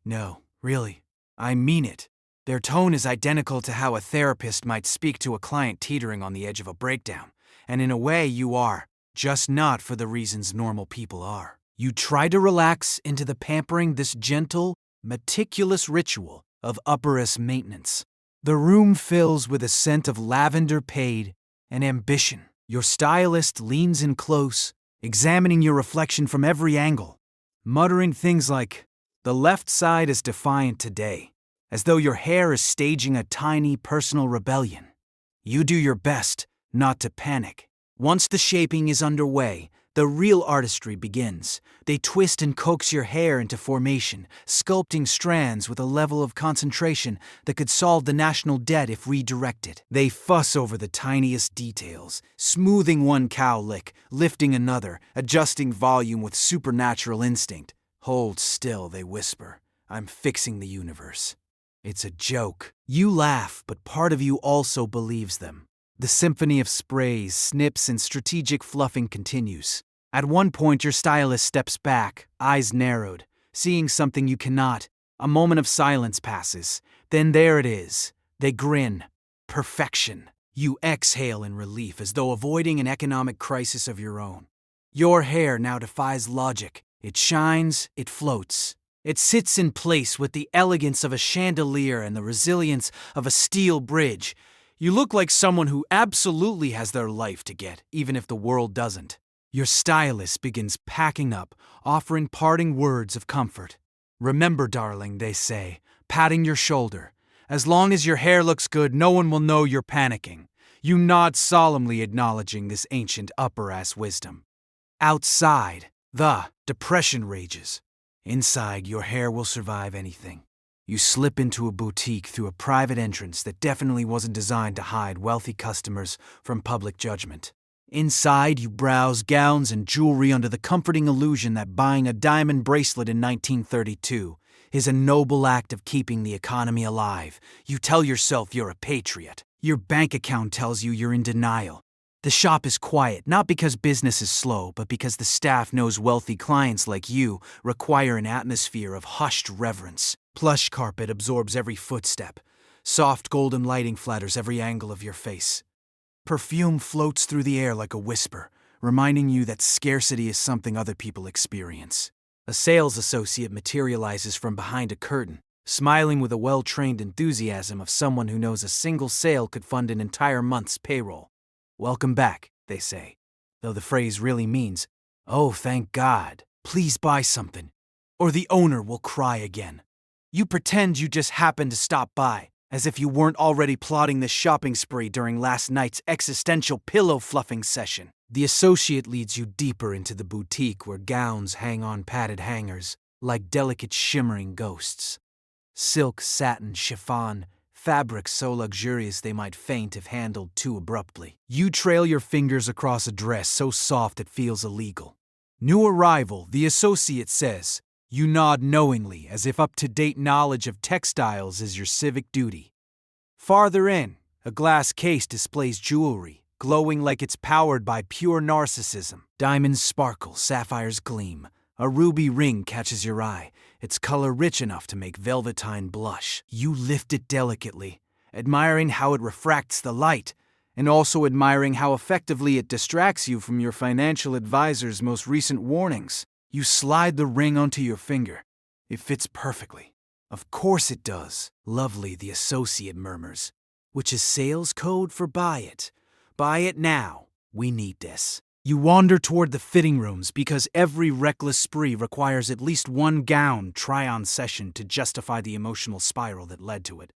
No, really, I mean it. Their tone is identical to how a therapist might speak to a client teetering on the edge of a breakdown. And in a way, you are, just not for the reasons normal people are. You try to relax into the pampering, this gentle, meticulous ritual of upper-S maintenance. The room fills with a scent of lavender paid and ambition. Your stylist leans in close, examining your reflection from every angle, muttering things like, "The left side is defiant today," as though your hair is staging a tiny personal rebellion. You do your best not to panic. Once the shaping is underway, the real artistry begins. They twist and coax your hair into formation, sculpting strands with a level of concentration that could solve the national debt if redirected. They fuss over the tiniest details, smoothing one cowlick, lifting another, adjusting volume with supernatural instinct. "Hold still," they whisper. "I'm fixing the universe." It's a joke. You laugh, but part of you also believes them. The symphony of sprays, snips, and strategic fluffing continues. At one point, your stylist steps back, eyes narrowed, seeing something you cannot. A moment of silence passes. Then there it is. They grin. Perfection. You exhale in relief, as though avoiding an economic crisis of your own. Your hair now defies logic. It shines, it floats. It sits in place with the elegance of a chandelier and the resilience of a steel bridge. You look like someone who absolutely has their life to get, even if the world doesn't. Your stylist begins packing up, offering parting words of comfort. "Remember, darling," they say, patting your shoulder. "As long as your hair looks good, no one will know you're panicking." You nod solemnly, acknowledging this ancient upper-S wisdom. Outside, the depression rages. Inside, your hair will survive anything. You slip into a boutique through a private entrance that definitely wasn't designed to hide wealthy customers from public judgment. Inside, you browse gowns and jewelry under the comforting illusion that buying a diamond bracelet in 1932 is a noble act of keeping the economy alive. You tell yourself you're a patriot. Your bank account tells you you're in denial. The shop is quiet, not because business is slow, but because the staff knows wealthy clients like you require an atmosphere of hushed reverence. Plush carpet absorbs every footstep. Soft golden lighting flatters every angle of your face. Perfume floats through the air like a whisper, reminding you that scarcity is something other people experience. A sales associate materializes from behind a curtain, smiling with a well-trained enthusiasm of someone who knows a single sale could fund an entire month's payroll. "Welcome back," they say, though the phrase really means, "Oh, thank God, please buy something, or the owner will cry again." You pretend you just happened to stop by, as if you weren't already plotting this shopping spree during last night's existential pillow fluffing session. The associate leads you deeper into the boutique where gowns hang on padded hangers like delicate shimmering ghosts. Silk, satin, chiffon, fabrics so luxurious they might faint if handled too abruptly. You trail your fingers across a dress so soft it feels illegal. "New arrival," the associate says. You nod knowingly, as if up-to-date knowledge of textiles is your civic duty. Farther in, a glass case displays jewelry, glowing like it's powered by pure narcissism. Diamonds sparkle, sapphires gleam. A ruby ring catches your eye, its color rich enough to make velveteen blush. You lift it delicately, admiring how it refracts the light, and also admiring how effectively it distracts you from your financial advisor's most recent warnings. You slide the ring onto your finger. It fits perfectly. Of course it does. Lovely, the associate murmurs, which is sales code for buy it. Buy it now. We need this. You wander toward the fitting rooms because every reckless spree requires at least one gown try-on session to justify the emotional spiral that led to it.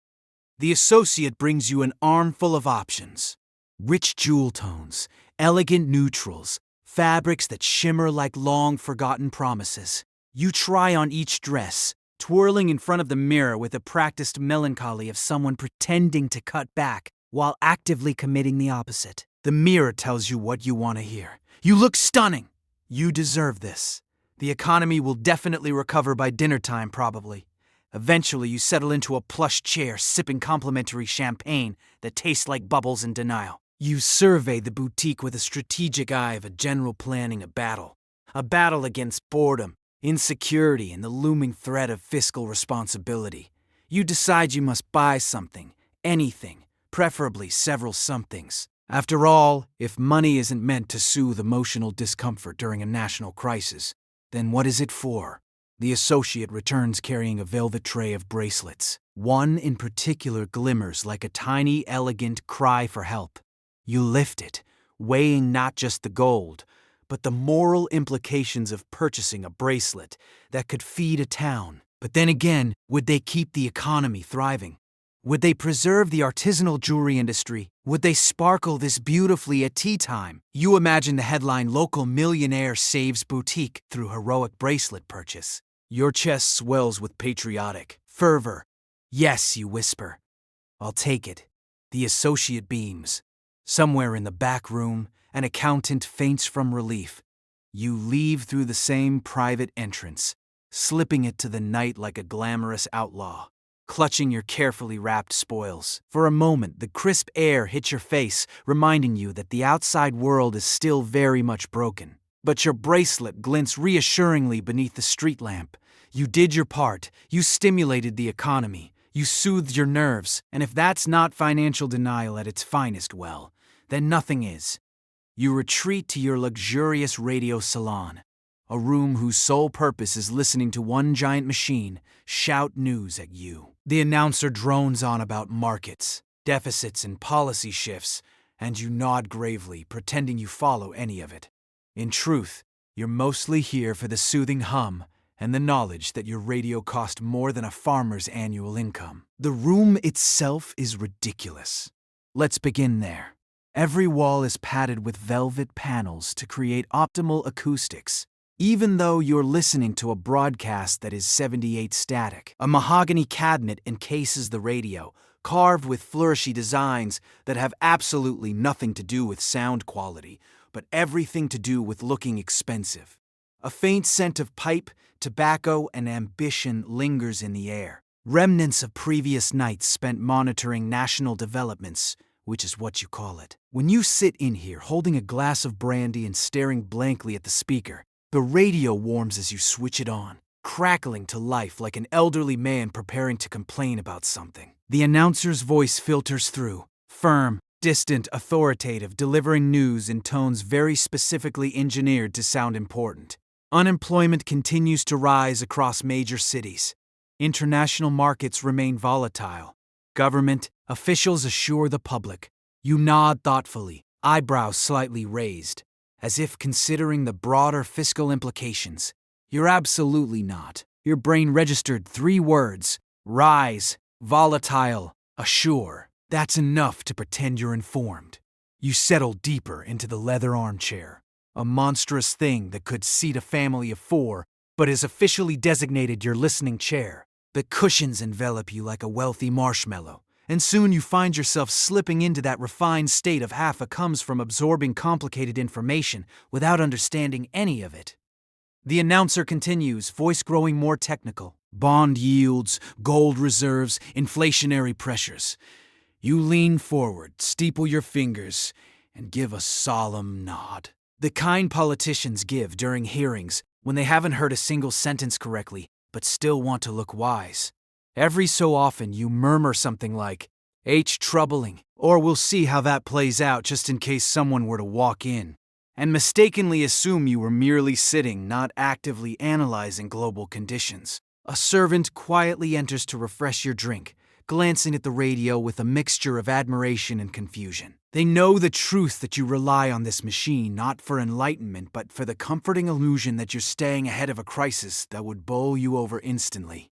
The associate brings you an armful of options. Rich jewel tones, elegant neutrals, fabrics that shimmer like long-forgotten promises. You try on each dress, twirling in front of the mirror with the practiced melancholy of someone pretending to cut back while actively committing the opposite. The mirror tells you what you want to hear. You look stunning. You deserve this. The economy will definitely recover by dinner time, probably. Eventually, you settle into a plush chair, sipping complimentary champagne that tastes like bubbles in denial. You survey the boutique with a strategic eye of a general planning a battle against boredom, insecurity, and the looming threat of fiscal responsibility. You decide you must buy something, anything, preferably several somethings. After all, if money isn't meant to soothe emotional discomfort during a national crisis, then what is it for? The associate returns carrying a velvet tray of bracelets. One in particular glimmers like a tiny, elegant cry for help. You lift it, weighing not just the gold, but the moral implications of purchasing a bracelet that could feed a town. But then again, would they keep the economy thriving? Would they preserve the artisanal jewelry industry? Would they sparkle this beautifully at tea time? You imagine the headline, "Local millionaire saves boutique through heroic bracelet purchase." Your chest swells with patriotic fervor. Yes, you whisper. I'll take it. The associate beams. Somewhere in the back room, an accountant faints from relief. You leave through the same private entrance, slipping it to the night like a glamorous outlaw, clutching your carefully wrapped spoils. For a moment, the crisp air hits your face, reminding you that the outside world is still very much broken. But your bracelet glints reassuringly beneath the street lamp. You did your part. You stimulated the economy. You soothed your nerves. And if that's not financial denial at its finest, well, then nothing is. You retreat to your luxurious radio salon, a room whose sole purpose is listening to one giant machine shout news at you. The announcer drones on about markets, deficits, and policy shifts, and you nod gravely, pretending you follow any of it. In truth, you're mostly here for the soothing hum and the knowledge that your radio cost more than a farmer's annual income. The room itself is ridiculous. Let's begin there. Every wall is padded with velvet panels to create optimal acoustics, even though you're listening to a broadcast that is 78 static. A mahogany cabinet encases the radio, carved with flourishy designs that have absolutely nothing to do with sound quality, but everything to do with looking expensive. A faint scent of pipe, tobacco, and ambition lingers in the air. Remnants of previous nights spent monitoring national developments, which is what you call it. When you sit in here holding a glass of brandy and staring blankly at the speaker, the radio warms as you switch it on, crackling to life like an elderly man preparing to complain about something. The announcer's voice filters through, firm, distant, authoritative, delivering news in tones very specifically engineered to sound important. Unemployment continues to rise across major cities. International markets remain volatile. Government officials assure the public. You nod thoughtfully, eyebrows slightly raised, as if considering the broader fiscal implications. You're absolutely not. Your brain registered 3 words: rise, volatile, assure. That's enough to pretend you're informed. You settle deeper into the leather armchair, a monstrous thing that could seat a family of 4, but is officially designated your listening chair. The cushions envelop you like a wealthy marshmallow, and soon you find yourself slipping into that refined state of half a comes from absorbing complicated information without understanding any of it. The announcer continues, voice growing more technical. Bond yields, gold reserves, inflationary pressures. You lean forward, steeple your fingers, and give a solemn nod. The kind politicians give during hearings when they haven't heard a single sentence correctly, but still want to look wise. Every so often you murmur something like, "H troubling," or "We'll see how that plays out," just in case someone were to walk in, and mistakenly assume you were merely sitting, not actively analyzing global conditions. A servant quietly enters to refresh your drink, glancing at the radio with a mixture of admiration and confusion. They know the truth that you rely on this machine not for enlightenment but for the comforting illusion that you're staying ahead of a crisis that would bowl you over instantly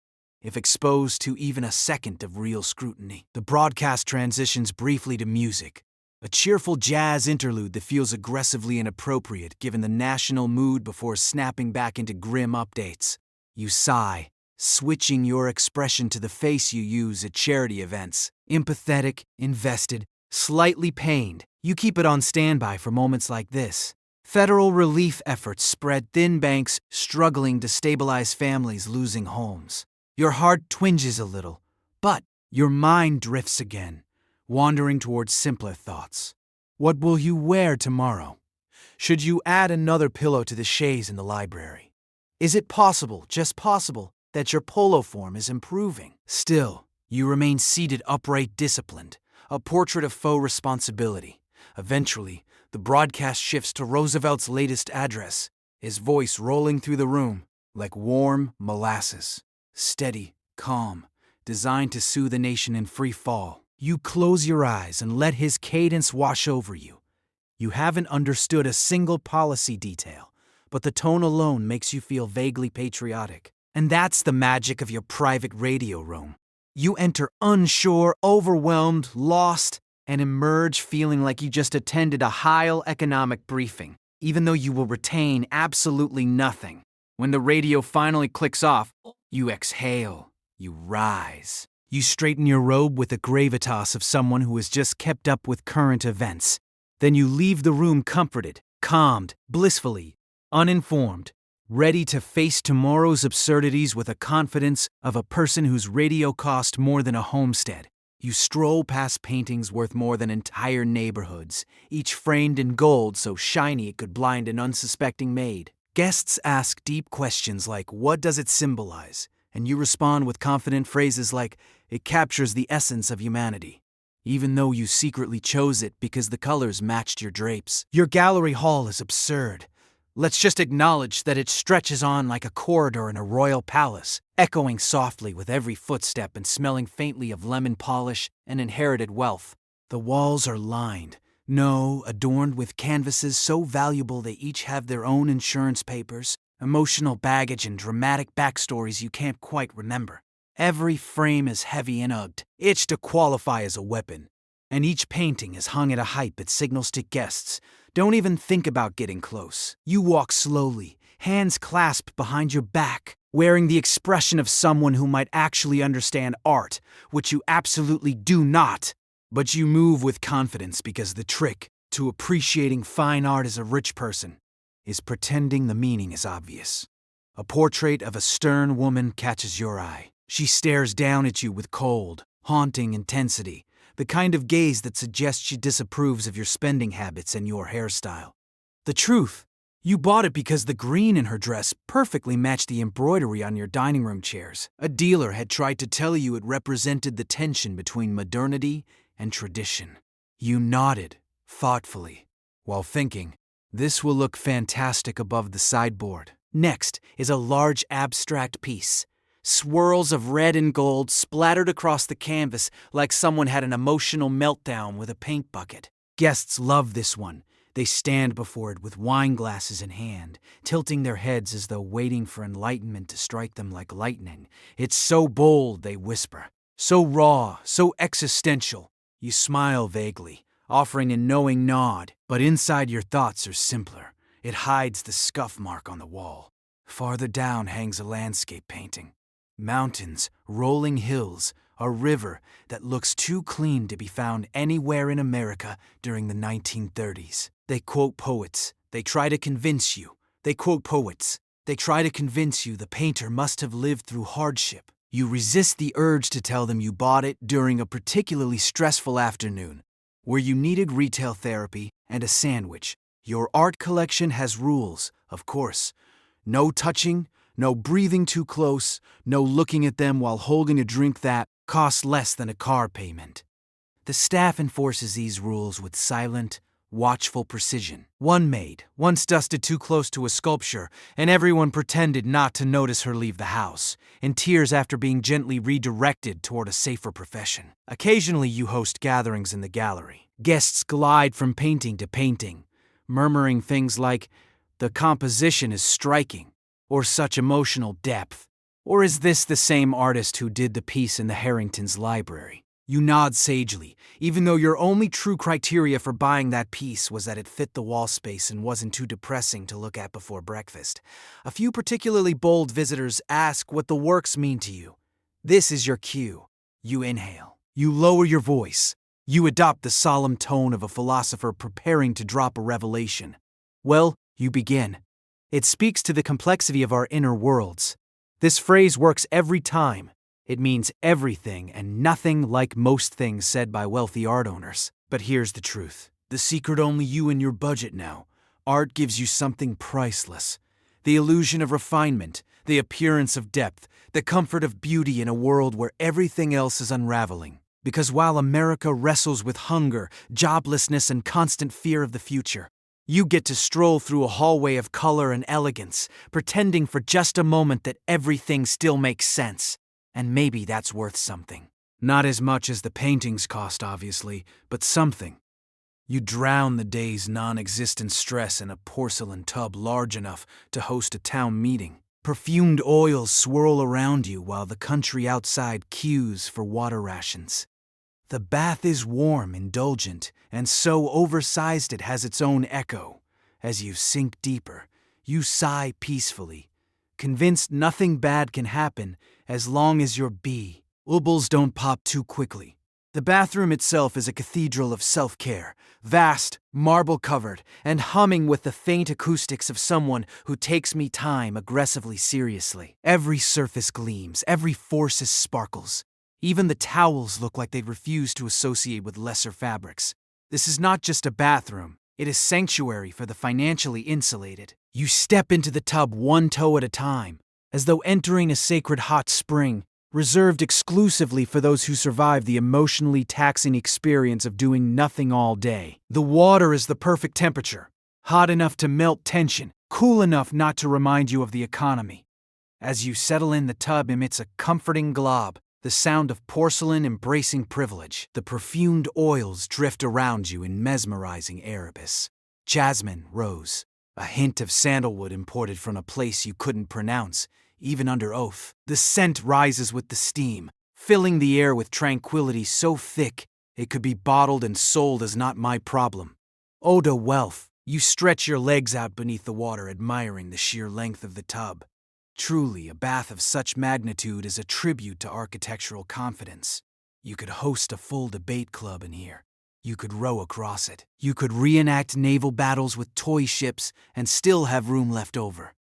if exposed to even a second of real scrutiny. The broadcast transitions briefly to music, a cheerful jazz interlude that feels aggressively inappropriate given the national mood before snapping back into grim updates. You sigh, switching your expression to the face you use at charity events. Empathetic, invested, slightly pained. You keep it on standby for moments like this. Federal relief efforts spread thin banks, struggling to stabilize families losing homes. Your heart twinges a little, but your mind drifts again, wandering towards simpler thoughts. What will you wear tomorrow? Should you add another pillow to the chaise in the library? Is it possible, just possible, that your polo form is improving? Still, you remain seated upright, disciplined, a portrait of faux responsibility. Eventually, the broadcast shifts to Roosevelt's latest address, his voice rolling through the room like warm molasses. Steady, calm, designed to soothe the nation in free fall. You close your eyes and let his cadence wash over you. You haven't understood a single policy detail, but the tone alone makes you feel vaguely patriotic. And that's the magic of your private radio room. You enter unsure, overwhelmed, lost, and emerge feeling like you just attended a high economic briefing, even though you will retain absolutely nothing. When the radio finally clicks off, you exhale, you rise. You straighten your robe with the gravitas of someone who has just kept up with current events. Then you leave the room comforted, calmed, blissfully, uninformed, ready to face tomorrow's absurdities with the confidence of a person whose radio cost more than a homestead. You stroll past paintings worth more than entire neighborhoods, each framed in gold so shiny it could blind an unsuspecting maid. Guests ask deep questions like, what does it symbolize? And you respond with confident phrases like, it captures the essence of humanity, even though you secretly chose it because the colors matched your drapes. Your gallery hall is absurd. Let's just acknowledge that it stretches on like a corridor in a royal palace, echoing softly with every footstep and smelling faintly of lemon polish and inherited wealth. The walls are lined, adorned with canvases so valuable they each have their own insurance papers, emotional baggage, and dramatic backstories you can't quite remember. Every frame is heavy and ugged, itched to qualify as a weapon, and each painting is hung at a height that signals to guests, don't even think about getting close. You walk slowly, hands clasped behind your back, wearing the expression of someone who might actually understand art, which you absolutely do not. But you move with confidence because the trick to appreciating fine art as a rich person is pretending the meaning is obvious. A portrait of a stern woman catches your eye. She stares down at you with cold, haunting intensity, the kind of gaze that suggests she disapproves of your spending habits and your hairstyle. The truth, you bought it because the green in her dress perfectly matched the embroidery on your dining room chairs. A dealer had tried to tell you it represented the tension between modernity and tradition. You nodded, thoughtfully, while thinking, this will look fantastic above the sideboard. Next is a large abstract piece. Swirls of red and gold splattered across the canvas like someone had an emotional meltdown with a paint bucket. Guests love this one. They stand before it with wine glasses in hand, tilting their heads as though waiting for enlightenment to strike them like lightning. It's so bold, they whisper. So raw, so existential. You smile vaguely, offering a knowing nod, but inside your thoughts are simpler. It hides the scuff mark on the wall. Farther down hangs a landscape painting. Mountains, rolling hills, a river that looks too clean to be found anywhere in America during the 1930s. They quote poets. They try to convince you. They quote poets. They try to convince you the painter must have lived through hardship. You resist the urge to tell them you bought it during a particularly stressful afternoon, where you needed retail therapy and a sandwich. Your art collection has rules, of course. No touching, no breathing too close, no looking at them while holding a drink that costs less than a car payment. The staff enforces these rules with silent, watchful precision. One maid once dusted too close to a sculpture, and everyone pretended not to notice her leave the house, in tears after being gently redirected toward a safer profession. Occasionally you host gatherings in the gallery. Guests glide from painting to painting, murmuring things like, "The composition is striking," or "such emotional depth," or "Is this the same artist who did the piece in the Harrington's library?" You nod sagely, even though your only true criteria for buying that piece was that it fit the wall space and wasn't too depressing to look at before breakfast. A few particularly bold visitors ask what the works mean to you. This is your cue. You inhale. You lower your voice. You adopt the solemn tone of a philosopher preparing to drop a revelation. Well, you begin. It speaks to the complexity of our inner worlds. This phrase works every time. It means everything and nothing like most things said by wealthy art owners. But here's the truth. The secret only you and your budget know. Art gives you something priceless. The illusion of refinement, the appearance of depth, the comfort of beauty in a world where everything else is unraveling. Because while America wrestles with hunger, joblessness, and constant fear of the future, you get to stroll through a hallway of color and elegance, pretending for just a moment that everything still makes sense. And maybe that's worth something. Not as much as the paintings cost, obviously, but something. You drown the day's non-existent stress in a porcelain tub large enough to host a town meeting. Perfumed oils swirl around you while the country outside queues for water rations. The bath is warm, indulgent, and so oversized it has its own echo. As you sink deeper, you sigh peacefully, convinced nothing bad can happen as long as you're bubbles don't pop too quickly. The bathroom itself is a cathedral of self-care, vast, marble-covered, and humming with the faint acoustics of someone who takes me time aggressively seriously. Every surface gleams, every force sparkles. Even the towels look like they'd refuse to associate with lesser fabrics. This is not just a bathroom. It is sanctuary for the financially insulated. You step into the tub one toe at a time, as though entering a sacred hot spring, reserved exclusively for those who survive the emotionally taxing experience of doing nothing all day. The water is the perfect temperature, hot enough to melt tension, cool enough not to remind you of the economy. As you settle in, the tub emits a comforting glob, the sound of porcelain embracing privilege. The perfumed oils drift around you in mesmerizing Erebus. Jasmine, rose, a hint of sandalwood imported from a place you couldn't pronounce, even under oath. The scent rises with the steam, filling the air with tranquility so thick it could be bottled and sold as not my problem. Oda wealth. You stretch your legs out beneath the water, admiring the sheer length of the tub. Truly, a bath of such magnitude is a tribute to architectural confidence. You could host a full debate club in here. You could row across it. You could reenact naval battles with toy ships and still have room left over.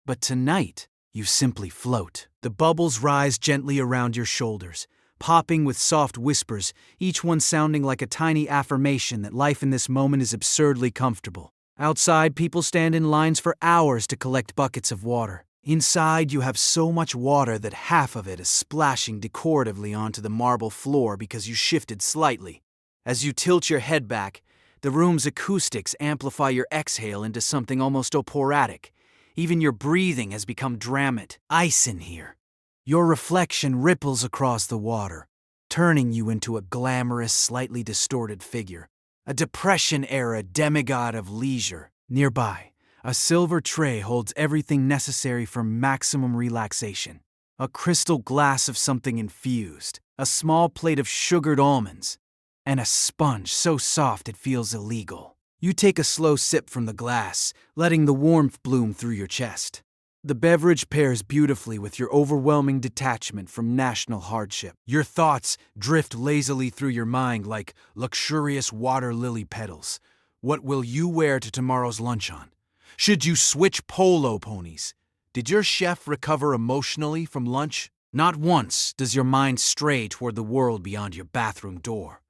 But tonight, you simply float. The bubbles rise gently around your shoulders, popping with soft whispers, each one sounding like a tiny affirmation that life in this moment is absurdly comfortable. Outside, people stand in lines for hours to collect buckets of water. Inside, you have so much water that half of it is splashing decoratively onto the marble floor because you shifted slightly. As you tilt your head back, the room's acoustics amplify your exhale into something almost operatic. Even your breathing has become dramat. Ice in here. Your reflection ripples across the water, turning you into a glamorous, slightly distorted figure. A Depression-era demigod of leisure. Nearby, a silver tray holds everything necessary for maximum relaxation. A crystal glass of something infused, a small plate of sugared almonds, and a sponge so soft it feels illegal. You take a slow sip from the glass, letting the warmth bloom through your chest. The beverage pairs beautifully with your overwhelming detachment from national hardship. Your thoughts drift lazily through your mind like luxurious water lily petals. What will you wear to tomorrow's luncheon? Should you switch polo ponies? Did your chef recover emotionally from lunch? Not once does your mind stray toward the world beyond your bathroom door.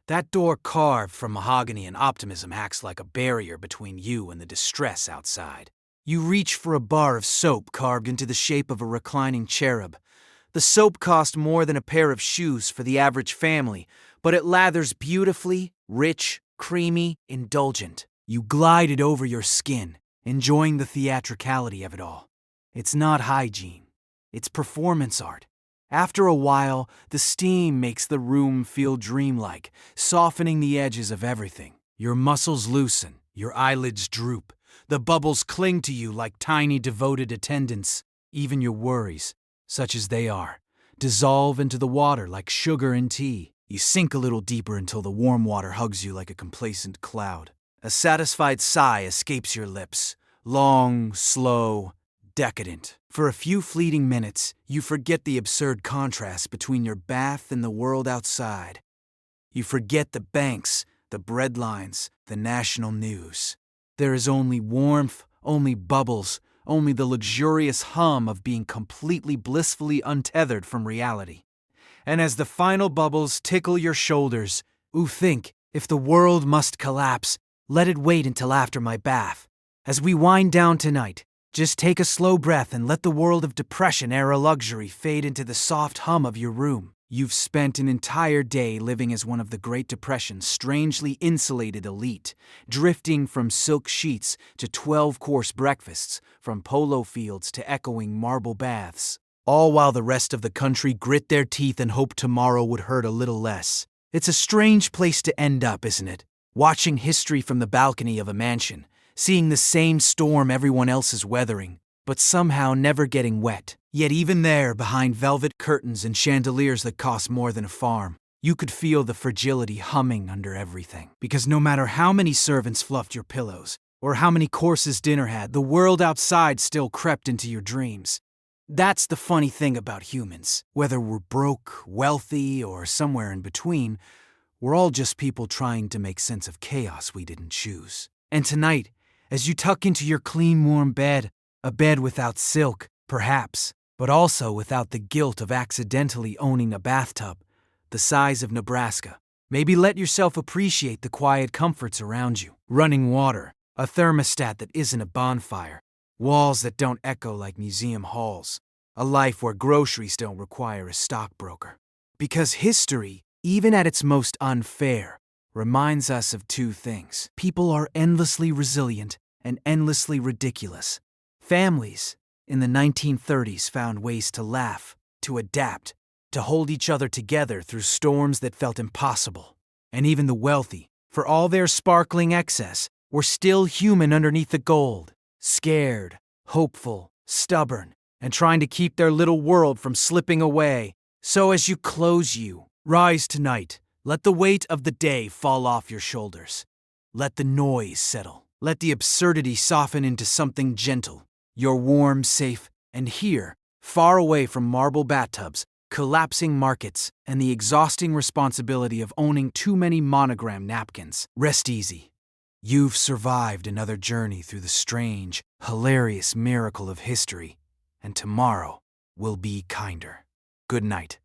That door carved from mahogany and optimism acts like a barrier between you and the distress outside. You reach for a bar of soap carved into the shape of a reclining cherub. The soap cost more than a pair of shoes for the average family, but it lathers beautifully, rich, creamy, indulgent. You glide it over your skin, enjoying the theatricality of it all. It's not hygiene. It's performance art. After a while, the steam makes the room feel dreamlike, softening the edges of everything. Your muscles loosen, your eyelids droop. The bubbles cling to you like tiny devoted attendants. Even your worries, such as they are, dissolve into the water like sugar in tea. You sink a little deeper until the warm water hugs you like a complacent cloud. A satisfied sigh escapes your lips, long, slow, decadent. For a few fleeting minutes, you forget the absurd contrast between your bath and the world outside. You forget the banks, the breadlines, the national news. There is only warmth, only bubbles, only the luxurious hum of being completely blissfully untethered from reality. And as the final bubbles tickle your shoulders, think, if the world must collapse, let it wait until after my bath. As we wind down tonight, just take a slow breath and let the world of depression-era luxury fade into the soft hum of your room. You've spent an entire day living as one of the Great Depression's strangely insulated elite, drifting from silk sheets to 12-course breakfasts, from polo fields to echoing marble baths, all while the rest of the country grit their teeth and hope tomorrow would hurt a little less. It's a strange place to end up, isn't it? Watching history from the balcony of a mansion, seeing the same storm everyone else is weathering, but somehow never getting wet. Yet even there, behind velvet curtains and chandeliers that cost more than a farm, you could feel the fragility humming under everything. Because no matter how many servants fluffed your pillows, or how many courses dinner had, the world outside still crept into your dreams. That's the funny thing about humans. Whether we're broke, wealthy, or somewhere in between, we're all just people trying to make sense of chaos we didn't choose. And tonight, as you tuck into your clean, warm bed, a bed without silk, perhaps, but also without the guilt of accidentally owning a bathtub the size of Nebraska, maybe let yourself appreciate the quiet comforts around you. Running water, a thermostat that isn't a bonfire, walls that don't echo like museum halls, a life where groceries don't require a stockbroker. Because history, even at its most unfair, reminds us of two things. People are endlessly resilient and endlessly ridiculous. Families in the 1930s found ways to laugh, to adapt, to hold each other together through storms that felt impossible. And even the wealthy, for all their sparkling excess, were still human underneath the gold, scared, hopeful, stubborn, and trying to keep their little world from slipping away. So as you rise tonight, let the weight of the day fall off your shoulders. Let the noise settle. Let the absurdity soften into something gentle. You're warm, safe, and here, far away from marble bathtubs, collapsing markets, and the exhausting responsibility of owning too many monogram napkins. Rest easy. You've survived another journey through the strange, hilarious miracle of history, and tomorrow will be kinder. Good night.